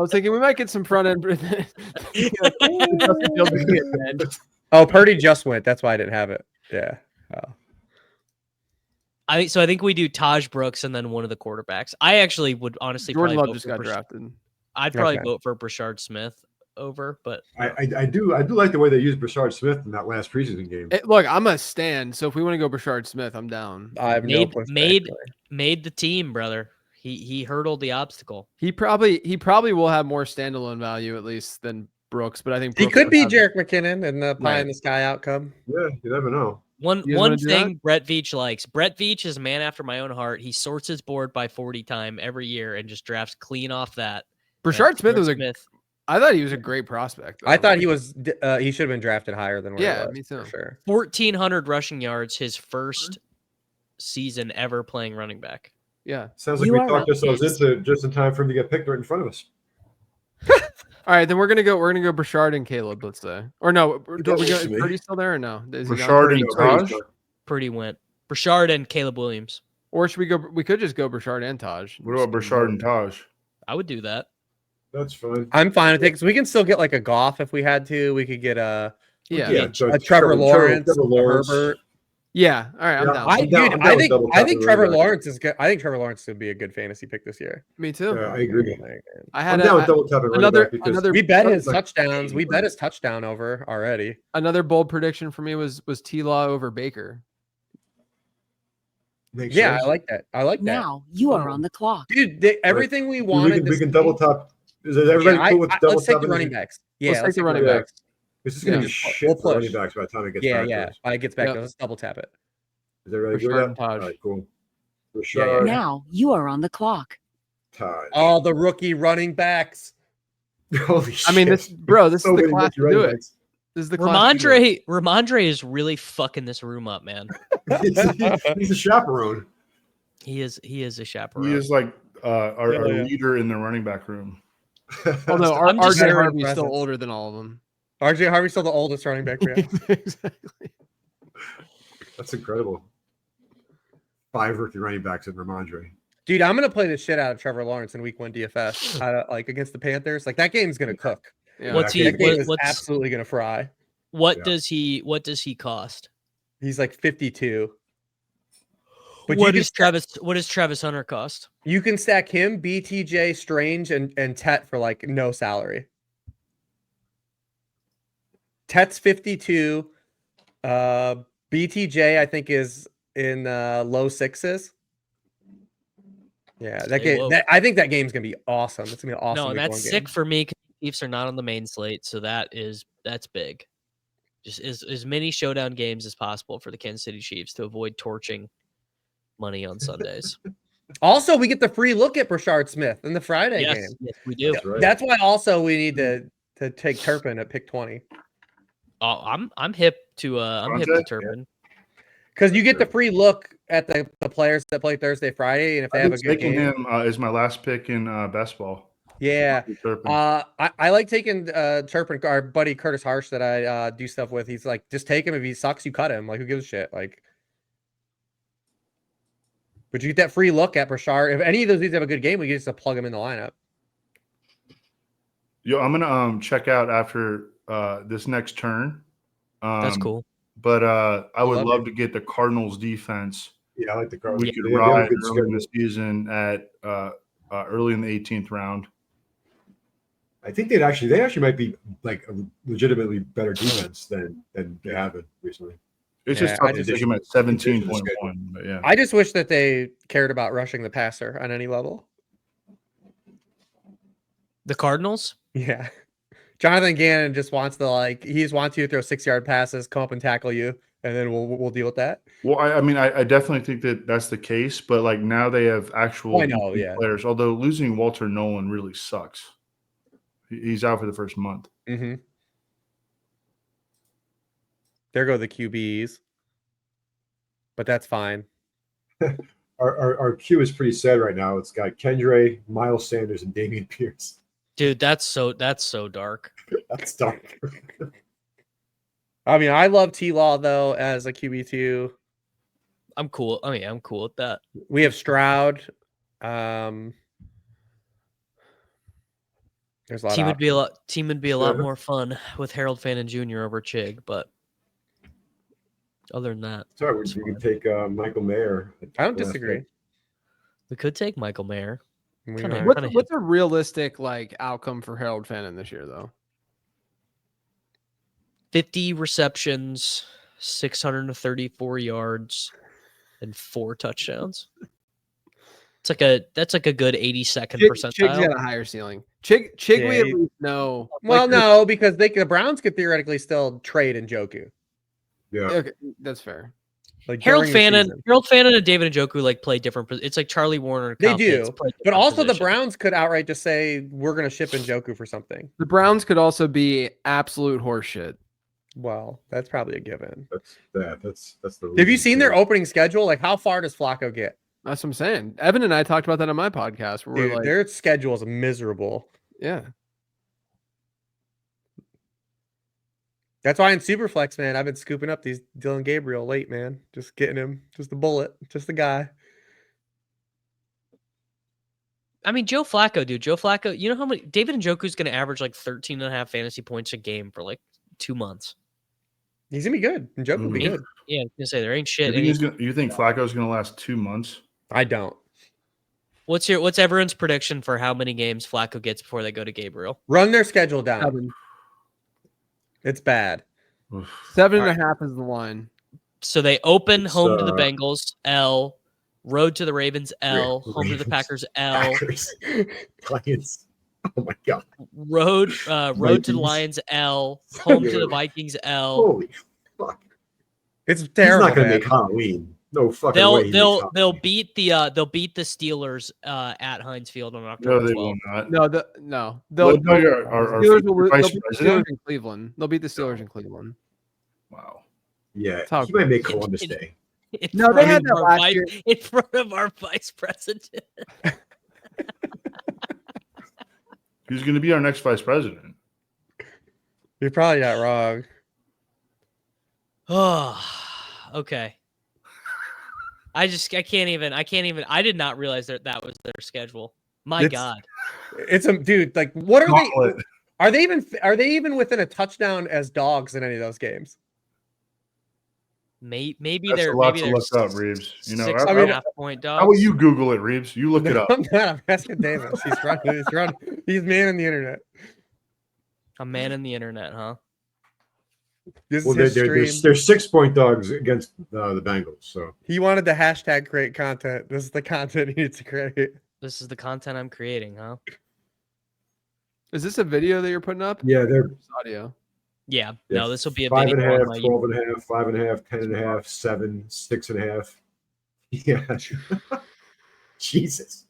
hope- thinking we might get some front end. Justin Fields is gonna get banned. Oh, Purdy just went. That's why I didn't have it. Yeah. Oh. I think we do Taj Brooks and then one of the quarterbacks. I actually would honestly Jordan probably Love vote just for got Brash- drafted. I'd probably Okay. vote for Brashard Smith over, but I do like the way they used Brashard Smith in that last preseason game. Look, I'm a stand. So if we want to go Brashard Smith, I'm down. I have no made pushback, made really. made the team, brother. He hurdled the obstacle. He probably will have more standalone value at least than Brooks, but I think He Brooks could would be have- Jerick McKinnon in the pie Right. in the sky outcome. Yeah, you never know. You guys One wanna do thing Brett Veach likes. Brett Veach is a man after my own heart. He sorts his board by 40 time every year and just drafts clean off that. Brashard Smith was I thought he was a great prospect. Though. I thought he was. He should have been drafted higher than where Yeah, he was. me too. For sure. 1,400 rushing yards his first season ever playing running back. Yeah. Sounds like You we are talked up ourselves next. into just in time for him to get picked right in front of us. All right, then we're gonna go Brashard and Caleb, let's say. Or no, That works for me. Purdy still there or no? Is he gone? Rashard and Purdy- Taj. Purdy went. Brashard and Caleb Williams. Or should we go? We could just go Brashard and Taj. What about Brashard and Taj? I would do that. That's fine. I'm fine with it because we can still get like a Goff if we had to. We could get a So Trevor Lawrence, Trevor Lawrence. Herbert. Yeah. All right, I'm Yeah, down. I I'm down think with double I tapping think the Trevor running back. Lawrence is good. I think Trevor Lawrence would be a good fantasy pick this year. Me too. Yeah, I agree. I I'm had down with double tapping running another back because another We bet his like- touchdowns. We bet his touchdown over already. another bold prediction for me was T-Law over Baker. makes Yeah, sense. I like that. I like that. Now you are on the clock. Dude, everything we we wanted. can, this we can double season- top. Is everybody Yeah, cool with double let's take the tapping? running backs. Yeah, Let's take the running backs. This is going to Yeah. be shit We'll for running push. backs by the time it gets Yeah, back. yeah. To us. I gets back Yep. to us. Let's double tap it. Is everybody good Rashard with and that? Taj. All right, cool. Yeah, Rashard, Now you are on the clock. Taj. All the rookie running backs. Holy shit. I mean, this is the So many class rookie to do running it. backs. This is the class. to do it. Ramondre is really fucking this room up, man. He's a chaperone. He is a chaperone. He is like our Yeah. leader in the running back room. Although I'm just RJ very Harvey's impressed. still older than all of them. RJ Harvey's still the oldest running back. We have. Exactly. That's incredible. 5 rookie running backs in Ramondre. Dude, I'm gonna play the shit out of Trevor Lawrence in Week 1 DFS, like against the Panthers. Like that game's gonna cook. Yeah. What's he? That game What, is what's absolutely gonna fry. what Yeah. does he? What does he cost? He's like 52. But What you does Travis? What does Travis Hunter cost? You can stack him, BTJ, Strange, and Tet for like no salary. Tet's 52. BTJ, I think, is in low 6s. Yeah, that Stay game. low. I think that game's gonna be awesome. It's gonna be an awesome. No, Week that's 1 sick game. for me. 'Cause the Chiefs are not on the main slate, so that's big. Just as many showdown games as possible for the Kansas City Chiefs to avoid torching money on Sundays. Also, we get the free look at Brashard Smith in the Friday yes, game. yes, we do. That's right. That's why also we need to take Turpin at pick 20 Oh, I'm hip to Conte? Turpin. because you get the free look at the players that play Thursday, Friday, and if they I've have been a good taking game, him as my last pick in best ball. yeah. Turpin. I like taking Turpin, our buddy Curtis Harsh that I do stuff with. He's like, just take him. If he sucks, you cut him. Like, who gives a shit? Like, but you get that free look at Brashard. If any of those dudes have a good game, we get just to plug him in the lineup. Yo, I'm gonna check out after this next turn. That's cool. But I would Love love to get the Cardinals defense. Yeah, I like the Cardinals. We could They have a ride good early in the schedule. season at early in the 18th round. I think they actually might be like a legitimately better defense than they have been recently. It's Yeah, just I tough to just- take him at 17.1. But yeah, I just wish that they cared about rushing the passer on any level. The Cardinals? Yeah. Jonathan Gannon just wants to he just wants you to throw 6-yard passes, come up and tackle you, and then we'll deal with that. well, I mean, I definitely think that that's the case. But like now they have actual I know, yeah. players. Although losing Walter Nolan really sucks. He's out for the first month. Mm-hmm. There go the QBs. But that's fine. Our queue is pretty sad right now. It's got Kendra, Miles Sanders, and Damian Pierce. Dude, that's so dark. That's dark. I mean, I love T-Law, though, as a QB2. I'm cool. I mean, I'm cool with that. We have Stroud. There's a lot Team of would be a lot Yeah. more fun with Harold Fannin Jr. over Chig, but other than that, Sorry, it's we fine. can take Michael Mayer. I don't disagree. We could take Michael Mayer. We Kinda- might. What- What's a realistic outcome for Harold Fannin this year, though? 50 receptions, 634 yards, and 4 touchdowns. That's like a good 82nd Chig's percentile. got a higher ceiling. Chig we at least know. Well, no, because the Browns could theoretically still trade Njoku. Yeah, Okay, that's fair. Like Harold during the Fannin, season. Harold Fannin and David Njoku like play different. It's like Charlie Warner. They Kyle Pitts do, play but different also the positions. Browns could outright just say we're going to ship Njoku for something. The Browns could also be absolute horseshit. Well, that's probably a given. that's the. Have you seen their opening schedule? Like, how far does Flacco get? That's what I'm saying. Evan and I talked about that on my podcast. Where Dude, we're like, their schedule is miserable. yeah. That's why in Superflex, man, I've been scooping up these Dylan Gabriel late, man. Just getting him, just the bullet, just the guy. I mean, Joe Flacco, dude. Joe Flacco, you know how many David Njoku's going to average like 13.5 fantasy points a game for like 2 months. He's gonna be good. Njoku will be good. Yeah, I was gonna say there ain't shit. You think Flacco's going to last 2 months? I don't. What's everyone's prediction for how many games Flacco gets before they go to Gabriel? Run their schedule down. 7. It's bad. 7.5 is the line. So they open It's, home to the Bengals, L, road to the Ravens, L, home to the Packers, L, Packers. Lions. Oh my god. road to the Lions, L, home to the Vikings, L. Holy fuck. It's terrible. He's not going to man. make Halloween. No fucking way. They'll beat the Steelers at Heinz Field on October 12th. No, they will not. No. Well, They'll our vice beat the Steelers president? in Cleveland. They'll beat the Steelers in Cleveland. Wow. Yeah, Talk- he might make Columbus Day. No, they had that last year. In front of our vice president. Who's going to be our next vice president? You're probably not wrong. Oh, okay. I can't even. I did not realize that was their schedule. My God. It's a dude. Like, what are Gauntlet. they? Are they even within a touchdown as dogs in any of those games? Maybe That's they're a lot maybe to they're look up, Reeves. You know, 6.5 point dogs. how will you Google it, Reeves? You look it up. I'm not. I'm asking Davis. He's man in the internet. A man in the internet, huh? This Well, is his stream. they're 6-point dogs against the Bengals. So He wanted the hashtag create content. This is the content he needs to create. This is the content I'm creating, huh? Is this a video that you're putting up? yeah, they're It's audio. Yeah. No, this will be a 5.5, video. on my 12.5, 5.5, 10.5, 7, 6.5. Yeah. Jesus.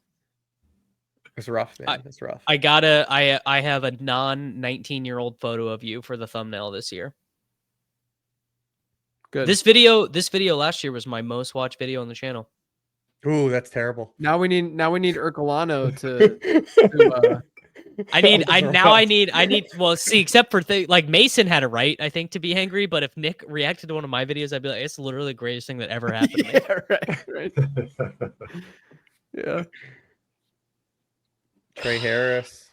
It's rough, man. It's rough. I have a non-19-year-old photo of you for the thumbnail this year. Good. This video last year was my most watched video on the channel. Ooh, that's terrible. Now we need Ercolano to I need well, see, except for like Mason had a right, I think, to be angry, but if Nick reacted to one of my videos, I'd be like, it's literally the greatest thing that ever happened to me. Yeah, right. Yeah. Trey Harris.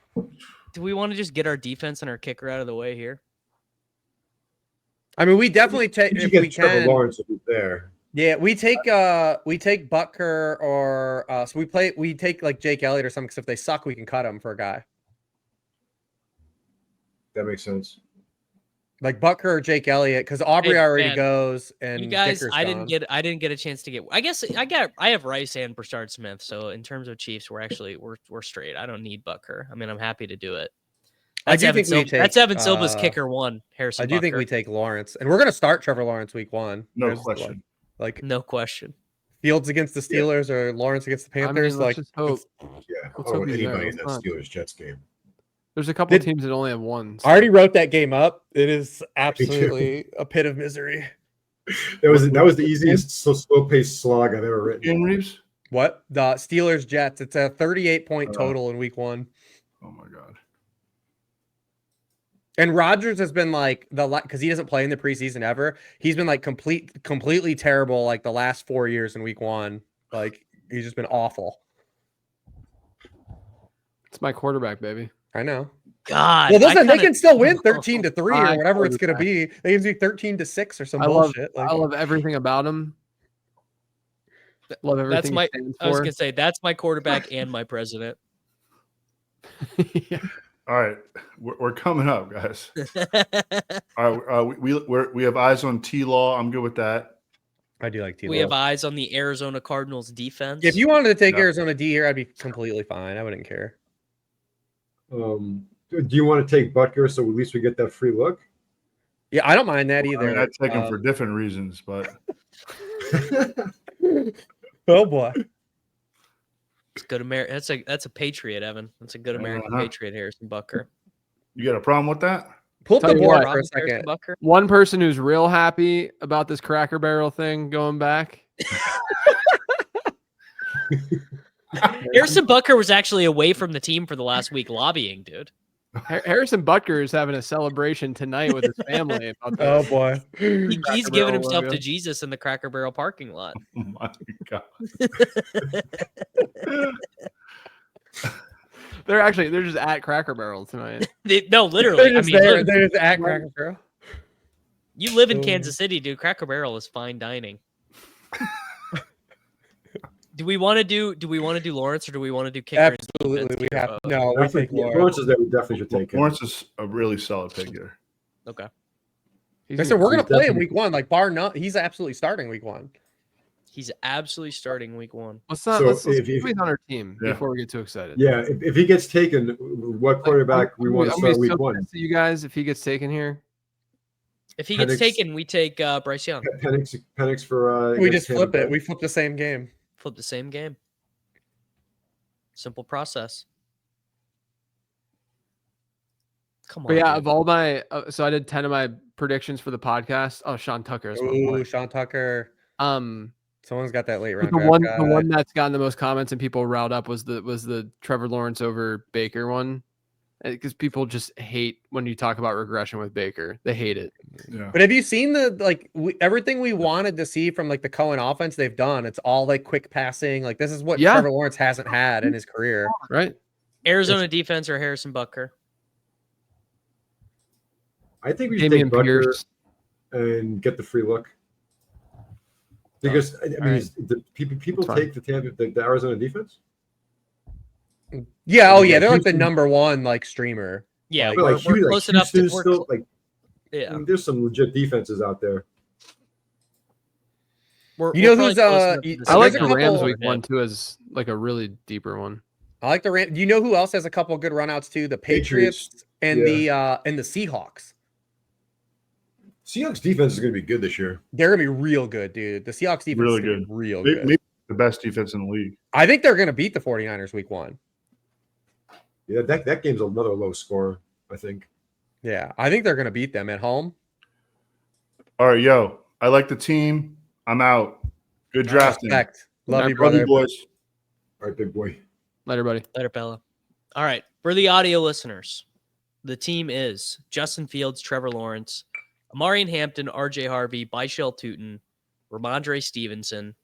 Do we want to just get our defense and our kicker out of the way here? I mean, we definitely take if we Trevor can. Lawrence will be there. Yeah, we take Butker or so we take like Jake Elliott or something. Because if they suck, we can cut them for a guy That makes sense. like Butker or Jake Elliott. Because Aubrey already goes, and You guys, Dicker's I gone. didn't get a chance to get. I guess I have Rice and Brashard Smith. So in terms of Chiefs, we're straight. I don't need Butker. I mean, I'm happy to do it. That's Evan Silva's kicker one. Harrison. I do think Butker. we take Lawrence, and we're gonna start Trevor Lawrence week 1. No There's question. Like No question. Fields against the Steelers or Lawrence against the Panthers. let's just hope. Yeah. Let's Oh, hope he's there. anybody in Let's that not. Steelers Jets game. There's a couple of teams that only have one. I already wrote that game up. It is absolutely a pit of misery. That was the easiest slow paced slog I've ever written. Jim Reeves? What? The Steelers Jets. It's a 38-point total in week 1. Oh my God. And Rodgers has been like because he doesn't play in the preseason ever. He's been like completely terrible like the last 4 years in week 1. Like he's just been awful. It's my quarterback, baby. I know. God. Well, listen, they can still win 13-3 My or whatever it's going to quarterback. be. They can do 13-6 or some I love bullshit. I love everything about him. Love everything. That's my. he stands I was for. gonna say that's my quarterback and my president. Yeah. All right. We're coming up, guys. All right. We have eyes on T-Law. I'm good with that. I do like T-Law. We have eyes on the Arizona Cardinals defense. If you wanted to take Arizona D here, I'd be completely fine. I wouldn't care. Do you want to take Butker so at least we get that free look? Yeah, I don't mind that either. I mean, I'd take him for different reasons, but oh boy, it's good that's a Patriot, Evan. That's a good American Patriot, Harrison Butker. you got a problem with that? Pull up the board what, for a second. One person who's real happy about this Cracker Barrel thing going back. Harrison Butker was actually away from the team for the last week lobbying, dude. Harrison Butker is having a celebration tonight with his family. About Oh boy, He's giving himself to Jesus in the Cracker Barrel parking lot. Oh my God. They're just at Cracker Barrel tonight. No, literally. they're just at Cracker Barrel. You live in Kansas City, dude. Cracker Barrel is fine dining. Do we want to do Lawrence or do we want to do kicker? Absolutely, we have no. I think Lawrence is there. We definitely should take him. Lawrence is a really solid pick here. Okay. I said we're gonna play him week 1, like bar none. He's absolutely starting week 1. He's absolutely starting week 1. Let's put him on our team before we get too excited. Yeah, if he gets taken, what quarterback we want to start week 1? You guys, if he gets taken here, if he gets taken, we take Bryce Young. Penix for. We just flip it. We flip the same game. Flip the same game. Simple process. Come on. But yeah, of all my, so I did 10 of my predictions for the podcast. Oh, Sean Tucker. Ooh, Sean Tucker. Someone's got that late round. The one that's gotten the most comments and people riled up was the Trevor Lawrence over Baker one, because people just hate when you talk about regression with Baker. They hate it. Yeah. But have you seen everything we wanted to see from like the Cohen offense? They've done. It's all like quick passing. Like this is what Trevor Lawrence hasn't had in his career. Right. Arizona defense or Harrison Butker? I think we should take Butker and get the free look. Because I mean, people take the Arizona defense. Yeah. Oh yeah. They're like the number one like streamer. Yeah. We're close enough to still, like. Yeah. I mean, there's some legit defenses out there. You know who's I like the Rams week 1 too as like a really deeper one. I like the Rams. Do you know who else has a couple good runouts too? The Patriots and the Seahawks. Seahawks defense is going to be good this year. They're going to be real good, dude. The Seahawks defense really is good. Real good. Maybe the best defense in the league. I think they're going to beat the 49ers week 1. Yeah, that game's another low score, I think. Yeah, I think they're going to beat them at home. All right, yo. I like the team. I'm out. Good drafting. Love you, brother. Boys. All right, big boy. Later, buddy. Later, Bella. All right. For the audio listeners, the team is Justin Fields, Trevor Lawrence, Omarion Hampton, RJ Harvey, Byshell Tootin, Ramondre Stevenson,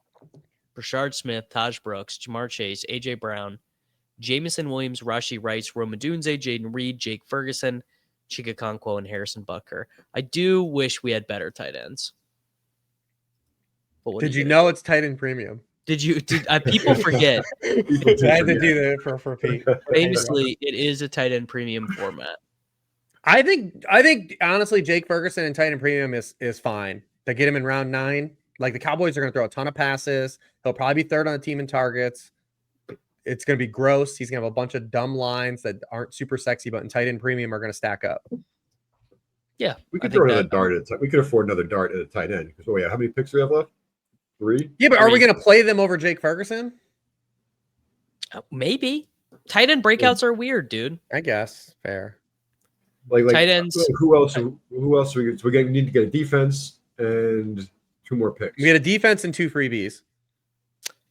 Brashard Smith, Taj Brooks, Jamar Chase, AJ Brown, Jamison Williams, Rashee Rice, Rome Odunze, Jaden Reed, Jake Ferguson, Chika Okonkwo, and Harrison Butker. I do wish we had better tight ends. Did you know it's tight end premium? Did people forget? I had to do that for Pete. Famously, it is a tight end premium format. I think honestly, Jake Ferguson and tight end premium is fine. They get him in round 9. Like the Cowboys are going to throw a ton of passes. He'll probably be third on the team in targets. It's going to be gross. He's going to have a bunch of dumb lines that aren't super sexy, but in tight end premium are going to stack up. Yeah, we could throw another dart at we could afford another dart at a tight end. So yeah, how many picks do we have left? 3. Yeah, but are we going to play them over Jake Ferguson? Maybe. Tight end breakouts are weird, dude. I guess fair. Like tight ends. Who else? Who else? We need to get a defense and 2 more picks. We get a defense and 2 freebies.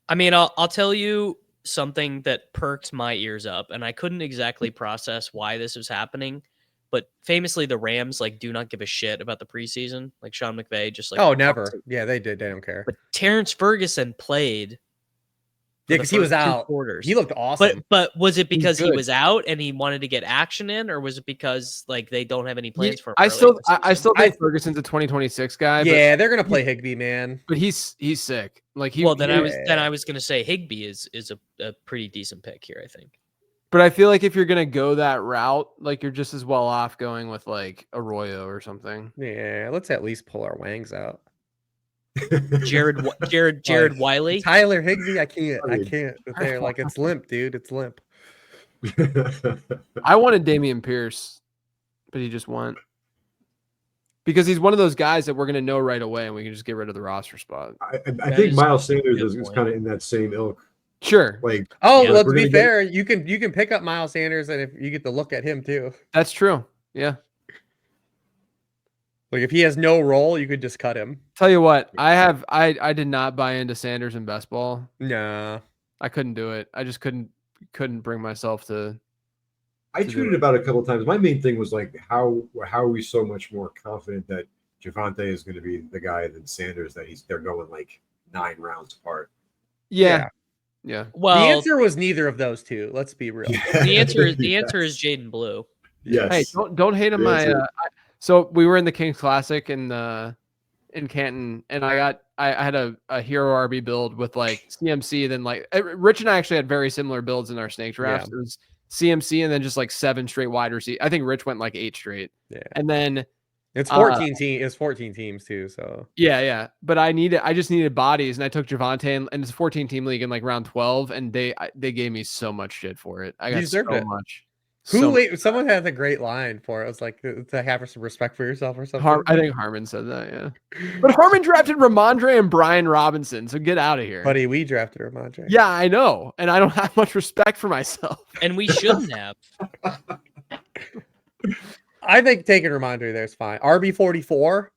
I mean, I'll tell you something that perked my ears up, and I couldn't exactly process why this was happening. But famously, the Rams do not give a shit about the preseason. Like Sean McVay, just never. Yeah, they did. They don't care. But Terrence Ferguson played. Yeah, because he was out. Quarters. He looked awesome. But was it because he was out and he wanted to get action in, or was it because they don't have any plans for him? I still think Ferguson's a 2026 guy. Yeah, they're gonna play Higbee, man. But he's sick. I was gonna say Higbee is a pretty decent pick here, I think. But I feel like if you're gonna go that route, you're just as well off going with Arroyo or something. Yeah, let's at least pull our wangs out. Jared Wiley. Tyler Higbee. I can't. There, like it's limp, dude. It's limp. I wanted Dameon Pierce, but he just went. Because he's one of those guys that we're going to know right away, and we can just get rid of the roster spot. I think Miles Sanders is kind of in that same ilk. Sure. Like, well, to be fair, you can pick up Miles Sanders, and if you get to look at him too. That's true. Yeah. Like if he has no role, you could just cut him. Tell you what, I did not buy into Sanders in best ball. Nah, I couldn't do it. I just couldn't bring myself to. I tweeted about it a couple of times. My main thing was like, how are we so much more confident that Javonte is going to be the guy than Sanders? That they're going like 9 rounds apart. Yeah. Well, the answer was neither of those two. Let's be real. The answer is Jaden Blue. Yes. Hey, don't hate on my. So we were in the Kings Classic in Canton, and I had a hero RB build with like CMC. Then like Rich and I actually had very similar builds in our snake drafts. Yeah. It was CMC and then just like 7 straight wide receivers. I think Rich went like 8 straight. Yeah. And then it's 14 It's 14 teams too. So yeah. But I just needed bodies, and I took Javonte, and it's a 14-team league in like round 12, and they gave me so much shit for it. I got so much. Someone had a great line for it. It was like to have some respect for yourself or something. I think Harmon said that, yeah. But Harmon drafted Ramondre and Brian Robinson, so get out of here. Buddy, we drafted Ramondre. Yeah, I know. And I don't have much respect for myself. And we shouldn't have. I think taking Ramondre there is fine. RB44?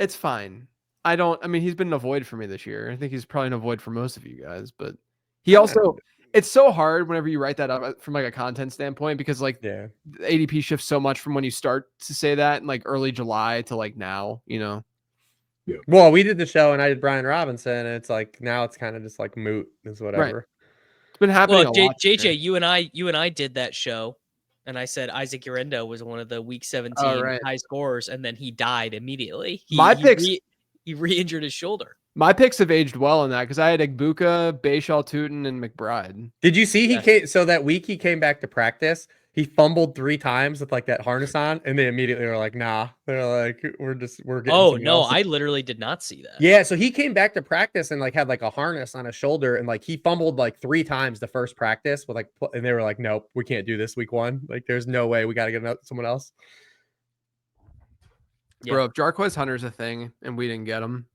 It's fine. He's been an avoid for me this year. I think he's probably an avoid for most of you guys, but he also... It's so hard whenever you write that up from like a content standpoint, because like the ADP shifts so much from when you start to say that in like early July to like now, you know? Yeah. Well, we did the show and I did Brian Robinson, and it's like now it's kind of just like moot is whatever. Right. It's been happening a lot. JJ, you and I did that show, and I said Isaac Urendo was one of the week 17 high scorers, and then he died immediately. He re-injured his shoulder. My picks have aged well in that because I had Egbuka, Bayshall, Tootin, and McBride. Did you see so that week he came back to practice, he fumbled 3 times with like that harness on, and they immediately were like, nah. They're like, we're getting else. I literally did not see that. Yeah, so he came back to practice and like had like a harness on his shoulder, and like he fumbled like 3 times the first practice with like, and they were like, nope, we can't do this week 1. Like there's no way, we got to get someone else. Yeah. Bro, if Jarquez Hunter's a thing and we didn't get him,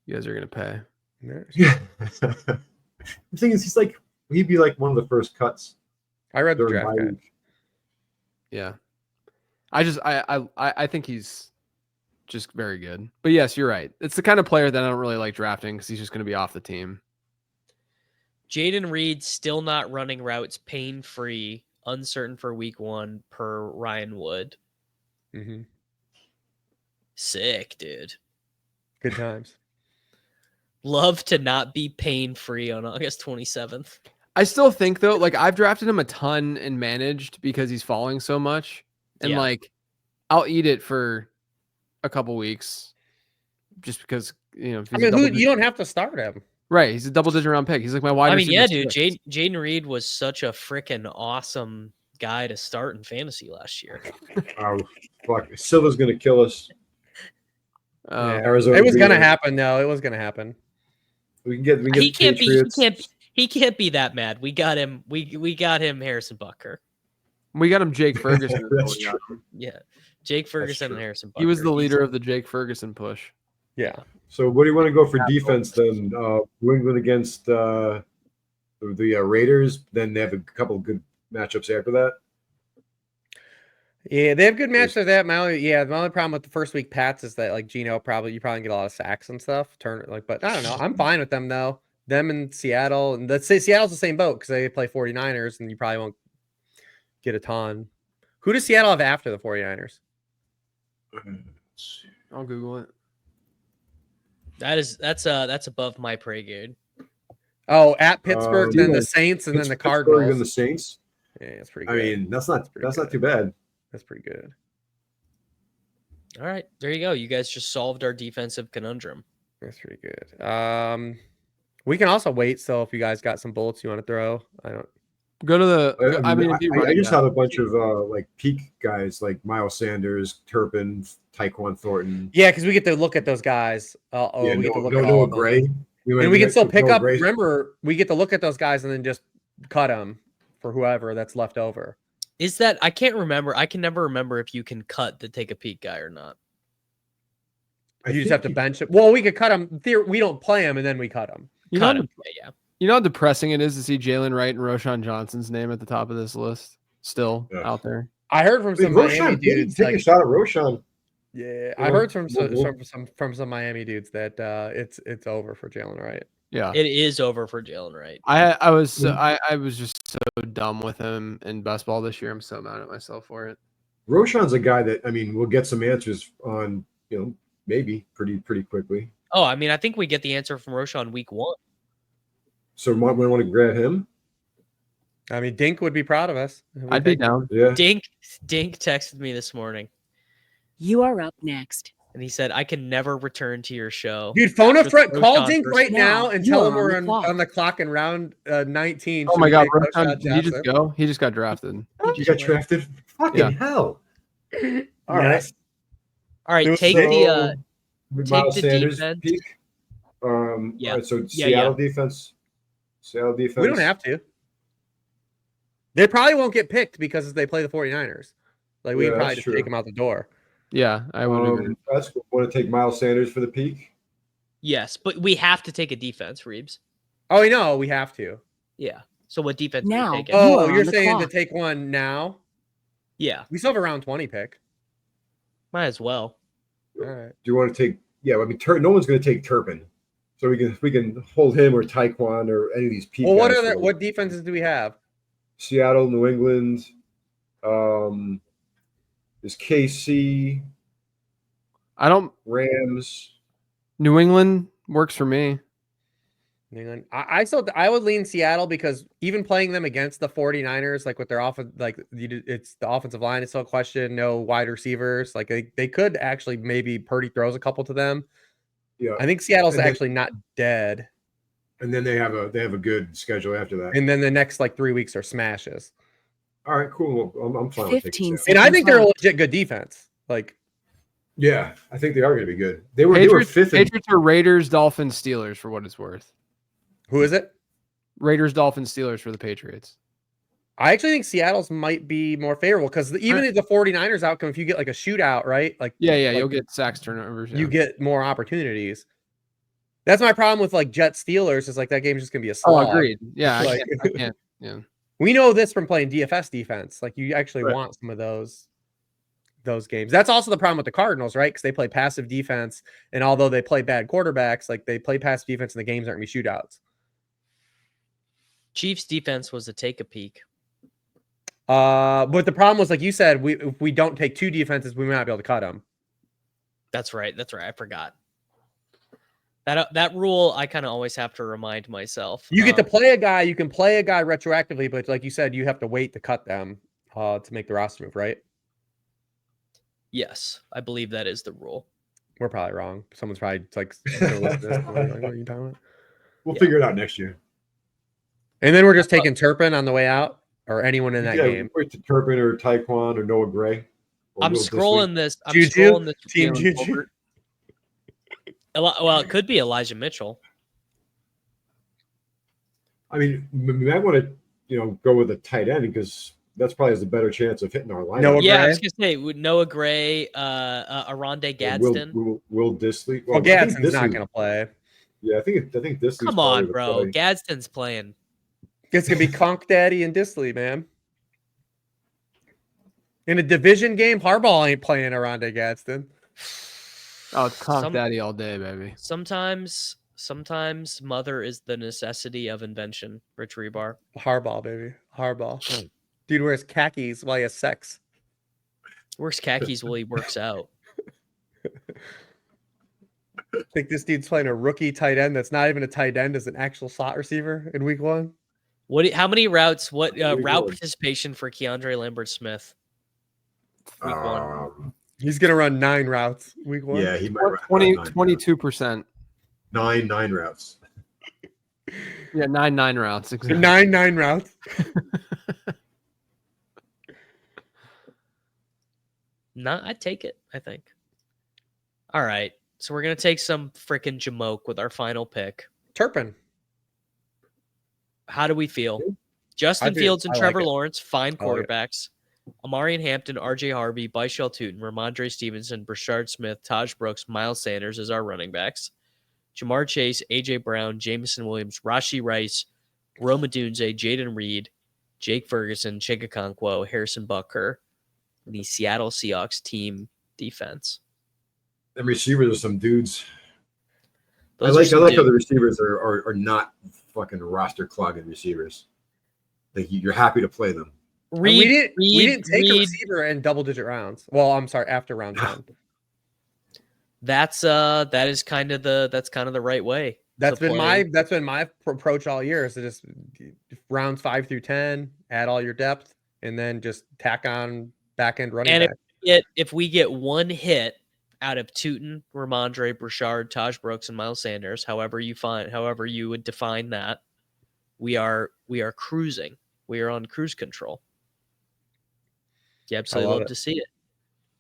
you guys are gonna pay. Yeah. The thing is, he'd be like one of the first cuts. I read the draft guide. Yeah, I think he's just very good. But yes, you're right. It's the kind of player that I don't really like drafting because he's just gonna be off the team. Jaden Reed still not running routes, pain free, uncertain for week 1 per Ryan Wood. Mm-hmm. Sick, dude. Good times. Love to not be pain-free on August 27th. I still think, though, like I've drafted him a ton and managed because he's falling so much. And like, I'll eat it for a couple weeks just because, you know. You don't have to start him. Right. He's a double-digit round pick. He's like my wide receiver. Dude. Jaden Reed was such a freaking awesome guy to start in fantasy last year. Oh, fuck. Silva's going to kill us. Arizona. It was going to happen, though. It was going to happen. We can get he can't be that mad. We got him. We got him Harrison Butker. We got him Jake Ferguson. That's true. Yeah. Jake Ferguson and Harrison Butker. He was the leader of the Jake Ferguson push. Yeah. So what do you want to go for defense then? New England against the Raiders. Then they have a couple of good matchups after that. Yeah, they have good matches after that. The only problem with the first week Pats is that like Geno you probably get a lot of sacks and stuff. But I don't know. I'm fine with them though. Them and Seattle, and let's say Seattle's the same boat because they play 49ers, and you probably won't get a ton. Who does Seattle have after the 49ers? I'll Google it. That's above my pay grade. Oh, at Pittsburgh, then the Saints, and then the Cardinals. And the Saints. Yeah, that's pretty good. I mean, that's not too bad. That's pretty good. All right, there you go. You guys just solved our defensive conundrum. That's pretty good. We can also wait. So if you guys got some bullets you want to throw, Go to the. I just have a bunch of like peak guys like Miles Sanders, Turpin, Tyquan Thornton. Yeah, because we get to look at those guys. We get to look at Noah Gray. And we can still pick up. Remember, we get to look at those guys and then just cut them for whoever that's left over. Is that I can't remember. I can never remember if you can cut the take a peek guy or not. You just have to bench it. Well, we could cut them. We don't play them and then we cut them. You know how depressing it is to see Jalen Wright and Roshan Johnson's name at the top of this list still out there. I heard from some Miami dudes. Take a shot at Roshan. Yeah, I heard from some Miami dudes that it's over for Jalen Wright. Yeah, it is over for Jalen Wright. I was just so dumb with him in best ball this year. I'm so mad at myself for it. Roshan's a guy that we'll get some answers on. Maybe pretty quickly. Oh, I think we get the answer from Roshan week 1. So we want to grab him. Dink would be proud of us. I'd be down. Yeah. Dink texted me this morning. You are up next. And he said, I can never return to your show. Dude, phone a friend. Call Dink right now and tell him we're on the clock in round 19. Oh my God, Roshan, did he just go? He just got drafted. He got drafted? Fucking hell. All right. All right, take the defense. Peak. All right, so Seattle defense. Seattle defense. We don't have to. They probably won't get picked because they play the 49ers. Like we can probably just take them out the door. Yeah, I would agree. That's want to take Miles Sanders for the peak. Yes, but we have to take a defense, Reeves. Oh, we know we have to. Yeah. So what defense now? are you taking? Oh, you're saying to take one now? Yeah. We still have a round 20 pick. Might as well. All right. Do you want to take? Yeah, no one's going to take Turpin, so we can hold him or Tyquan or any of these people. Well, what defenses do we have? Seattle, New England. Is KC? Rams. New England works for me. New England. I would lean Seattle because even playing them against the 49ers, like with their it's the offensive line is still a question. No wide receivers. Like they could actually maybe Purdy throws a couple to them. Yeah, I think Seattle's actually not dead. And then they have a good schedule after that. And then the next 3 weeks are smashes. All right, cool. Well, I'm fine with taking and I think they're a legit good defense. Yeah, I think they are going to be good. They were fifth. Patriots are Raiders, Dolphins, Steelers for what it's worth. Who is it? Raiders, Dolphins, Steelers for the Patriots. I actually think Seattle's might be more favorable because even if the 49ers outcome, if you get a shootout, right? You'll get sacks, turnovers. Yeah. You get more opportunities. That's my problem with Jets Steelers is that game's just gonna be a slog. Oh, agreed. Yeah, I can't. Yeah. We know this from playing DFS defense. You actually want some of those games. That's also the problem with the Cardinals, right? Because they play passive defense, and although they play bad quarterbacks, they play passive defense, and the games aren't gonna be shootouts. Chiefs defense was a take a peek. But the problem was, like you said, if we don't take two defenses, we might not be able to cut them. That's right. I forgot. That rule, I kind of always have to remind myself. You get to play a guy. You can play a guy retroactively, but like you said, you have to wait to cut them to make the roster move, right? Yes, I believe that is the rule. We're probably wrong. Someone's probably like, what are you talking about? We'll figure it out next year. And then we're just taking Turpin on the way out, or anyone in that game. Wait to Turpin or Tyquan or Noah Gray. I'm scrolling this. Juju? Team Juju. Well, it could be Elijah Mitchell. I mean, we might want to, go with a tight end because that's probably has a better chance of hitting our lineup. I was gonna say with Noah Gray, Aronde Gadsden, Will Dissly. Well, Gadsden's not gonna play. Yeah, I think Dissly's. Come on, bro. Gadsden's playing. It's gonna be Conk Daddy and Dissly, man. In a division game, Harbaugh ain't playing Aronde Gadsden. Oh, it's Conk Daddy all day, baby. Sometimes mother is the necessity of invention. Rich Hribar. Harbaugh, baby. Harbaugh. Dude wears khakis while he has sex. Wears khakis while he works out. I think this dude's playing a rookie tight end that's not even a tight end, as an actual slot receiver in week 1. How many routes? What route participation for Keandre Lambert-Smith? Week 1. He's gonna run 9 routes week 1. Yeah, he might run 22%. 9 routes. Yeah, 9 routes. Exactly. 9 routes. No, I'd take it, I think. All right. So we're going to take some freaking Jamoke with our final pick. Turpin. How do we feel? Justin Fields and Trevor Lawrence, fine quarterbacks. Omarion Hampton, RJ Harvey, Byshell Tootin, Ramondre Stevenson, Brashard Smith, Taj Brooks, Miles Sanders as our running backs. Jamar Chase, AJ Brown, Jameson Williams, Rashee Rice, Rome Odunze, Jaden Reed, Jake Ferguson, Chikakonkwo, Harrison Butker, the Seattle Seahawks team defense. And receivers are some dudes. I Those like how the receivers are not fucking roster clogging receivers. Like you're happy to play them. We didn't take a receiver in double-digit rounds. Well, I'm sorry, after round 10. That's kind of the right way. That's been my approach all year, is to just rounds 5 through 10, add all your depth, and then just tack on back end running back. If we get one hit out of Tootin, Ramondre, Brashard, Taj Brooks, and Miles Sanders, however you would define that, we are cruising. We are on cruise control. You absolutely love to see it.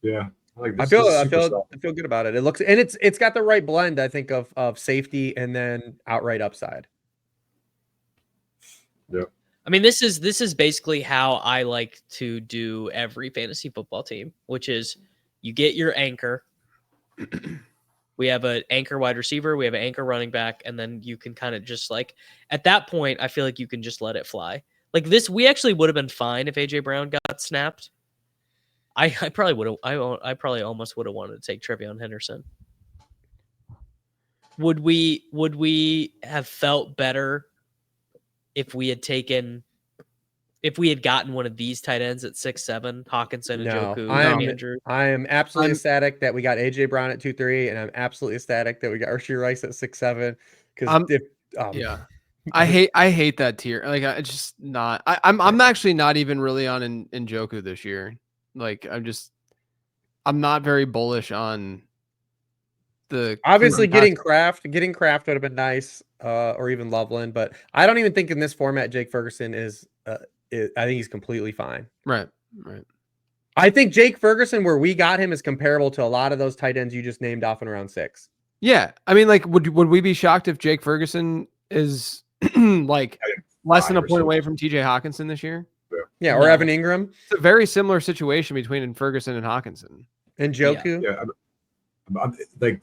Yeah. I feel good about it. It looks, and it's got the right blend, I think, of safety and then outright upside. Yeah. I mean, this is basically how I like to do every fantasy football team, which is you get your anchor. We have an anchor wide receiver, we have an anchor running back, and then you can kind of just like, at that point, I feel like you can just let it fly. Like this, we actually would have been fine if AJ Brown got snapped. I probably would have. I probably almost would have wanted to take Trevion Henderson. Would we have felt better if we had gotten one of these tight ends at 6'7", Hawkinson and Njoku? I am absolutely ecstatic that we got AJ Brown at 2.3, and I'm absolutely ecstatic that we got Rashee Rice at 6'7". Because I hate that tier. Like I just not. I'm actually not even really on Njoku this year. Like I'm not very bullish on the. Obviously, getting Kraft would have been nice, or even Loveland, but I don't even think in this format Jake Ferguson is. I think he's completely fine. Right. I think Jake Ferguson, where we got him, is comparable to a lot of those tight ends you just named off in round 6. Yeah, I mean, like, would we be shocked if Jake Ferguson is like less than a point away from TJ Hawkinson this year? Yeah, or Evan Ingram. It's a very similar situation between Ferguson and Hawkinson. And Njoku. Yeah, I'm like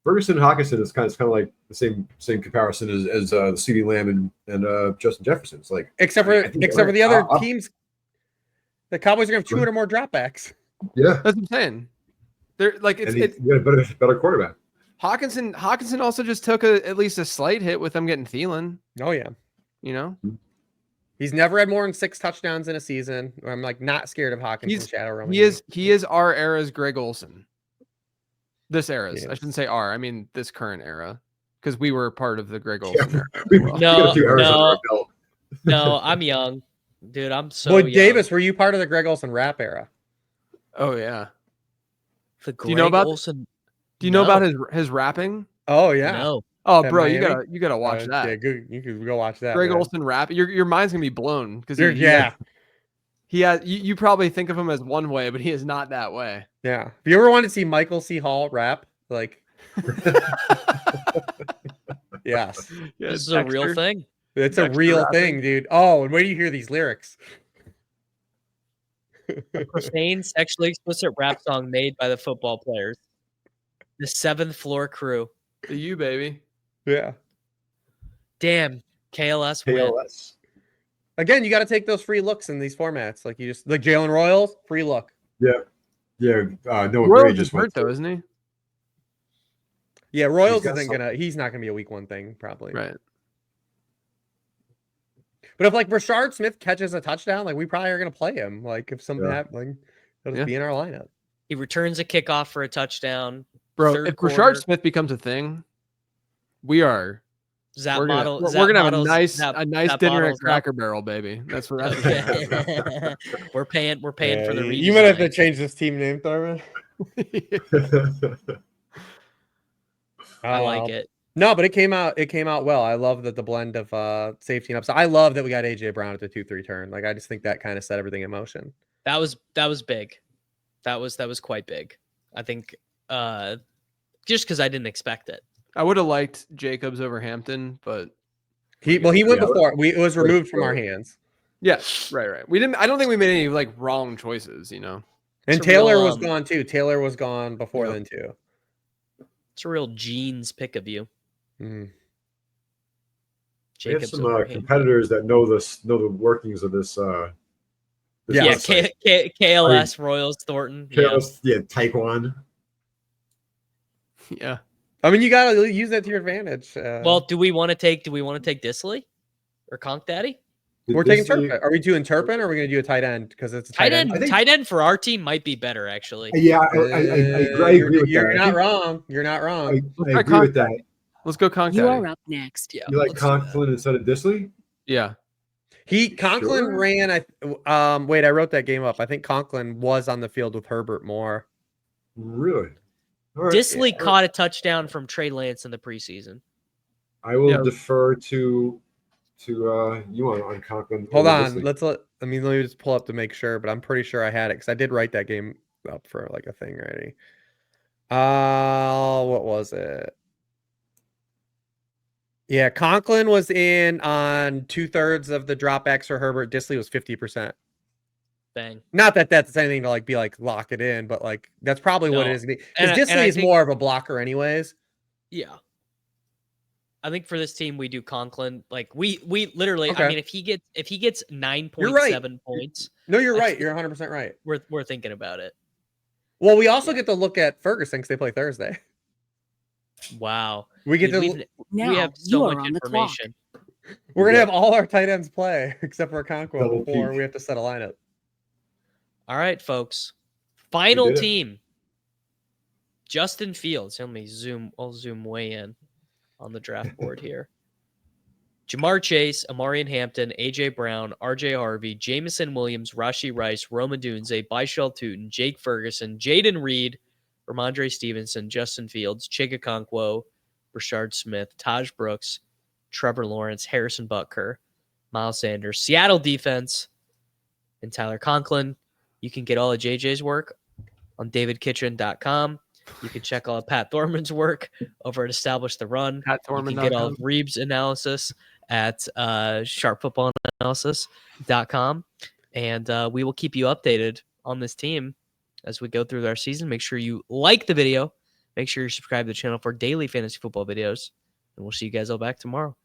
Ferguson and Hawkinson is kind of like the same comparison as CeeDee Lamb and Justin Jefferson. It's like except for the other teams, the Cowboys are gonna have 200 more dropbacks. Yeah, that's what I'm saying. They're like you got a better quarterback. Hawkinson also just took at least a slight hit with them getting Thielen. Oh yeah, you know. He's never had more than 6 touchdowns in a season. I'm like not scared of Hawkinson shadow roaming. He is our era's Greg Olsen. This era's. I shouldn't say our. I mean this current era, because we were part of the Greg Olsen era. No, I'm young, dude. I'm so. Boy, Davis, were you part of the Greg Olsen rap era? Oh yeah. Do you know about his rapping? Oh yeah. No. Oh, bro, you gotta watch that. Yeah, good. You could go watch that. Greg Olsen rap. Your mind's gonna be blown because he has. You probably think of him as one way, but he is not that way. Yeah. If you ever wanted to see Michael C. Hall rap, like, yes, this is a real thing. It's a real thing, dude. Oh, and where do you hear these lyrics? A profane, sexually explicit rap song made by the football players. The 7th Floor Crew. The U, baby. Yeah. Damn. KLS win. Again, you got to take those free looks in these formats. Like Jalen Royals, free look. Yeah. Yeah. No, Royals just hurt though, isn't he? Yeah, Royals he's not gonna be a week 1 thing, probably. Right. But if like Brashard Smith catches a touchdown, like we probably are gonna play him. Like if something happens, like he'll just be in our lineup. He returns a kickoff for a touchdown. Bro, if Brashard Smith becomes a thing, we're gonna have a nice dinner at Cracker Barrel, baby. That's what we're paying for the reason. You might have to change this team name, Thorman. I like it. No, but it came out well. I love that the blend of safety and upside. I love that we got AJ Brown at the 2-3 turn. Like I just think that kind of set everything in motion. That was big. That was quite big. I think just because I didn't expect it. I would have liked Jacobs over Hampton, but he went before. It was removed from our hands. Yeah, right. I don't think we made any like wrong choices, you know. And Taylor was gone too. Taylor was gone before then too. It's a real Gene's pick of you. We have some competitors that know the workings of this. KLS, Royals, Thornton. Taekwon. Yeah. I mean, you gotta use that to your advantage. Well, do we want to take Disley or Conk Daddy? We're taking Turpin. Are we doing Turpin or are we going to do a tight end? Because it's a tight end. Tight end for our team might be better, actually. Yeah, I agree with that. You're not wrong. You're not wrong. I agree with that. Let's go Conk You Daddy. are up next. Yeah. You like Conklin instead of Disley? Yeah. Conklin ran. Wait, I wrote that game up. I think Conklin was on the field with Herbert more. Really? Right. Disley caught a touchdown from Trey Lance in the preseason. I will defer to you on Conklin. Hold on. Let me just pull up to make sure, but I'm pretty sure I had it because I did write that game up for like a thing already. What was it? Yeah, Conklin was in on 2/3 of the dropbacks for Herbert. Disley was 50%. Bang. Not that that's anything to like be like lock it in, but like that's probably what it is. Because Disley is more of a blocker, anyways. Yeah. I think for this team we do Conklin. Like we literally. Okay. I mean, if he gets 9.7 points. No, you're right. You're 100% right. We're thinking about it. Well, we also get to look at Ferguson because they play Thursday. Wow. We get to. Now we have so much information. We're gonna have all our tight ends play except for Conquo before we have to set a lineup. All right, folks. Final team. Justin Fields. I'll zoom way in on the draft board here. Jamar Chase, Omarion Hampton, AJ Brown, RJ Harvey, Jamison Williams, Rashee Rice, Roma Dunze, Byshell Tootin, Jake Ferguson, Jaden Reed, Ramondre Stevenson, Justin Fields, Chig Okonkwo, Rashard Smith, Taj Brooks, Trevor Lawrence, Harrison Butker, Miles Sanders, Seattle defense, and Tyler Conklin. You can get all of JJ's work on davidkitchen.com. You can check all of Pat Thorman's work over at Establish the Run. You can get all of Reeb's analysis at sharpfootballanalysis.com. And we will keep you updated on this team as we go through our season. Make sure you like the video. Make sure you subscribe to the channel for daily fantasy football videos. And we'll see you guys all back tomorrow.